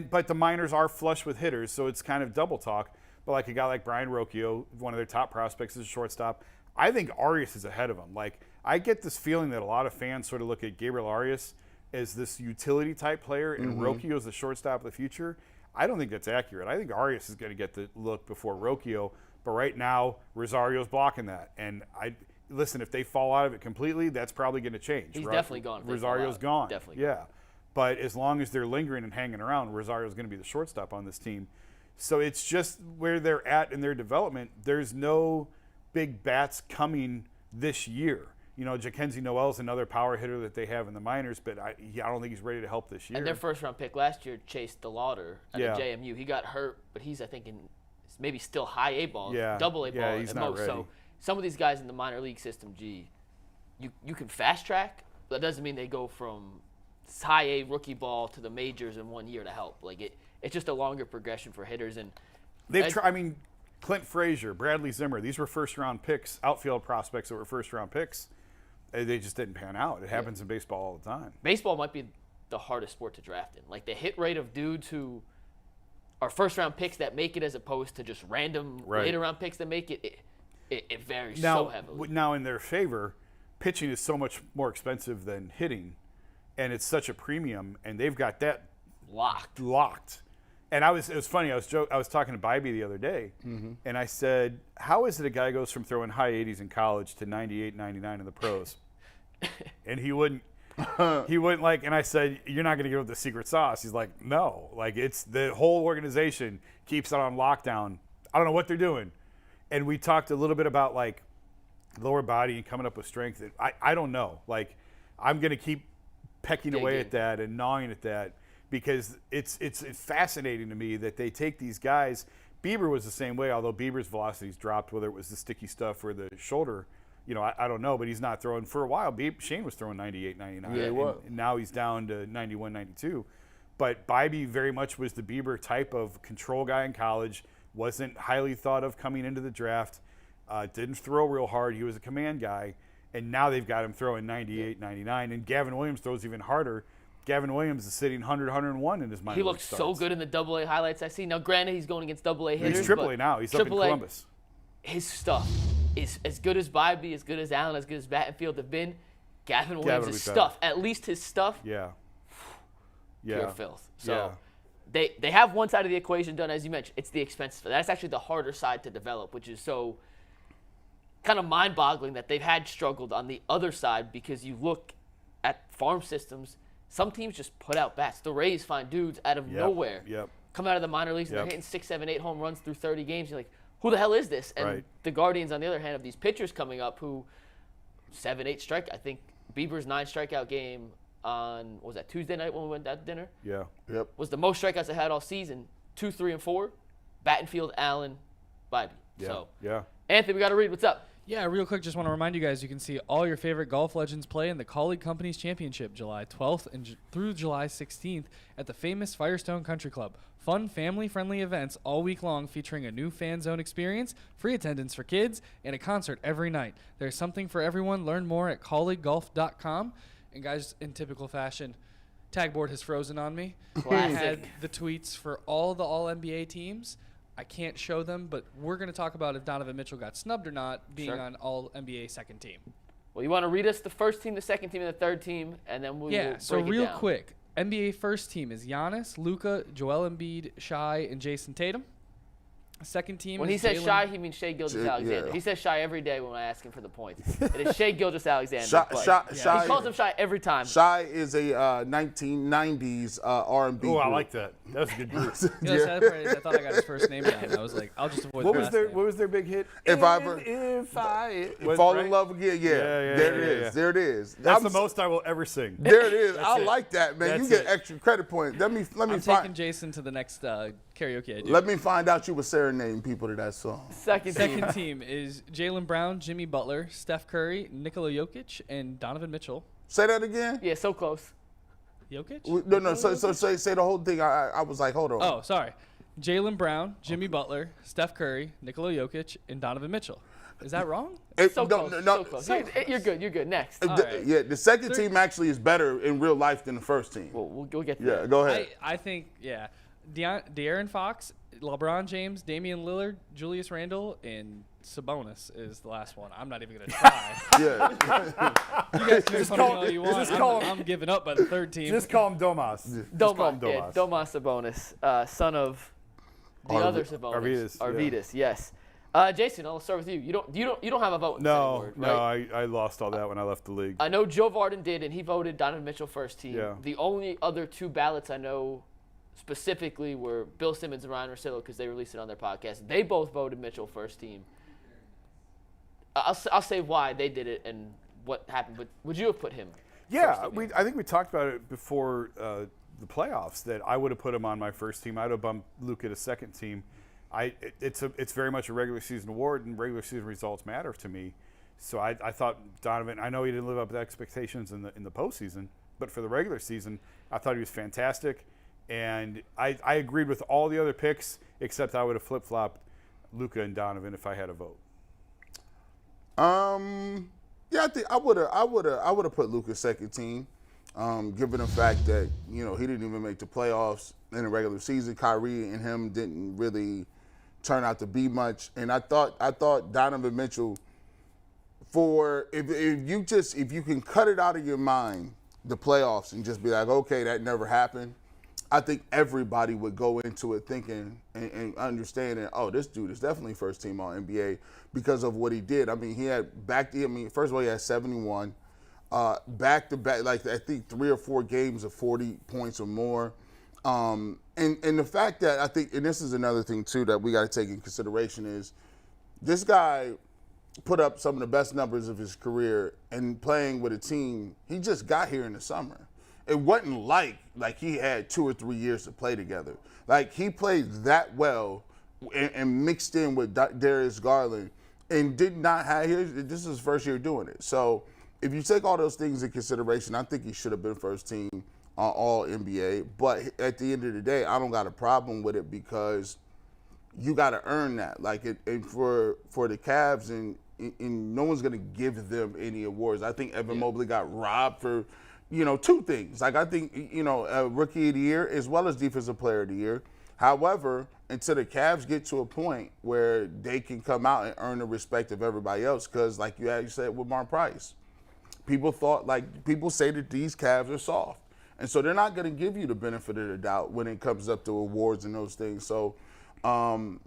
[SPEAKER 6] But the minors are flush with hitters, so it's kind of double talk. But like a guy like Brian Rocchio, one of their top prospects is a shortstop, I think Arias is ahead of him. Like, I get this feeling that a lot of fans sort of look at Gabriel Arias as this utility-type player and Rocchio is the shortstop of the future. I don't think that's accurate. I think Arias is going to get the look before Rocchio. But right now, Rosario's blocking that. And listen, if they fall out of it completely, that's probably going to change.
[SPEAKER 2] He's definitely gone.
[SPEAKER 6] Rosario's gone.
[SPEAKER 2] Definitely.
[SPEAKER 6] Yeah. But as long as they're lingering and hanging around, Rosario's going to be the shortstop on this team. So it's just where they're at in their development. There's no big bats coming this year. You know, Jackenzie Noel's another power hitter that they have in the minors, but I don't think he's ready to help this year.
[SPEAKER 2] And their first-round pick last year, Chase DeLauder at the JMU. He got hurt, but he's, I think, in maybe still high A ball, double A ball
[SPEAKER 6] he's
[SPEAKER 2] at
[SPEAKER 6] not
[SPEAKER 2] most.
[SPEAKER 6] ready.
[SPEAKER 2] So some of these guys in the minor league system, you can fast track, but that doesn't mean they go from high A rookie ball to the majors in 1 year to help. Like it's just a longer progression for hitters. And
[SPEAKER 6] they've tried. I mean, Clint Frazier, Bradley Zimmer, these were first-round picks, outfield prospects that were first-round picks. They just didn't pan out. It happens in baseball all the time.
[SPEAKER 2] Baseball might be the hardest sport to draft in. Like the hit rate of dudes who are first-round picks that make it as opposed to just random later-round picks that make it, it varies so heavily.
[SPEAKER 6] Now, in their favor, pitching is so much more expensive than hitting, and it's such a premium, and they've got that locked. And it was funny. I was talking to Bybee the other day, and I said, "How is it a guy goes from throwing high 80s in college to 98, 99 in the pros?" And he wouldn't like. And I said, "You're not going to give up the secret sauce." He's like, "No, like it's the whole organization keeps it on lockdown. I don't know what they're doing." And we talked a little bit about like lower body and coming up with strength. I don't know. Like I'm going to keep pecking away at that and gnawing at that. Because it's fascinating to me that they take these guys. Bieber was the same way, although Bieber's velocity's dropped, whether it was the sticky stuff or the shoulder. You know, I don't know, but he's not throwing for a while. Shane was throwing 98, 99.
[SPEAKER 5] Yeah, he was.
[SPEAKER 6] And now he's down to 91, 92. But Bybee very much was the Bieber type of control guy in college, wasn't highly thought of coming into the draft, didn't throw real hard. He was a command guy. And now they've got him throwing 98, 99. And Gavin Williams throws even harder. Gavin Williams is sitting 100, 101 in his minor league starts.
[SPEAKER 2] He looks so good in the AA highlights I see. Now, granted, he's going against AA hitters.
[SPEAKER 6] He's AAA now. He's up in Columbus.
[SPEAKER 2] His stuff is as good as Bybee, as good as Allen, as good as Battenfield have been. Gavin Williams' stuff, at least his stuff, pure filth. So they have one side of the equation done, as you mentioned. It's the expensive. That's actually the harder side to develop, which is so kind of mind-boggling that they've had struggled on the other side because you look at farm systems. Some teams just put out bats. The Rays find dudes out of nowhere. Come out of the minor leagues and they're hitting 6, 7, 8 home runs through 30 games. You're like, who the hell is this? And the Guardians, on the other hand, have these pitchers coming up who 7, 8 strike. I think Bieber's 9 strikeout game on, what was that, Tuesday night when we went out to dinner? Was the most strikeouts I had all season. 2, 3, and 4. Battenfield, Allen, Bybee. Anthony, we got to read. What's up?
[SPEAKER 3] Yeah, real quick, just want to remind you guys, you can see all your favorite golf legends play in the Colleague Companies Championship July 12th and through July 16th at the famous Firestone Country Club. Fun, family-friendly events all week long featuring a new fan zone experience, free attendance for kids, and a concert every night. There's something for everyone. Learn more at colleaguegolf.com. And guys, in typical fashion, Tagboard has frozen on me. I had the tweets for all the All-NBA teams. I can't show them, but we're going to talk about if Donovan Mitchell got snubbed or not being on All-NBA second team.
[SPEAKER 2] Well, you want to read us the first team, the second team, and the third team, and then we'll break it down.
[SPEAKER 3] So real quick, NBA first team is Giannis, Luka, Joel Embiid, Shai, and Jason Tatum. Second team
[SPEAKER 2] when
[SPEAKER 3] is
[SPEAKER 2] he says Shai, he means Shai Gilgeous-Alexander. He says Shai every day when I ask him for the points. It is Shai Gilgeous-Alexander. He calls him Shai every time.
[SPEAKER 5] Shai is a 1990s R&B
[SPEAKER 6] group. I like that. That's a good group.
[SPEAKER 3] I thought I got his first name down. I was like, I'll just avoid
[SPEAKER 6] what was their big hit?
[SPEAKER 5] If I fall in love again, there it is.
[SPEAKER 6] That's the most I will ever sing.
[SPEAKER 5] There it is. I like that, man. You get extra credit points. Let me
[SPEAKER 3] taking Jason to the next karaoke I do.
[SPEAKER 5] Let me find out you were serenading serenading people to that song.
[SPEAKER 2] Second
[SPEAKER 3] team is Jaylen Brown, Jimmy Butler, Steph Curry, Nikola Jokic, and Donovan Mitchell.
[SPEAKER 5] Say that again?
[SPEAKER 2] Yeah, so close.
[SPEAKER 3] Jokic?
[SPEAKER 5] No. So say the whole thing. I was like, hold on.
[SPEAKER 3] Oh, sorry. Jaylen Brown, Jimmy Butler, Steph Curry, Nikola Jokic, and Donovan Mitchell. Is that wrong?
[SPEAKER 2] So close. You're good. Next.
[SPEAKER 3] Right.
[SPEAKER 5] Yeah, the second team actually is better in real life than the first team.
[SPEAKER 2] We'll get to
[SPEAKER 5] Yeah,
[SPEAKER 2] that.
[SPEAKER 5] go ahead.
[SPEAKER 3] I think, De'Aaron Fox, LeBron James, Damian Lillard, Julius Randle, and Sabonis is the last one. I'm not even going to try.
[SPEAKER 5] Yeah.
[SPEAKER 3] You guys can
[SPEAKER 6] Just
[SPEAKER 3] make fun of me
[SPEAKER 6] call-
[SPEAKER 3] all you
[SPEAKER 6] just
[SPEAKER 3] want.
[SPEAKER 6] call-
[SPEAKER 3] I'm giving up by the third team.
[SPEAKER 6] Just call him Domas.
[SPEAKER 2] Domas Sabonis, son of the other Sabonis.
[SPEAKER 6] Arvydas,
[SPEAKER 2] yes. Jason, I'll start with you. You don't have a vote in the
[SPEAKER 6] No,
[SPEAKER 2] second word, right?
[SPEAKER 6] I lost all that when I left the league.
[SPEAKER 2] I know Joe Varden did, and he voted Donovan Mitchell first team.
[SPEAKER 6] Yeah.
[SPEAKER 2] The only other two ballots I know specifically were Bill Simmons and Ryan Russillo because they released it on their podcast. They both voted Mitchell first team. I'll say why they did it and what happened, but would you have put him?
[SPEAKER 6] Yeah,
[SPEAKER 2] first team?
[SPEAKER 6] I think we talked about it before the playoffs that I would have put him on my first team. I would have bumped Luka to second team. It's very much a regular season award, and regular season results matter to me. So I thought Donovan. I know he didn't live up to expectations in the postseason, but for the regular season, I thought he was fantastic. And I agreed with all the other picks except I would have flip flopped Luka and Donovan if I had a vote.
[SPEAKER 5] Yeah, I think I would have put Luka second team, given the fact that he didn't even make the playoffs in the regular season. Kyrie and him didn't really turn out to be much, and I thought Donovan Mitchell, if you can cut it out of your mind the playoffs and just be like, okay, that never happened. I think everybody would go into it thinking and understanding, oh, this dude is definitely first team All NBA because of what he did. I mean, first of all, he had 71, back to back, like I think 3 or 4 games of 40 points or more. And the fact that I think, and this is another thing too that we got to take in consideration is this guy put up some of the best numbers of his career and playing with a team. He just got here in the summer. It wasn't like he had 2 or 3 years to play together. Like he played that well and mixed in with Darius Garland and did not have this is his first year doing it. So if you take all those things in consideration, I think he should have been first team All NBA. But at the end of the day, I don't got a problem with it because you got to earn that. Like and for the Cavs and no one's gonna give them any awards. I think Evan Mobley got robbed for 2 things. Like I think, Rookie of the Year as well as Defensive Player of the Year. However, until the Cavs get to a point where they can come out and earn the respect of everybody else, because like you said with Mark Price, people say that these Cavs are soft. And so they're not going to give you the benefit of the doubt when it comes up to awards and those things. So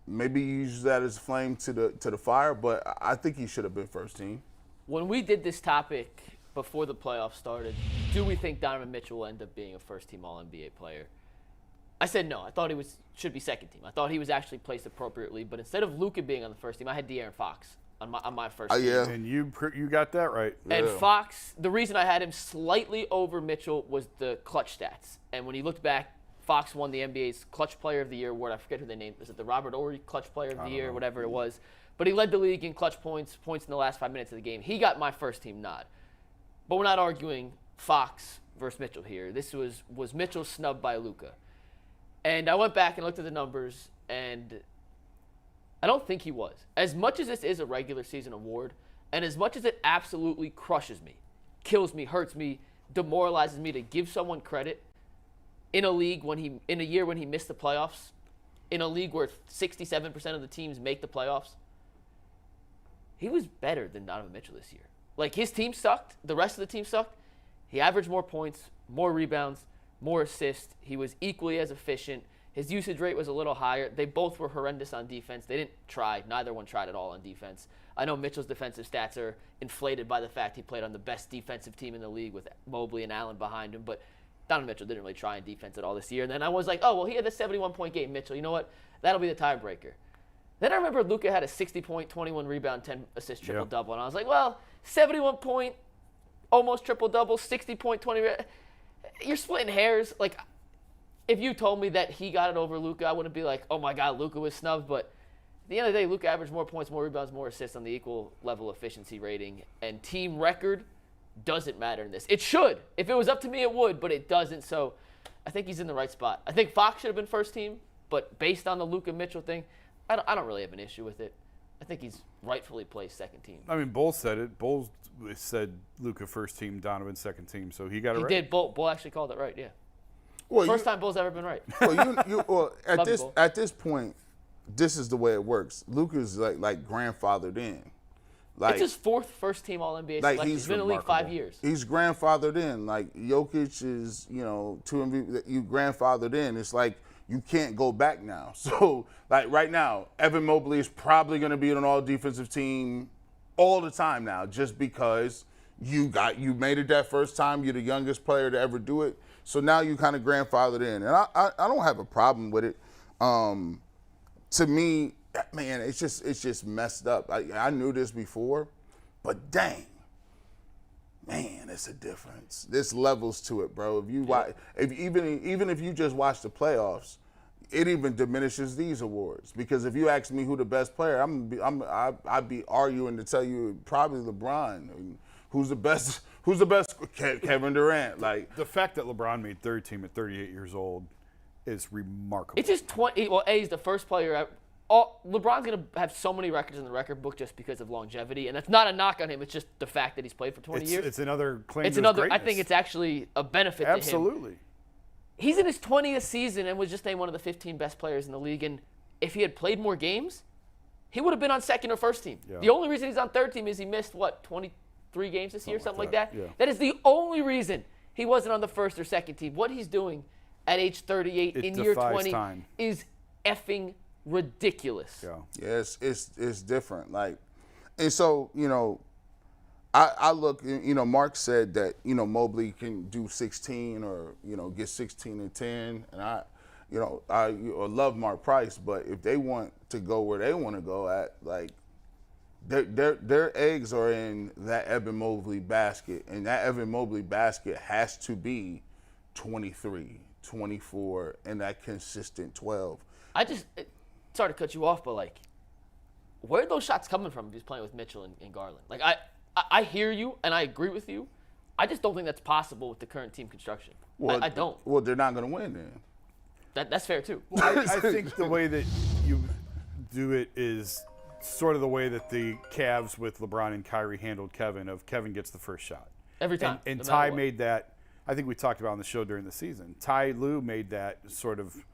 [SPEAKER 5] maybe you use that as a flame to the fire, but I think he should have been first team.
[SPEAKER 2] When we did this topic before the playoffs started, do we think Donovan Mitchell will end up being a first-team All-NBA player? I said no. I thought he should be second team. I thought he was actually placed appropriately, but instead of Luka being on the first team, I had De'Aaron Fox on my first team.
[SPEAKER 5] Yeah.
[SPEAKER 6] And you got that right.
[SPEAKER 2] And Fox, the reason I had him slightly over Mitchell was the clutch stats. And when you look back, Fox won the NBA's Clutch Player of the Year award. I forget who they named. Was it the Robert Horry Clutch Player of the Year, whatever it was? But he led the league in clutch points in the last 5 minutes of the game. He got my first team nod. But we're not arguing Fox versus Mitchell here. This was Mitchell snubbed by Luka. And I went back and looked at the numbers, and I don't think he was. As much as this is a regular season award, and as much as it absolutely crushes me, kills me, hurts me, demoralizes me to give someone credit in a year when he missed the playoffs, in a league where 67% of the teams make the playoffs, he was better than Donovan Mitchell this year. Like, his team sucked. The rest of the team sucked. He averaged more points, more rebounds, more assists. He was equally as efficient. His usage rate was a little higher. They both were horrendous on defense. They didn't try. Neither one tried at all on defense. I know Mitchell's defensive stats are inflated by the fact he played on the best defensive team in the league with Mobley and Allen behind him, but Donovan Mitchell didn't really try on defense at all this year. And then I was like, oh, well, he had the 71-point game. Mitchell, you know what? That'll be the tiebreaker. Then I remember Luka had a 60-point, 21 rebound, 10 assist triple-double. And I was like, well, 71-point, almost triple-double, 60-point, 20. You're splitting hairs. Like, if you told me that he got it over Luka, I wouldn't be like, oh, my God, Luka was snubbed. But At the end of the day, Luka averaged more points, more rebounds, more assists on the equal level efficiency rating, and team record doesn't matter in this. It should. If it was up to me, it would, but it doesn't. So I think he's in the right spot. I think Fox should have been first team, but based on the Luka Mitchell thing, I don't really have an issue with it. I think he's rightfully placed second team.
[SPEAKER 6] I mean, Bull said it. Bull said Luka first team, Donovan second team, so he got it right.
[SPEAKER 2] He did. Bull actually called it right, yeah.
[SPEAKER 5] Well,
[SPEAKER 2] First time Bull's ever been right.
[SPEAKER 5] Well,
[SPEAKER 2] Love you, Bull.
[SPEAKER 5] at this point, this is the way it works. Luka's like grandfathered in. Like,
[SPEAKER 2] it's his fourth first-team All-NBA
[SPEAKER 5] like
[SPEAKER 2] selection. He's been in the league 5 years.
[SPEAKER 5] He's grandfathered in. Like Jokic is, 2 MVP. You grandfathered in. It's like you can't go back now. So, like right now, Evan Mobley is probably going to be on an all-defensive team all the time now, just because you made it that first time. You're the youngest player to ever do it. So now you kind of grandfathered in, and I don't have a problem with it. To me, man, it's just messed up. I knew this before, but dang, man, it's a difference. There's levels to it, bro. If you watch, even if you just watch the playoffs, it even diminishes these awards. Because if you ask me who the best player, I'd be arguing to tell you probably LeBron. Who's the best? Who's the best? Kevin Durant. Like,
[SPEAKER 6] the fact that LeBron made third team at 38 years old is remarkable.
[SPEAKER 2] It's just 20. Well, he's the first player. LeBron's going to have so many records in the record book just because of longevity, and that's not a knock on him. It's just the fact that he's played for 20 years.
[SPEAKER 6] It's another claim.
[SPEAKER 2] It's
[SPEAKER 6] to
[SPEAKER 2] another.
[SPEAKER 6] his
[SPEAKER 2] I
[SPEAKER 6] greatness.
[SPEAKER 2] think it's actually a benefit to him.
[SPEAKER 6] Absolutely.
[SPEAKER 2] He's in his 20th season and was just named one of the 15 best players in the league. And if he had played more games, he would have been on second or first team.
[SPEAKER 6] Yeah.
[SPEAKER 2] The only reason he's on third team is he missed 23 games this year, something like that.
[SPEAKER 6] Yeah.
[SPEAKER 2] That is the only reason he wasn't on the first or second team. What he's doing at age 38 in year 20 is effing ridiculous.
[SPEAKER 5] Yeah, it's different. Like, and so I look. Mark said that Mobley can do 16 or get 16 and 10, and I love Mark Price, but if they want to go where they want to go at, like, their eggs are in that Evan Mobley basket, and that Evan Mobley basket has to be 23, 24, and that consistent 12.
[SPEAKER 2] Sorry to cut you off, but like, where are those shots coming from if he's playing with Mitchell and Garland? Like, I hear you and I agree with you. I just don't think that's possible with the current team construction.
[SPEAKER 5] Well,
[SPEAKER 2] I don't.
[SPEAKER 5] Well, they're not going to win then.
[SPEAKER 2] That's fair too.
[SPEAKER 6] Well, I think the way that you do it is sort of the way that the Cavs with LeBron and Kyrie handled Kevin. Kevin gets the first shot
[SPEAKER 2] Every time.
[SPEAKER 6] and
[SPEAKER 2] no
[SPEAKER 6] Ty
[SPEAKER 2] matter what.
[SPEAKER 6] made that. I think we talked about on the show during the season. Ty Lue made that sort of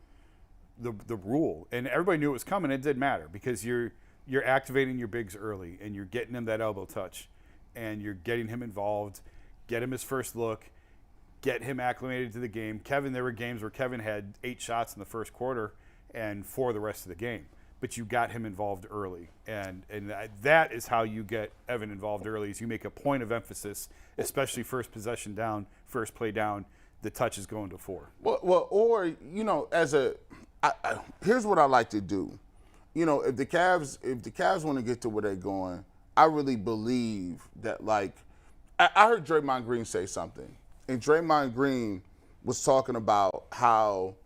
[SPEAKER 6] the rule, and everybody knew it was coming. It didn't matter because you're activating your bigs early, and you're getting him that elbow touch, and you're getting him involved, get him his first look, get him acclimated to the game. Kevin, there were games where Kevin had 8 shots in the first quarter and 4 the rest of the game, but you got him involved early, and that is how you get Evan involved early. Is you make a point of emphasis, especially first possession down, first play down, the touch is going to 4.
[SPEAKER 5] Well, or here's what I like to do. If the Cavs want to get to where they're going, I really believe that, like, I heard Draymond Green say something, and Draymond Green was talking about how,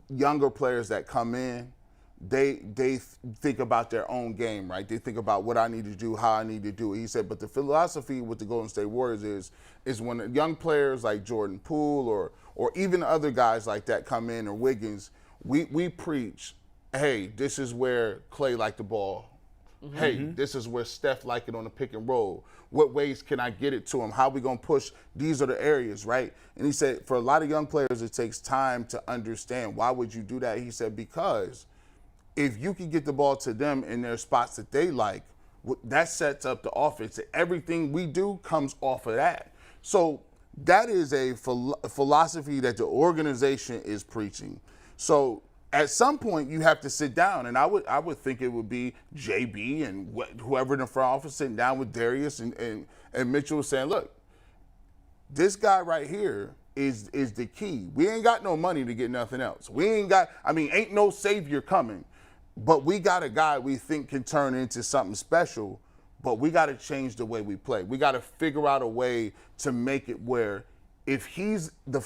[SPEAKER 5] younger players that come in, they think about their own game, right? They think about what I need to do, how I need to do it. He said, but the philosophy with the Golden State Warriors is when young players like Jordan Poole or even other guys like that come in, or Wiggins, we preach, hey, this is where Clay liked the ball. Mm-hmm. Hey, this is where Steph liked it on the pick and roll. What ways can I get it to him? How we going to push? These are the areas, right? And he said, for a lot of young players, it takes time to understand. Why would you do that? He said, because if you can get the ball to them in their spots that they like, that sets up the offense. Everything we do comes off of that. So that is a philosophy that the organization is preaching. So at some point you have to sit down, and I would think it would be JB and whoever in the front office sitting down with Darius and Mitchell saying, look, this guy right here is the key. We ain't got no money to get nothing else. Ain't no savior coming. But we got a guy we think can turn into something special, but we got to change the way we play. We got to figure out a way to make it where if he's the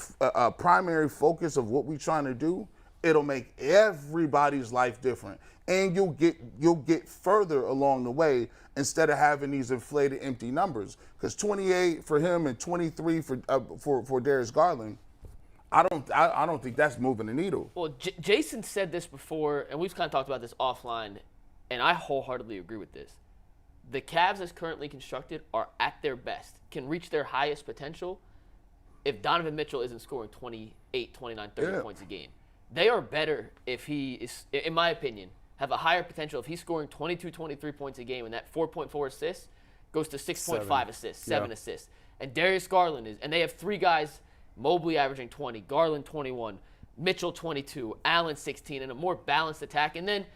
[SPEAKER 5] primary focus of what we're trying to do, it'll make everybody's life different. And you'll get further along the way instead of having these inflated empty numbers. Because 28 for him and 23 for Darius Garland, I don't think that's moving the needle.
[SPEAKER 2] Well, Jason said this before, and we've kind of talked about this offline, and I wholeheartedly agree with this. The Cavs, as currently constructed, are at their best, can reach their highest potential if Donovan Mitchell isn't scoring 28, 29, 30 points a game. They are better if he is, in my opinion, have a higher potential if he's scoring 22, 23 points a game, and that 4.4 assists goes to 6.5 assists, 7 assists. And Darius Garland and they have 3 guys, Mobley averaging 20, Garland 21, Mitchell 22, Allen 16, and a more balanced attack. And then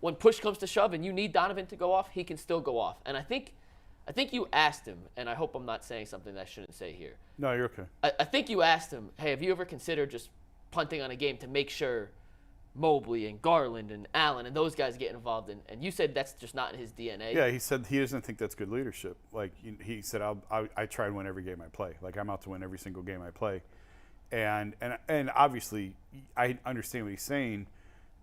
[SPEAKER 2] when push comes to shove and you need Donovan to go off, he can still go off. And I think you asked him, and I hope I'm not saying something that I shouldn't say here.
[SPEAKER 6] No, you're okay.
[SPEAKER 2] I think you asked him, hey, have you ever considered just punting on a game to make sure Mobley and Garland and Allen and those guys get involved in? And you said that's just not in his DNA.
[SPEAKER 6] Yeah, he said he doesn't think that's good leadership. Like he said, I try and win every game I play. Like I'm out to win every single game I play. And obviously I understand what he's saying,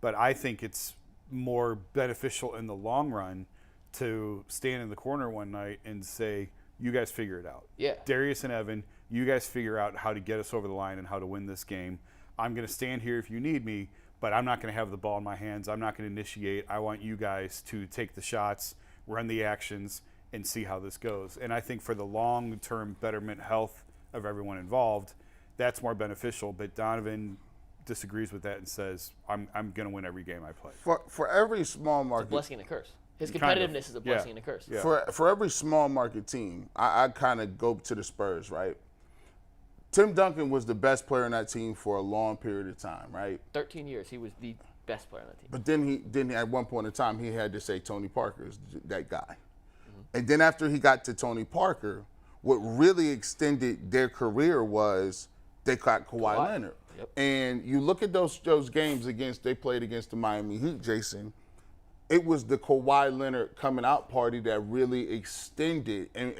[SPEAKER 6] but I think it's more beneficial in the long run to stand in the corner one night and say, you guys figure it out.
[SPEAKER 2] Yeah.
[SPEAKER 6] Darius and Evan, you guys figure out how to get us over the line and how to win this game. I'm going to stand here if you need me, but I'm not going to have the ball in my hands. I'm not going to initiate. I want you guys to take the shots, run the actions, and see how this goes. And I think for the long-term betterment health of everyone involved, that's more beneficial. But Donovan disagrees with that and says, I'm going to win every game I play.
[SPEAKER 5] For every small market,
[SPEAKER 2] It's a blessing and a curse. His
[SPEAKER 6] Kind of.
[SPEAKER 2] competitiveness is a blessing and a curse.
[SPEAKER 6] Yeah.
[SPEAKER 5] for every small market team, I kind of go to the Spurs, right? Tim Duncan was the best player on that team for a long period of time, right?
[SPEAKER 2] 13 years, he was the best player on that team.
[SPEAKER 5] But then at one point in time, he had to say Tony Parker is that guy. Mm-hmm. And then after he got to Tony Parker, what really extended their career was they got Kawhi Leonard.
[SPEAKER 2] Yep.
[SPEAKER 5] And you look at those games they played against the Miami Heat, Jason. It was the Kawhi Leonard coming out party that really extended and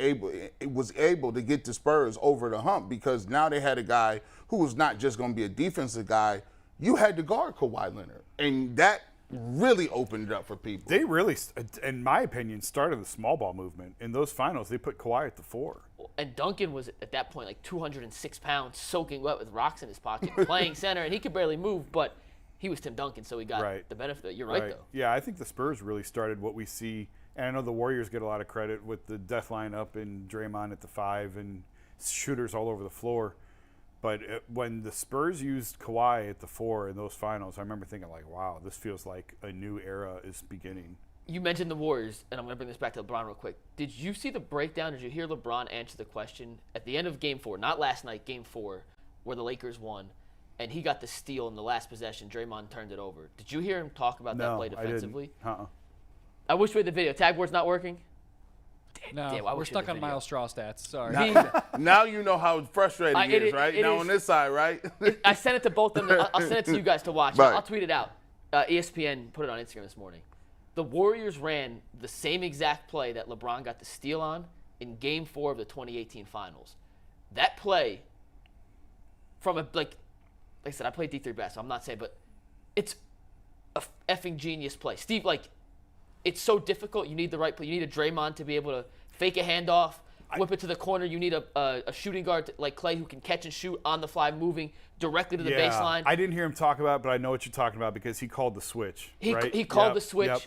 [SPEAKER 5] was able to get the Spurs over the hump, because now they had a guy who was not just going to be a defensive guy. You had to guard Kawhi Leonard, and that really opened it up for people.
[SPEAKER 6] They really, in my opinion, started the small ball movement. In those finals, they put Kawhi at the 4.
[SPEAKER 2] And Duncan was, at that point, like 206 pounds, soaking wet with rocks in his pocket, playing center, and he could barely move, but he was Tim Duncan, so he got the benefit. You're right, though.
[SPEAKER 6] Yeah, I think the Spurs really started what we see, and I know the Warriors get a lot of credit with the death lineup and Draymond at the 5 and shooters all over the floor. But when the Spurs used Kawhi at the 4 in those finals, I remember thinking, like, wow, this feels like a new era is beginning.
[SPEAKER 2] You mentioned the Warriors, and I'm going to bring this back to LeBron real quick. Did you see the breakdown? Did you hear LeBron answer the question at the end of Game 4, not last night, Game 4, where the Lakers won, and he got the steal in the last possession. Draymond turned it over. Did you hear him talk about that play defensively?
[SPEAKER 6] I didn't.
[SPEAKER 2] I wish we had the video. Tagboard's not working?
[SPEAKER 3] No, we're stuck on Miles Straw stats. Sorry.
[SPEAKER 5] Now you know how frustrating it is, right? Now on this side, right?
[SPEAKER 2] I sent it to both of them. I'll send it to you guys to watch.
[SPEAKER 5] Right.
[SPEAKER 2] I'll tweet it out. ESPN put it on Instagram this morning. The Warriors ran the same exact play that LeBron got the steal on in Game 4 of the 2018 Finals. That play, from like I said, I played D3 basketball, so I'm not saying, but it's a effing genius play. Steve, it's so difficult. You need the right play. You need a Draymond to be able to fake a handoff, whip it to the corner. You need a shooting guard like Clay who can catch and shoot on the fly, moving directly to the baseline.
[SPEAKER 6] I didn't hear him talk about it, but I know what you're talking about because he called the switch.
[SPEAKER 2] He
[SPEAKER 6] right?
[SPEAKER 2] called the switch.
[SPEAKER 6] Yep.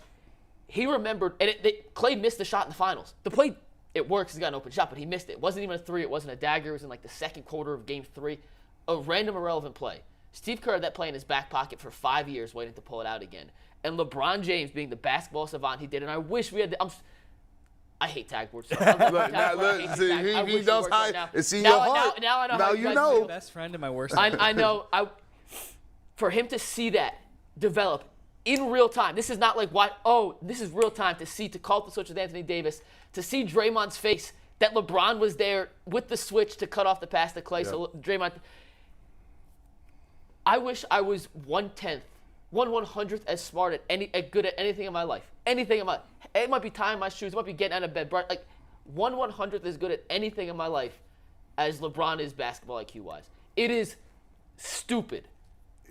[SPEAKER 2] He remembered, and Clay missed the shot in the finals. The play, it works. He's got an open shot, but he missed it. It wasn't even a 3. It wasn't a dagger. It was in like the second quarter of Game 3. A random irrelevant play. Steve Kerr had that play in his back pocket for 5 years waiting to pull it out again. And LeBron James, being the basketball savant he did, and I wish we had I hate tagboard. So
[SPEAKER 5] he knows how it's in your heart.
[SPEAKER 2] Now I know
[SPEAKER 5] now
[SPEAKER 2] how
[SPEAKER 5] you know.
[SPEAKER 3] Best friend and my worst.
[SPEAKER 2] I know. For him to see that develop in real time. This is not like this is real time to call the switch with Anthony Davis, to see Draymond's face that LeBron was there with the switch to cut off the pass to Clay. So Draymond, I wish I was 1/10, 1/100th as smart good at anything in my life. Anything in my life. It might be tying my shoes, it might be getting out of bed, but like 1/100th as good at anything in my life as LeBron is basketball IQ wise. It is stupid.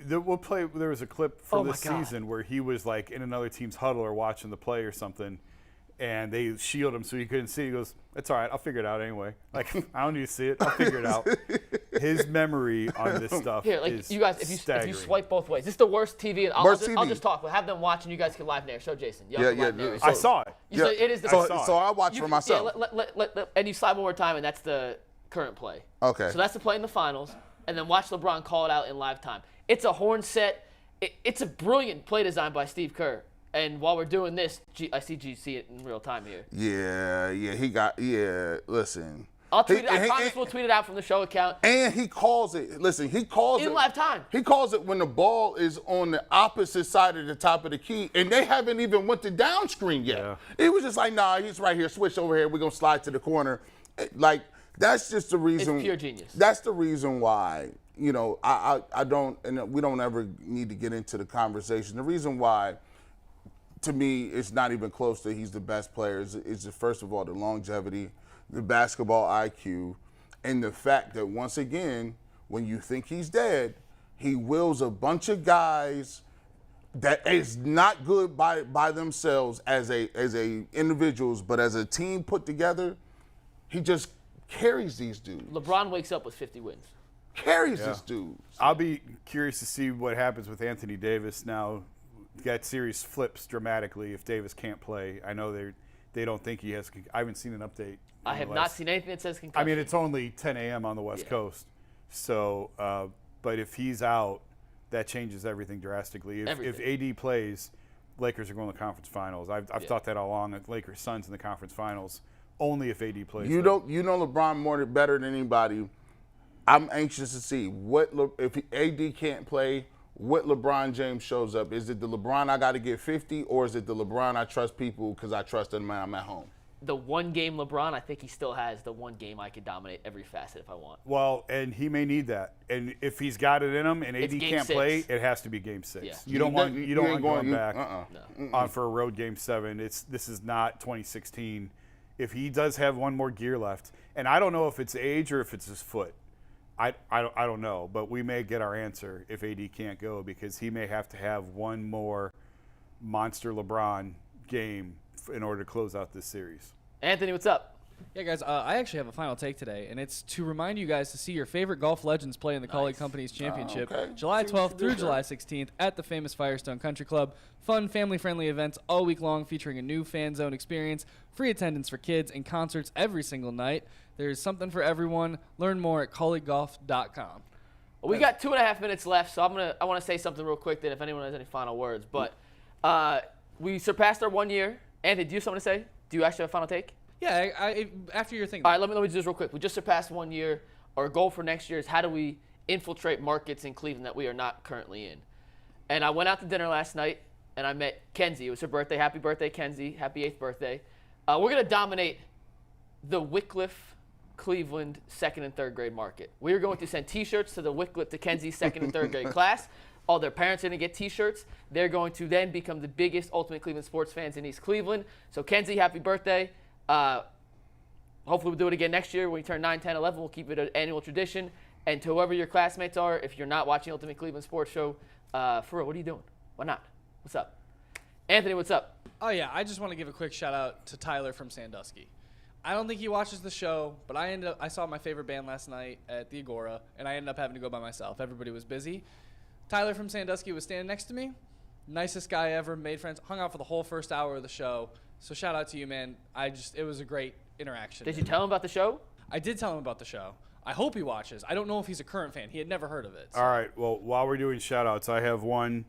[SPEAKER 6] There was a clip from this season where he was like in another team's huddle or watching the play or something, and they shield him so he couldn't see. He goes, "It's all right. I'll figure it out anyway. Like, I don't need to see it. I'll figure it out." His memory on this stuff is
[SPEAKER 2] you guys, if you swipe both ways, this is the worst TV. I'll just talk. We'll have them watch, and you guys can live narrate. Show Jason.
[SPEAKER 6] I saw it.
[SPEAKER 2] So it is the
[SPEAKER 5] so I watched for myself.
[SPEAKER 2] And you slide one more time, and that's the current play.
[SPEAKER 5] Okay.
[SPEAKER 2] So that's the play in the finals, and then watch LeBron call it out in live time. It's a horn set. It's a brilliant play design by Steve Kerr. And while we're doing this, I see GC it in real time here.
[SPEAKER 5] Listen.
[SPEAKER 2] I'll tweet it. I promise we'll tweet it out from the show account.
[SPEAKER 5] And he calls it. Listen, he calls it
[SPEAKER 2] in live time.
[SPEAKER 5] He calls it when the ball is on the opposite side of the top of the key, and they haven't even went to down screen yet. Yeah. He was just like, "Nah, he's right here. Switch over here. We're gonna slide to the corner." Like, that's just the reason.
[SPEAKER 2] It's pure genius.
[SPEAKER 5] That's the reason why. I don't, and we don't ever need to get into the conversation. The reason why, to me, it's not even close to he's the best player. Is first of all the longevity, the basketball IQ, and the fact that once again, when you think he's dead, he wills a bunch of guys that is not good by themselves as a individuals, but as a team put together, he just carries these dudes.
[SPEAKER 2] LeBron wakes up with 50 wins.
[SPEAKER 5] Carries this dude.
[SPEAKER 6] I'll be curious to see what happens with Anthony Davis now. That series flips dramatically if Davis can't play. I know they don't think he has. I haven't seen an update.
[SPEAKER 2] I have not seen anything that says concussion.
[SPEAKER 6] I mean, it's only 10 a.m. on the West Coast. So, but if he's out, that changes everything drastically. If AD plays, Lakers are going to the conference finals. I've thought that all along. Lakers Suns in the conference finals only if AD plays.
[SPEAKER 5] You know LeBron better than anybody. I'm anxious to see if AD can't play. What LeBron James shows up. Is it the LeBron I got to get 50, or is it the LeBron I trust people because I trust them when I'm at home?
[SPEAKER 2] The one game LeBron, I think he still has the one game I could dominate every facet if I want.
[SPEAKER 6] Well, and he may need that. And if he's got it in him and AD can't play, it has to be Game 6. Yeah. You don't want going back for a road Game 7. This is not 2016. If he does have one more gear left, and I don't know if it's age or if it's his foot. I don't know, but we may get our answer if AD can't go because he may have to have one more monster LeBron game in order to close out this series.
[SPEAKER 2] Anthony, what's up?
[SPEAKER 3] Yeah, guys, I actually have a final take today, and it's to remind you guys to see your favorite golf legends play in the Colleague Companies Championship, July 12th through July 16th at the famous Firestone Country Club. Fun, family-friendly events all week long featuring a new fan zone experience, free attendance for kids, and concerts every single night. There's something for everyone. Learn more at colleaguegolf.com.
[SPEAKER 2] Well, we got 2.5 minutes left, so I want to say something real quick that if anyone has any final words. But we surpassed our 1 year. Anthony, do you have something to say? Do you actually have a final take?
[SPEAKER 3] Yeah, after your thing.
[SPEAKER 2] All right, let me do this real quick. We just surpassed 1 year. Our goal for next year is how do we infiltrate markets in Cleveland that we are not currently in. And I went out to dinner last night, and I met Kenzie. It was her birthday. Happy birthday, Kenzie. Happy 8th birthday. We're going to dominate the Wycliffe, Cleveland 2nd and 3rd grade market. We are going to send T-shirts to the Wycliffe to Kenzie 2nd and 3rd grade class. All their parents are going to get T-shirts. They're going to then become the biggest Ultimate Cleveland sports fans in East Cleveland. So Kenzie, happy birthday. Hopefully we'll do it again next year when you turn 9, 10, 11. We'll keep it an annual tradition. And to whoever your classmates are, if you're not watching Ultimate Cleveland Sports Show, for real, what are you doing? Why not? What's up? Anthony, what's up?
[SPEAKER 3] Oh, yeah, I just want to give a quick shout-out to Tyler from Sandusky. I don't think he watches the show, but I saw my favorite band last night at the Agora, and I ended up having to go by myself. Everybody was busy. Tyler from Sandusky was standing next to me. Nicest guy ever, made friends, hung out for the whole first hour of the show. So shout out to you, man. It was a great interaction.
[SPEAKER 2] Did you tell him about the show?
[SPEAKER 3] I did tell him about the show. I hope he watches. I don't know if he's a current fan. He had never heard of it.
[SPEAKER 6] So. All right. Well, while we're doing shout outs, I have one.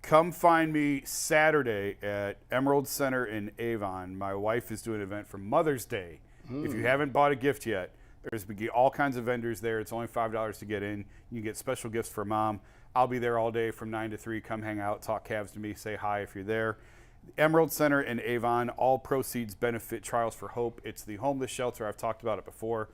[SPEAKER 6] Come find me Saturday at Emerald Center in Avon. My wife is doing an event for Mother's Day. If you haven't bought a gift yet, there's all kinds of vendors there. It's only $5 to get in. You can get special gifts for Mom. I'll be there all day from 9 to 3. Come hang out, talk Cavs to me, say hi if you're there. Emerald Center in Avon. All proceeds benefit Trials for Hope. It's the homeless shelter. I've talked about it before.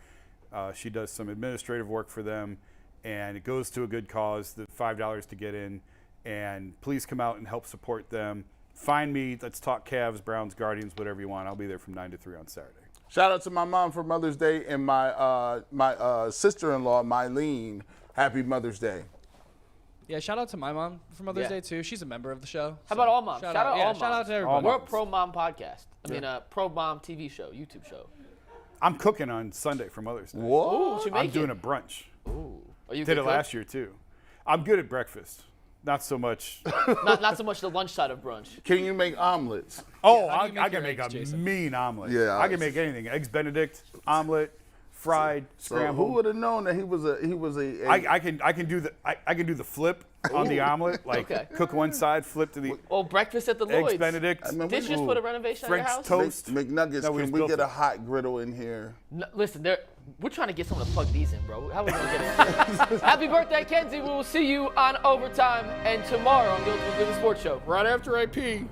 [SPEAKER 6] She does some administrative work for them, and it goes to a good cause. The $5 to get in. And please come out and help support them. Find me. Let's talk Cavs, Browns, Guardians, whatever you want. I'll be there from 9 to 3 on Saturday.
[SPEAKER 5] Shout out to my mom for Mother's Day and my sister-in-law, Mylene. Happy Mother's Day.
[SPEAKER 3] Yeah, shout out to my mom for Mother's Day too. She's a member of the show.
[SPEAKER 2] How about all moms?
[SPEAKER 3] Shout out all moms. Shout out to everybody.
[SPEAKER 2] We're a pro mom podcast. I mean, a pro mom TV show, YouTube show.
[SPEAKER 6] I'm cooking on Sunday for Mother's Day.
[SPEAKER 2] What? Ooh, what you
[SPEAKER 6] I'm
[SPEAKER 2] making?
[SPEAKER 6] doing a brunch.
[SPEAKER 2] Ooh. Are you
[SPEAKER 6] Did it
[SPEAKER 2] cook?
[SPEAKER 6] last year too. I'm good at breakfast. Not so much.
[SPEAKER 2] not so much the lunch side of brunch.
[SPEAKER 5] Can you make omelets?
[SPEAKER 6] Oh,
[SPEAKER 3] how do
[SPEAKER 6] I
[SPEAKER 3] you make
[SPEAKER 6] can
[SPEAKER 3] your
[SPEAKER 6] make
[SPEAKER 3] eggs,
[SPEAKER 6] a
[SPEAKER 3] Jason?
[SPEAKER 6] mean omelet.
[SPEAKER 5] Yeah,
[SPEAKER 6] I can make anything. Eggs Benedict, omelet, fried,
[SPEAKER 5] So
[SPEAKER 6] scrambled.
[SPEAKER 5] who would have known that he was a
[SPEAKER 6] I can do the flip on the omelet, like
[SPEAKER 2] Okay.
[SPEAKER 6] cook one side, flip to the
[SPEAKER 2] Oh, breakfast at the
[SPEAKER 6] eggs
[SPEAKER 2] Lloyd's.
[SPEAKER 6] Benedict,
[SPEAKER 5] I mean,
[SPEAKER 2] Did you just put a renovation on your
[SPEAKER 6] French
[SPEAKER 2] house?
[SPEAKER 6] toast.
[SPEAKER 5] McNuggets?
[SPEAKER 6] No, we
[SPEAKER 5] Can
[SPEAKER 6] just
[SPEAKER 5] we
[SPEAKER 6] built
[SPEAKER 5] get
[SPEAKER 6] it.
[SPEAKER 5] a hot griddle in here?
[SPEAKER 2] No, listen, we're trying to get someone to plug these in, bro. How are we gonna get it? Happy birthday, Kenzie. We will see you on Overtime and tomorrow on the Ultimate Sports Show.
[SPEAKER 5] Right after I pee.